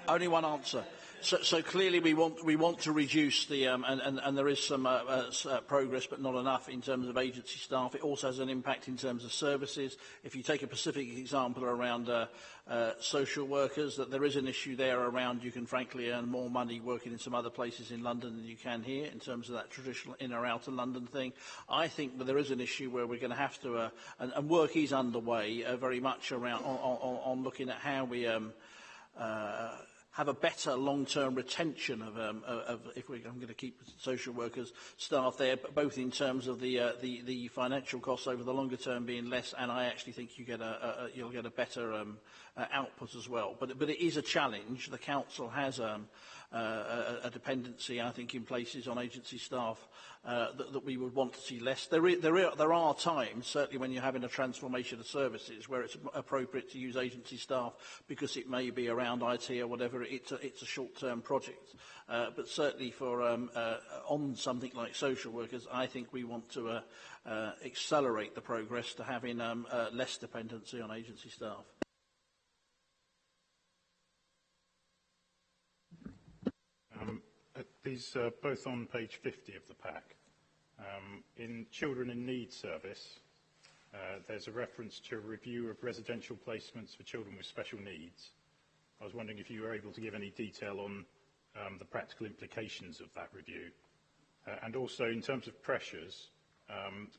only one answer. So clearly we want to reduce the and there is some progress, but not enough in terms of agency staff. It also has an impact in terms of services. If you take a specific example around social workers, that there is an issue there around you can frankly earn more money working in some other places in London than you can here in terms of that traditional in or out of London thing. I think that there is an issue where we're going to have to and work is underway very much around on looking at how we have a better long-term retention of I'm going to keep social workers staff there, but both in terms of the financial costs over the longer term being less, and I actually think you'll get a better output as well. But it is a challenge. The council has a dependency, I think, in places on agency staff that we would want to see less. There are times, certainly when you're having a transformation of services, where it's appropriate to use agency staff because it may be around IT or whatever. It's a short-term project. But certainly for on something like social workers, I think we want to accelerate the progress to having less dependency on agency staff. These are both on page 50 of the pack. In Children in Need service, there's a reference to a review of residential placements for children with special needs. I was wondering if you were able to give any detail on the practical implications of that review. And also, in terms of pressures,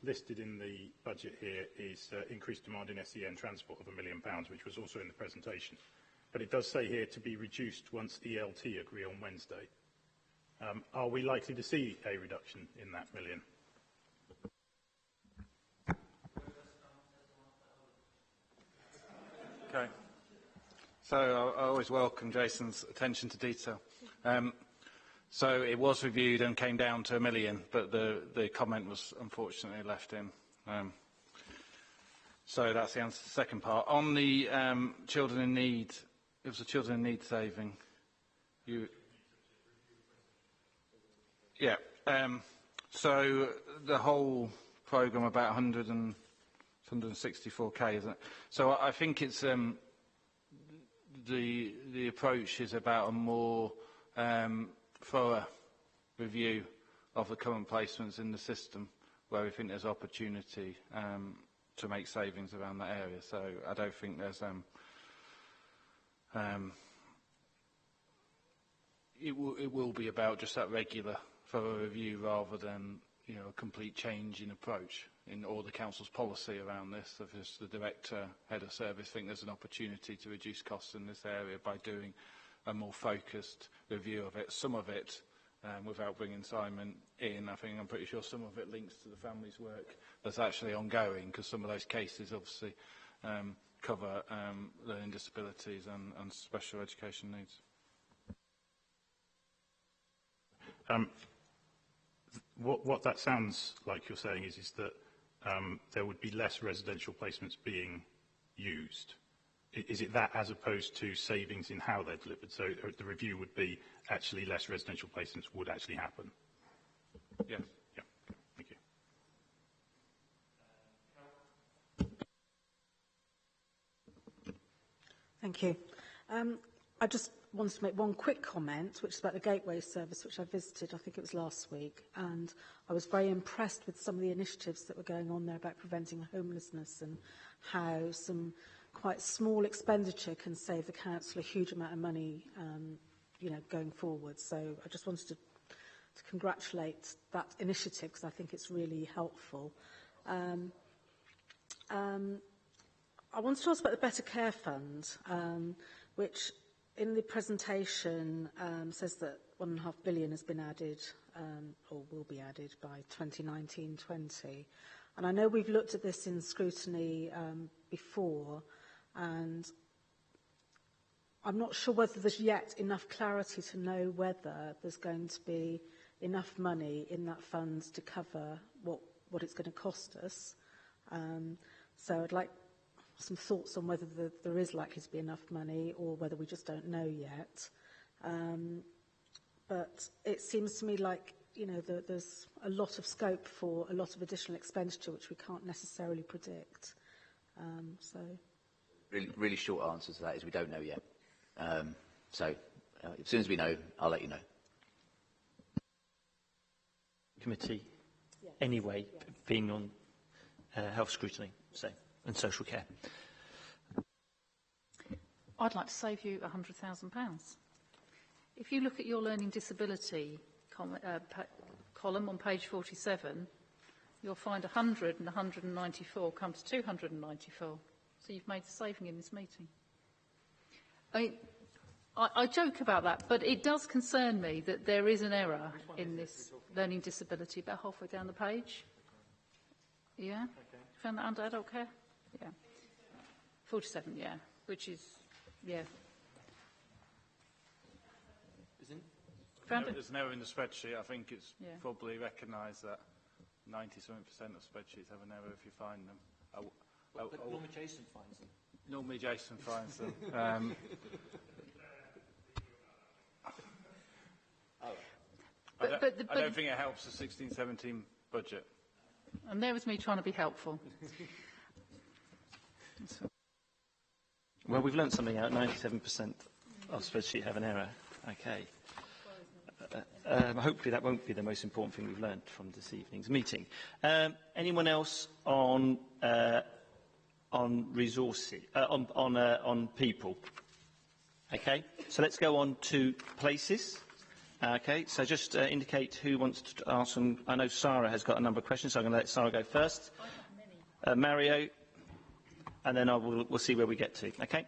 listed in the budget here is increased demand in SEN transport of £1 million, which was also in the presentation. But it does say here to be reduced once ELT agree on Wednesday. Are we likely to see a reduction in that million? Okay. So I always welcome Jason's attention to detail. So it was reviewed and came down to £1 million, but the comment was unfortunately left in. So that's the answer to the second part. On the children in need, it was a children in need saving. So the whole programme, about 164k, isn't it? So I think it's the approach is about a more thorough review of the current placements in the system, where we think there's opportunity to make savings around that area. So I don't think there's it will be about just that regular thorough review rather than a complete change in approach in all the council's policy around this. If it's the director, head of service, think there's an opportunity to reduce costs in this area by doing a more focused review of it. Some of it, without bringing Simon in, I'm pretty sure some of it links to the family's work that's actually ongoing, because some of those cases obviously cover learning disabilities and special education needs. What that sounds like you're saying is that there would be less residential placements being used. Is it that as opposed to savings in how they're delivered? So the review would be actually less residential placements would actually happen? Yes. Yeah. Thank you. Thank you. I just wanted to make one quick comment, which is about the Gateway service, which I visited, I think it was last week, and I was very impressed with some of the initiatives that were going on there about preventing homelessness and how some quite small expenditure can save the council a huge amount of money, going forward. So I just wanted to congratulate that initiative, because I think it's really helpful. I wanted to ask about the Better Care Fund, which in the presentation says that £1.5 billion has been added, or will be added by 2019-20. And I know we've looked at this in scrutiny before, and I'm not sure whether there's yet enough clarity to know whether there's going to be enough money in that fund to cover what it's going to cost us. So I'd like some thoughts on whether there is likely to be enough money or whether we just don't know yet. But it seems to me like, there's a lot of scope for a lot of additional expenditure which we can't necessarily predict. Really short answer to that is we don't know yet. So as soon as we know, I'll let you know. Committee, anyway, being on health scrutiny, and social care. I'd like to save you £100,000. If you look at your learning disability column on page 47, you'll find 100 and 194 come to 294. So you've made a saving in this meeting. I joke about that, but it does concern me that there is an error in this learning disability about halfway down the page. Yeah? Okay. Found that under adult care? Yeah. 47, yeah. Which is, yeah. There's an error in the spreadsheet. I think it's probably recognised that 97% of spreadsheets have an error if you find them. But normally Jason finds them. Normally Jason finds them. I don't think it helps the 16-17 budget. And there was me trying to be helpful. Well, we've learnt something out. 97% of spreadsheet have an error. Okay. Hopefully that won't be the most important thing we've learnt from this evening's meeting. Anyone else on resources, on people? Okay. So let's go on to places. Okay, so just indicate who wants to ask them. I know Sarah has got a number of questions, so I'm going to let Sarah go first. Mario, and then we'll see where we get to. Okay?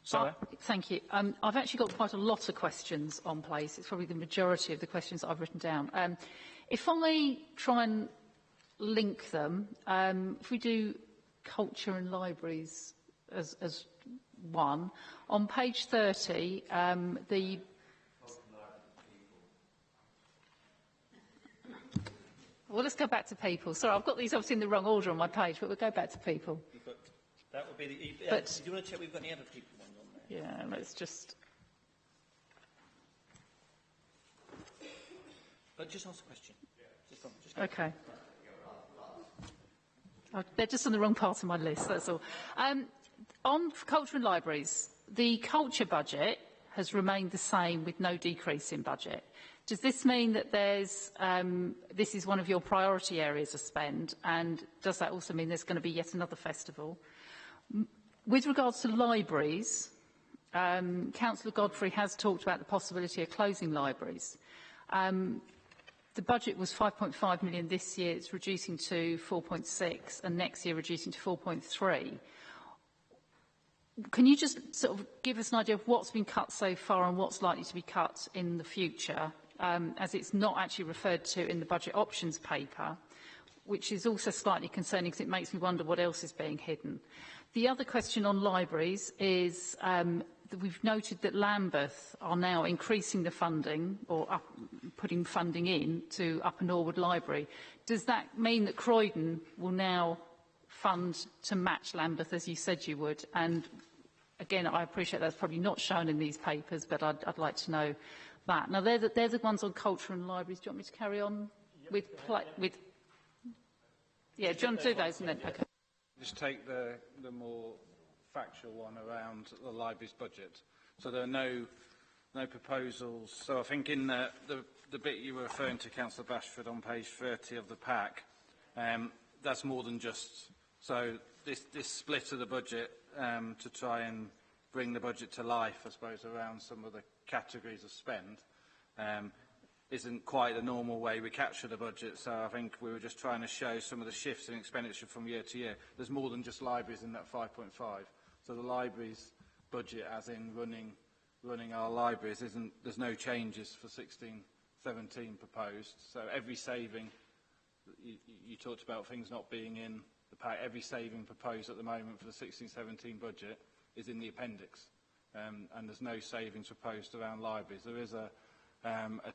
Sarah? Thank you. I've actually got quite a lot of questions on place. It's probably the majority of the questions I've written down. If I try and link them, if we do culture and libraries as one, on page 30, the Well, let's go back to people. Sorry, I've got these obviously in the wrong order on my page, but we'll go back to people. That would be the... But, do you want to check we've got any other people ones on there? Yeah, let's just... But just ask a question. Just okay. They're just on the wrong part of my list, that's all. On culture and libraries, the culture budget has remained the same with no decrease in budget. Does this mean that this is one of your priority areas of spend, and does that also mean there's going to be yet another festival? With regards to libraries, Councillor Godfrey has talked about the possibility of closing libraries. The budget was 5.5 million this year, it's reducing to 4.6, and next year reducing to 4.3. Can you just sort of give us an idea of what's been cut so far and what's likely to be cut in the future, as it's not actually referred to in the budget options paper, which is also slightly concerning because it makes me wonder what else is being hidden. The other question on libraries is that we've noted that Lambeth are now increasing the funding, or putting funding in to Upper Norwood Library. Does that mean that Croydon will now fund to match Lambeth, as you said you would? And again, I appreciate that's probably not shown in these papers, but I'd like to know that. Now, they're the ones on culture and libraries. Do you want me to carry on with? Yeah, do you want to do those and then? Okay. Just take the more factual one around the library's budget. So there are no proposals. So I think in the bit you were referring to, Councillor Bashford, on page 30 of the pack, that's more than just. So this split of the budget to try and bring the budget to life, I suppose, around some of the categories of spend, isn't quite the normal way we capture the budget. So I think we were just trying to show some of the shifts in expenditure from year to year. There's more than just libraries in that 5.5. So the library's budget, as in running our libraries, there's no changes for 16-17 proposed. So every saving, you talked about things not being in the pack, every saving proposed at the moment for the 16-17 budget is in the appendix. And there's no savings proposed around libraries. There is a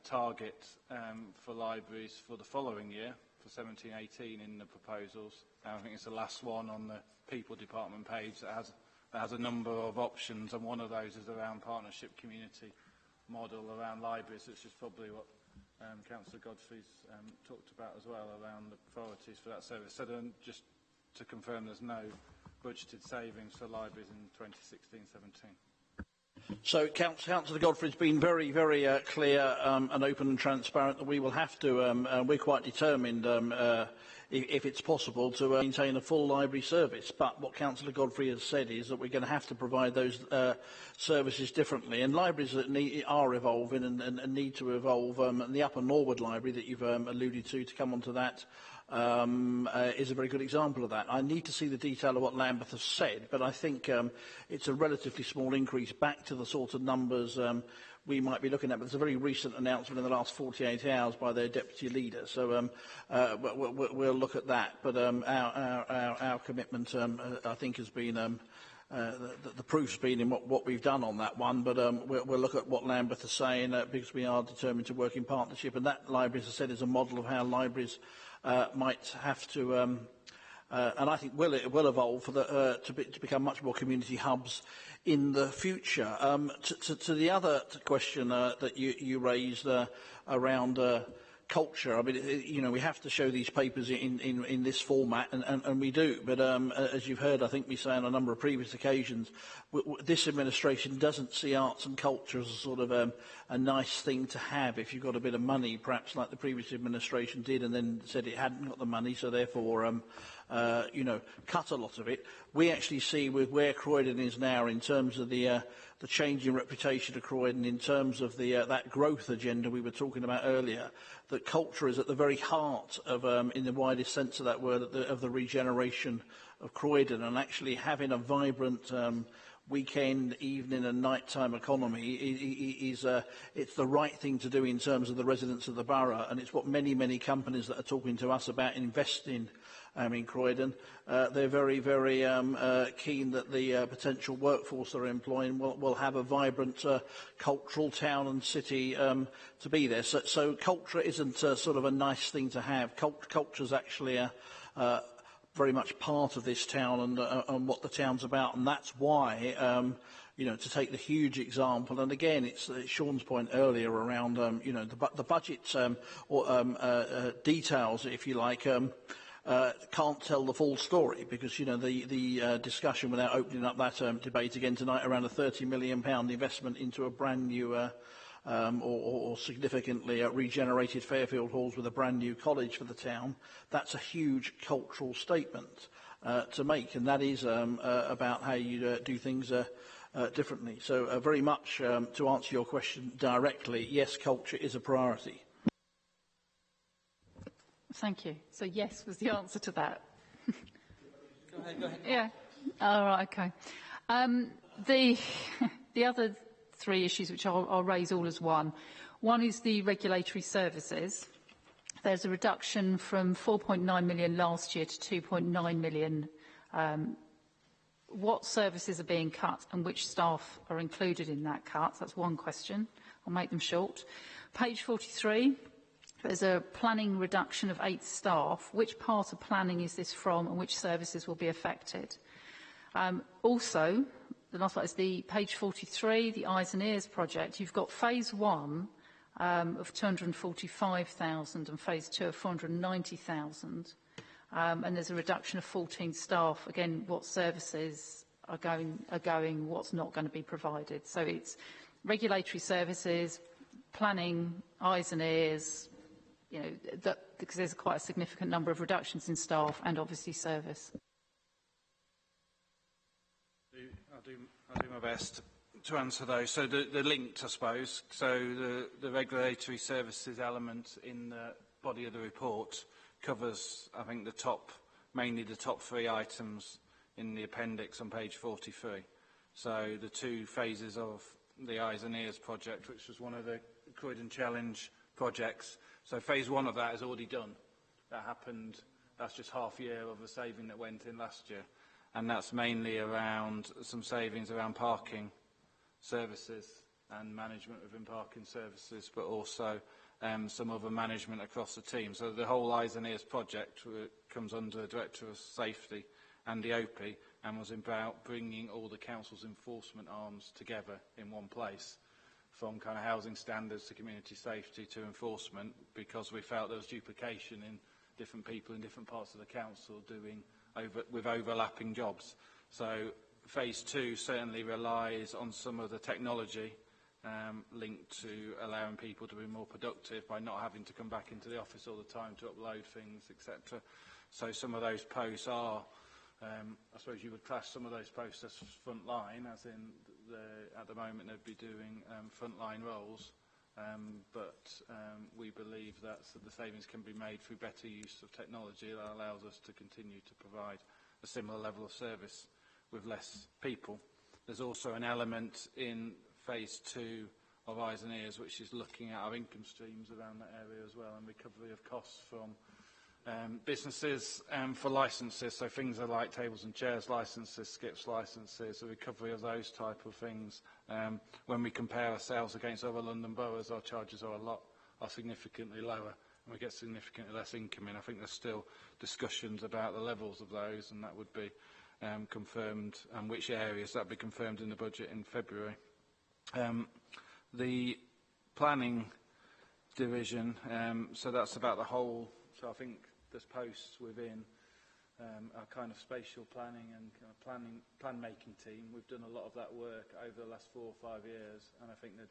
target for libraries for the following year, for 17-18 in the proposals. I think it's the last one on the People Department page that has a number of options, and one of those is around partnership community model around libraries, which is probably what Councillor Godfrey's talked about as well, around the priorities for that service. So then, just to confirm, there's no budgeted savings for libraries in 2016-17. So Councillor Godfrey's been very, very clear and open and transparent that we will have to, we're quite determined, if it's possible, to maintain a full library service. But what Councillor Godfrey has said is that we're going to have to provide those services differently. And libraries that are evolving and need to evolve, and the Upper Norwood Library that you've alluded to come on to that, is a very good example of that. I need to see the detail of what Lambeth has said, but I think it's a relatively small increase back to the sort of numbers we might be looking at. But there's a very recent announcement in the last 48 hours by their deputy leader, so we'll look at that. But our commitment, I think, has been the proof's been in what we've done on that one. But we'll look at what Lambeth is saying, because we are determined to work in partnership. And that library, as I said, is a model of how libraries might have to, and I think it will evolve for to become much more community hubs in the future. To the other question that you raised around culture, I mean, we have to show these papers in this format, and we do. But as you've heard, I think me say on a number of previous occasions, this administration doesn't see arts and culture as a sort of a nice thing to have if you've got a bit of money, perhaps like the previous administration did, and then said it hadn't got the money, so therefore, cut a lot of it. We actually see with where Croydon is now in terms of the changing reputation of Croydon, in terms of that growth agenda we were talking about earlier, that culture is at the very heart of, in the widest sense of that word, of the regeneration of Croydon, and actually having a vibrant weekend, evening and nighttime economy it's the right thing to do in terms of the residents of the borough, and it's what many companies that are talking to us about investing in Croydon. They're very, very keen that the potential workforce they're employing will have a vibrant cultural town and city to be there. So culture isn't sort of a nice thing to have. Culture is actually very much part of this town and what the town's about, and that's why, to take the huge example, and again, it's Sean's point earlier around, the budget details, if you like. can't tell the full story, because, you know, the discussion, without opening up that debate again tonight, around a £30 million investment into a brand new or significantly regenerated Fairfield Halls with a brand new college for the town, that's a huge cultural statement to make, and that is about how you do things differently. So very much to answer your question directly, yes, culture is a priority. Thank you. So yes was the answer to that. Go ahead. Yeah. All right. Okay. The other three issues, which I'll raise all as one. One is the regulatory services. There's a reduction from 4.9 million last year to 2.9 million. What services are being cut and which staff are included in that cut? That's one question. I'll make them short. Page 43. There's a planning reduction of 8 staff. Which part of planning is this from and which services will be affected? Also, the last one is the page 43, the Eyes and Ears project. You've got phase 1 of 245,000 and phase 2 of 490,000. And there's a reduction of 14 staff. Again, what services are going, what's not going to be provided. So it's regulatory services, planning, Eyes and Ears, you know, because there's quite a significant number of reductions in staff and obviously service. I'll do my best to answer those. So they're linked, I suppose. So the regulatory services element in the body of the report covers, I think, mainly the top 3 items in the appendix on page 43. So the 2 phases of the Eyes and Ears project, which was one of the Croydon Challenge projects. So phase 1 of that is already done. That happened, that's just half year of the saving that went in last year. And that's mainly around some savings around parking services and management within parking services, but also some other management across the team. So the whole Eyes and Ears project comes under the Director of Safety and the OP, and was about bringing all the council's enforcement arms together in one place, from kind of housing standards to community safety to enforcement, because we felt there was duplication in different people in different parts of the council doing with overlapping jobs. So phase 2 certainly relies on some of the technology linked to allowing people to be more productive by not having to come back into the office all the time to upload things, etc. So some of those posts are, I suppose you would class some of those posts as frontline, as in at the moment they'd be doing frontline roles, but we believe that the savings can be made through better use of technology that allows us to continue to provide a similar level of service with less people. There's also an element in phase 2 of Eyes and Ears which is looking at our income streams around that area as well, and recovery of costs from businesses for licences, so things are like tables and chairs licences, skips licences, the recovery of those type of things. When we compare ourselves against other London boroughs, our charges are significantly lower, and we get significantly less income in. I think there's still discussions about the levels of those, and that would be confirmed, and which areas that would be confirmed in the budget in February. The planning division, so that's about the whole. So I think there's posts within our kind of spatial planning and kind of plan-making team. We've done a lot of that work over the last 4 or 5 years, and I think the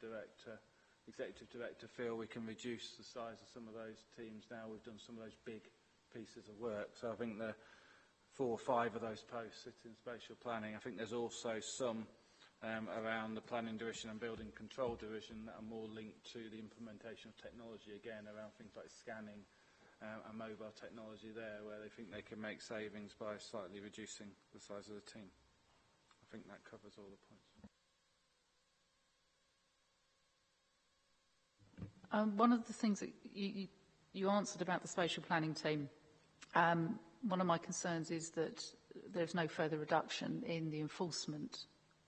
executive director feel we can reduce the size of some of those teams now. We've done some of those big pieces of work. So I think the 4 or 5 of those posts sit in spatial planning. I think there's also some around the planning division and building control division that are more linked to the implementation of technology, again, around things like scanning, and mobile technology there, where they think they can make savings by slightly reducing the size of the team. I think that covers all the points. One of the things that you answered about the spatial planning team, one of my concerns is that there's no further reduction in the enforcement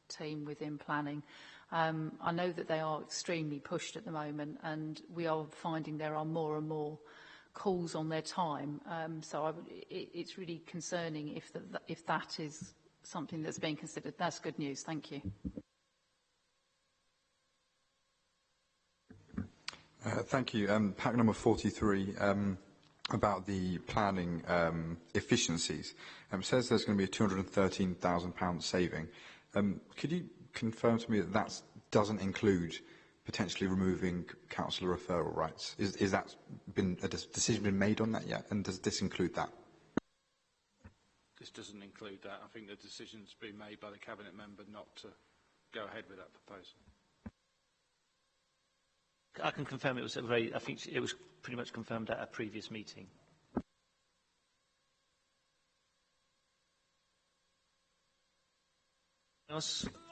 team within planning. I know that they are extremely pushed at the moment, and we are finding there are more and more calls on their time, so it's really concerning if that is something that's being considered. That's good news. Thank you. Thank you. Pack number 43. about the planning efficiencies. It says there's going to be a £213,000 saving. Could you confirm to me that that doesn't include potentially removing councillor referral rights? Is that been a decision been made on that yet? And does this include that? This doesn't include that. I think the decision's been made by the Cabinet member not to go ahead with that proposal. I can confirm it was I think it was pretty much confirmed at a previous meeting.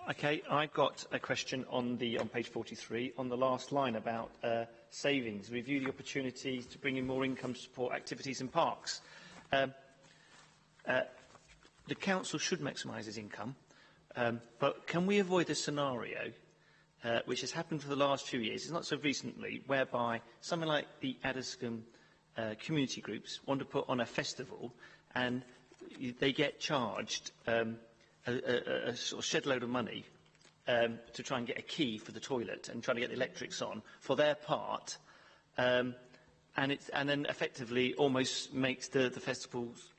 Okay, I've got a question on page 43 on the last line about savings. Review the opportunities to bring in more income to support activities in parks. The council should maximise its income, but can we avoid a scenario which has happened for the last few years, it's not so recently, whereby something like the Addiscombe community groups want to put on a festival and they get charged a sort of shed load of money to try and get a key for the toilet and trying to get the electrics on for their part, and then effectively almost makes the festivals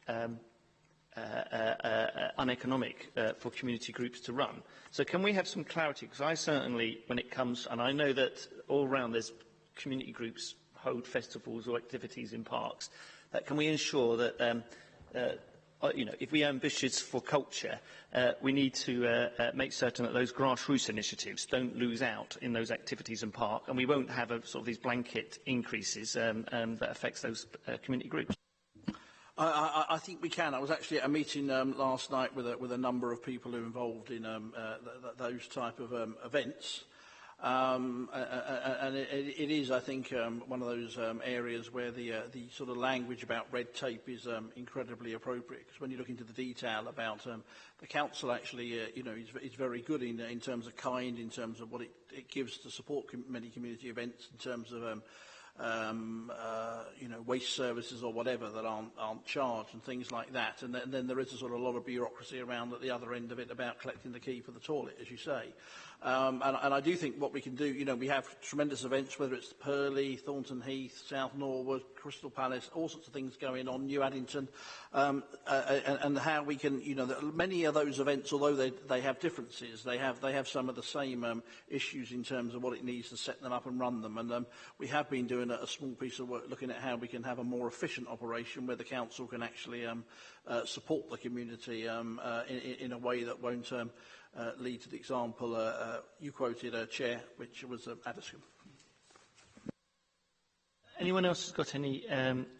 uneconomic for community groups to run. So can we have some clarity? Because I certainly, when it comes, and I know that all around there's community groups hold festivals or activities in parks, that can we ensure that, you know, if we are ambitious for culture, we need to make certain that those grassroots initiatives don't lose out in those activities in park, and we won't have sort of these blanket increases that affects those community groups. I think we can. I was actually at a meeting last night with a number of people who are involved in those type of events. And it is, I think, one of those areas where the sort of language about red tape is incredibly appropriate. Because when you look into the detail about the council, actually, you know, is very good in terms of kind, in terms of what it gives to support many community events, in terms of you know, waste services or whatever that aren't charged and things like that. And then there is a sort of lot of bureaucracy around at the other end of it about collecting the key for the toilet, as you say. And I do think what we can do, you know, we have tremendous events, whether it's Purley, Thornton Heath, South Norwood, Crystal Palace, all sorts of things going on, New Addington, and how we can, you know, many of those events, although they have differences, they have some of the same issues in terms of what it needs to set them up and run them. And we have been doing a small piece of work looking at how we can have a more efficient operation where the council can actually support the community in a way that won't lead to the example you quoted, Chair, which was Addiscombe. Anyone else has got any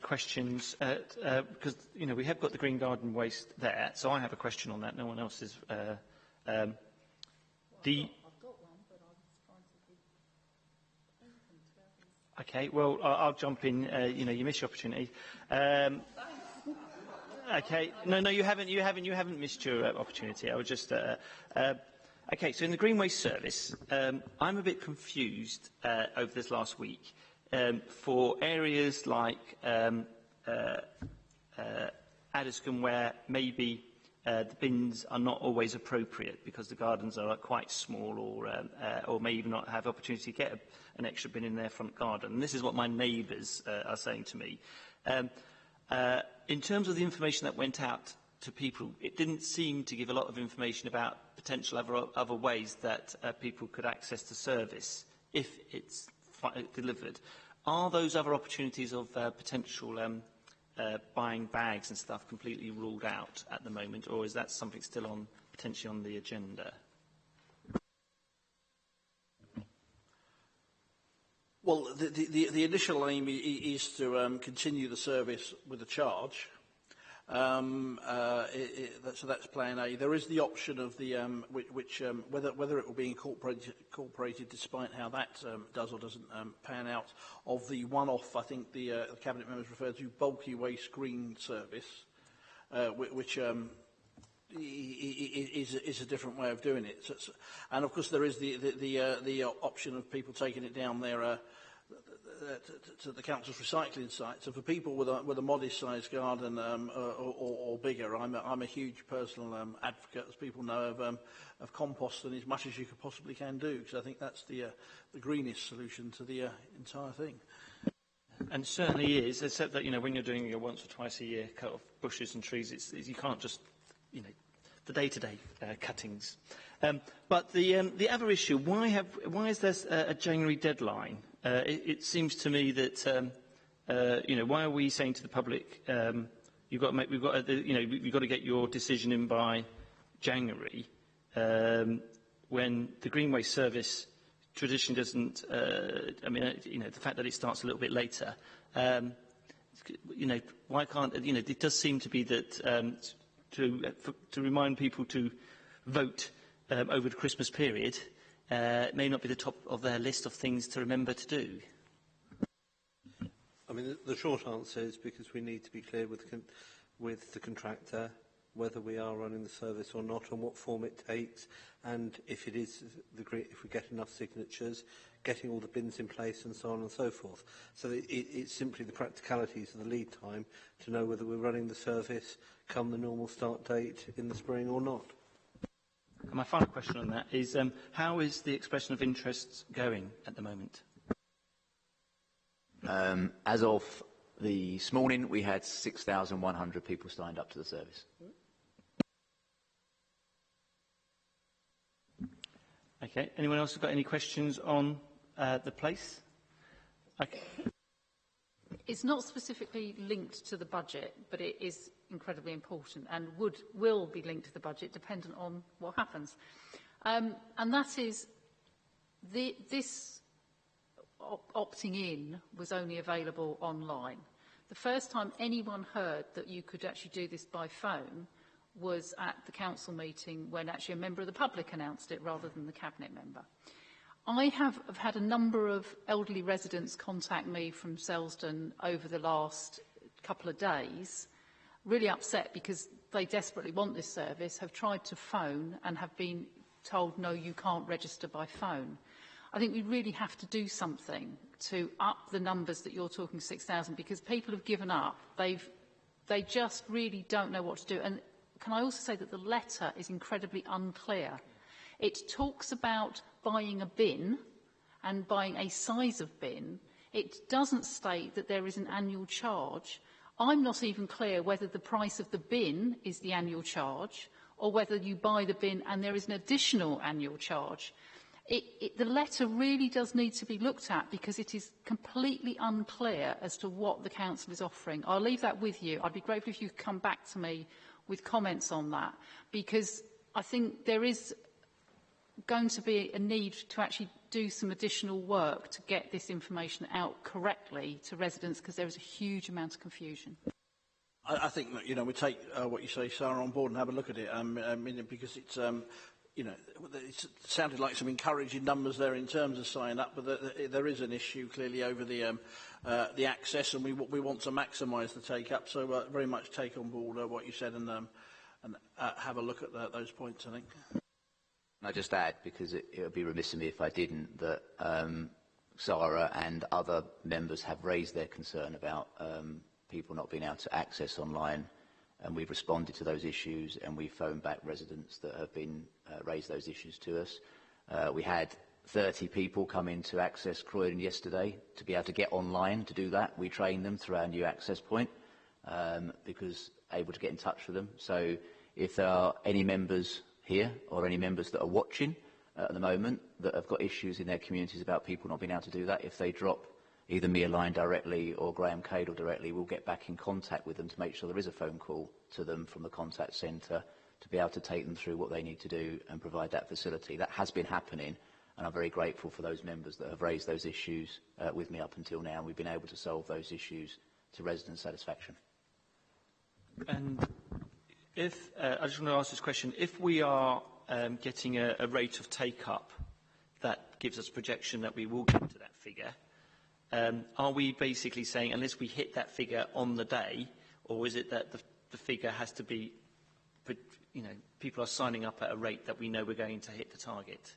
questions? Because, you know, we have got the Green Garden waste there, so I have a question on that. No one else is. Okay, well, I'll jump in. You know, you missed your opportunity. Okay, no, you haven't missed your opportunity. I was just. Okay, so in the Green Waste Service, I'm a bit confused over this last week. For areas like Addiscombe, where maybe the bins are not always appropriate because the gardens are quite small, or may even not have opportunity to get an extra bin in their front garden. And this is what my neighbours are saying to me. In terms of the information that went out to people, it didn't seem to give a lot of information about potential other ways that people could access the service if it's delivered. Are those other opportunities of potential buying bags and stuff completely ruled out at the moment, or is that something still potentially on the agenda? Well, the initial aim is to continue the service with a charge. So that's plan A. There is the option of the whether it will be incorporated despite how that does or doesn't pan out, of the one-off. I think the cabinet members referred to bulky waste green service, which is a different way of doing it. And of course there is the option of people taking it down there. To the council's recycling site. So for people with a modest-sized garden or bigger, I'm a huge personal advocate, as people know, of composting as much as you could possibly can do, because I think that's the greenest solution to the entire thing. And certainly is, except that, when you're doing your once or twice a year cut of bushes and trees, you can't just, the day-to-day cuttings. But the other issue, why is there a January deadline? It seems to me that, why are we saying to the public, we've got to get your decision in by January, when the Green Waste Service tradition doesn't, the fact that it starts a little bit later, why can't, it does seem to be that to remind people to vote over the Christmas period may not be the top of their list of things to remember to do. I mean, the short answer is because we need to be clear with the contractor whether we are running the service or not, and what form it takes, and if it is if we get enough signatures, getting all the bins in place, and so on and so forth. So it's simply the practicalities of the lead time to know whether we're running the service come the normal start date in the spring or not. And my final question on that is, how is the expression of interests going at the moment? As of this morning, we had 6,100 people signed up to the service. Okay. Anyone else got any questions on the place? Okay. It's not specifically linked to the budget, but it is incredibly important and will be linked to the budget dependent on what happens. And that is, this opting in was only available online. The first time anyone heard that you could actually do this by phone was at the council meeting when actually a member of the public announced it rather than the cabinet member. I have had a number of elderly residents contact me from Selsdon over the last couple of days, really upset because they desperately want this service, have tried to phone and have been told, no, you can't register by phone. I think we really have to do something to up the numbers that you're talking 6,000, because people have given up. They just really don't know what to do. And can I also say that the letter is incredibly unclear. It talks about buying a bin and buying a size of bin. It doesn't state that there is an annual charge. I'm not even clear whether the price of the bin is the annual charge or whether you buy the bin and there is an additional annual charge. The letter really does need to be looked at because it is completely unclear as to what the council is offering. I'll leave that with you. I'd be grateful if you could come back to me with comments on that, because I think there is going to be a need to actually do some additional work to get this information out correctly to residents, because there is a huge amount of confusion. I think that, we take what you say, Sarah, on board and have a look at it. Because it's, it sounded like some encouraging numbers there in terms of sign up, but there is an issue clearly over the access, and we want to maximise the take up. So very much take on board what you said and have a look at those points, I think. I'll just add, because it would be remiss of me if I didn't, that Sarah and other members have raised their concern about people not being able to access online, and we've responded to those issues, and we've phoned back residents that have been raised those issues to us. We had 30 people come in to access Croydon yesterday to be able to get online to do that. We trained them through our new access point because able to get in touch with them. So if there are any members here or any members that are watching at the moment that have got issues in their communities about people not being able to do that, if they drop either me a line directly or Graham Cadle directly, we'll get back in contact with them to make sure there is a phone call to them from the contact centre to be able to take them through what they need to do and provide that facility. That has been happening, and I'm very grateful for those members that have raised those issues with me up until now, and we've been able to solve those issues to resident satisfaction. And if I just want to ask this question: if we are getting a rate of take-up that gives us a projection that we will get to that figure, are we basically saying unless we hit that figure on the day, or is it that the figure has to be, people are signing up at a rate that we know we're going to hit the target?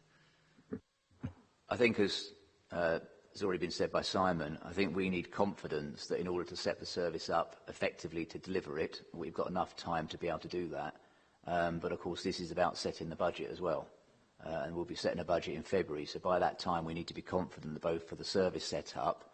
I think, as has already been said by Simon, I think we need confidence that in order to set the service up effectively to deliver it, we've got enough time to be able to do that. But of course, this is about setting the budget as well. And we'll be setting a budget in February. So by that time, we need to be confident that both for the service set up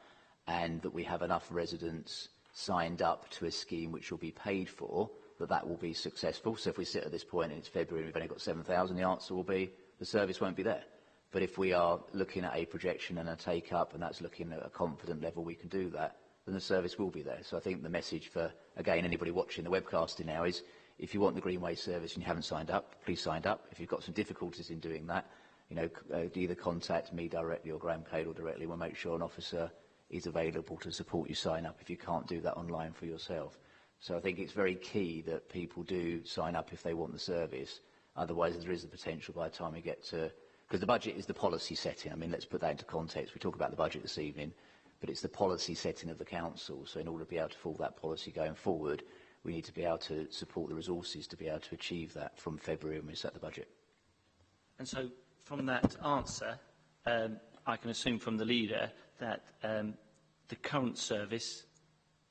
and that we have enough residents signed up to a scheme which will be paid for, that will be successful. So if we sit at this point and it's February and we've only got 7,000, the answer will be the service won't be there. But if we are looking at a projection and a take-up, and that's looking at a confident level we can do that, then the service will be there. So I think the message for, again, anybody watching the webcasting now is, if you want the Greenway service and you haven't signed up, please sign up. If you've got some difficulties in doing that, either contact me directly or Graham Cadle directly. We'll make sure an officer is available to support you sign up if you can't do that online for yourself. So I think it's very key that people do sign up if they want the service. Otherwise, there is the potential by the time we get to... Because the budget is the policy setting. I mean, let's put that into context. We talk about the budget this evening, but it's the policy setting of the council. So in order to be able to follow that policy going forward, we need to be able to support the resources to be able to achieve that from February when we set the budget. And so from that answer, I can assume from the leader that the current service,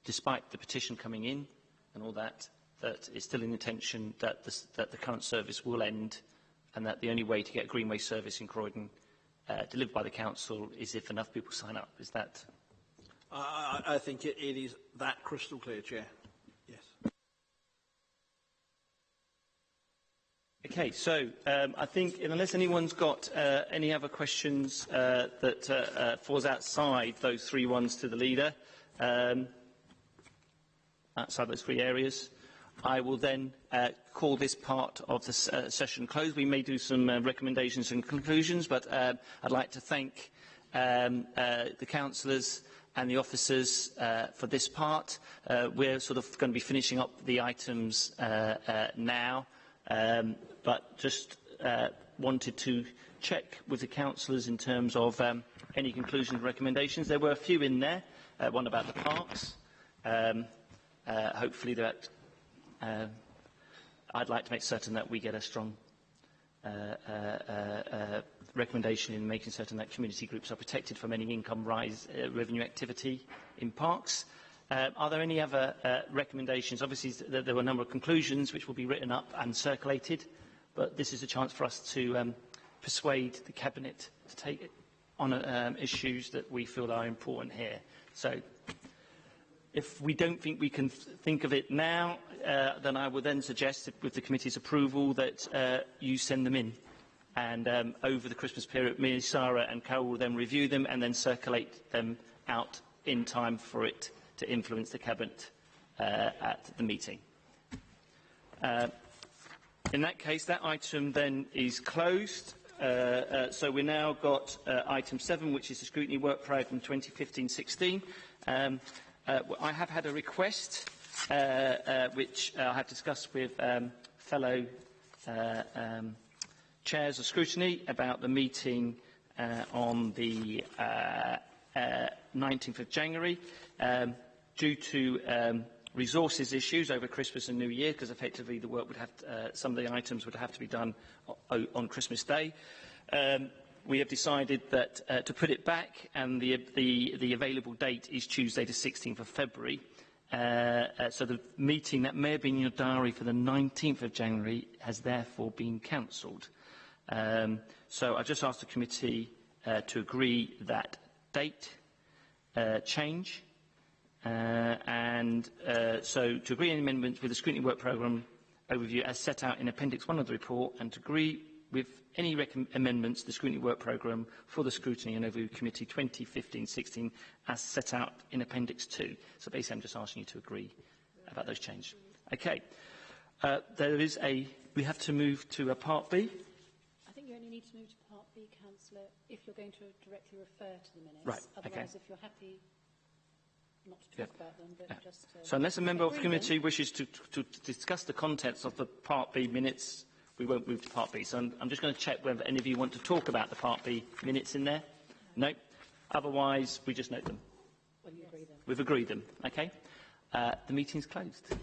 despite the petition coming in and all that, that it's still in intention that the current service will end, and that the only way to get a Greenway service in Croydon delivered by the council is if enough people sign up. Is that? I think it is that crystal clear, Chair. Yes. Okay, so I think unless anyone's got any other questions that falls outside those three ones to the leader, outside those three areas, I will then call this part of the session closed. We may do some recommendations and conclusions, but I'd like to thank the councillors and the officers for this part. We're sort of going to be finishing up the items now, but just wanted to check with the councillors in terms of any conclusions and recommendations. There were a few in there, one about the parks. Hopefully that I'd like to make certain that we get a strong recommendation in making certain that community groups are protected from any income rise revenue activity in parks. Are there any other recommendations? Obviously, there were a number of conclusions which will be written up and circulated, but this is a chance for us to persuade the Cabinet to take on issues that we feel are important here. So, if we don't think we can think of it now, then I would then suggest, with the committee's approval, that you send them in. And over the Christmas period, me, Sarah and Carol will then review them and then circulate them out in time for it to influence the Cabinet at the meeting. In that case, that item then is closed. So we've now got item 7, which is the Scrutiny Work Programme 2015-16. I have had a request, which I have discussed with fellow chairs of Scrutiny about the meeting on the 19th of January. Due to resources issues over Christmas and New Year, because effectively the work would have to, some of the items would have to be done on Christmas Day. We have decided that to put it back, and the available date is Tuesday the 16th of February. So the meeting that may have been in your diary for the 19th of January has therefore been cancelled. So I just asked the committee to agree that date change. So to agree on amendments with the Scrutiny Work Programme overview as set out in Appendix 1 of the report, and to agree with any amendments to the Scrutiny Work Programme for the Scrutiny and Overview Committee 2015-16 as set out in Appendix 2. So basically I'm just asking you to agree about those changes. Okay. We have to move to Part B. I think you only need to move to Part B, Councillor, if you're going to directly refer to the minutes. Right. Otherwise, okay. if you're happy not to talk about them, but just... So unless a member of the committee wishes to discuss the contents of the Part B minutes, we won't move to Part B. So I'm just going to check whether any of you want to talk about the Part B minutes in there. No. Otherwise, we just note them. Well, you agree them. We've agreed them. Okay. The meeting's closed.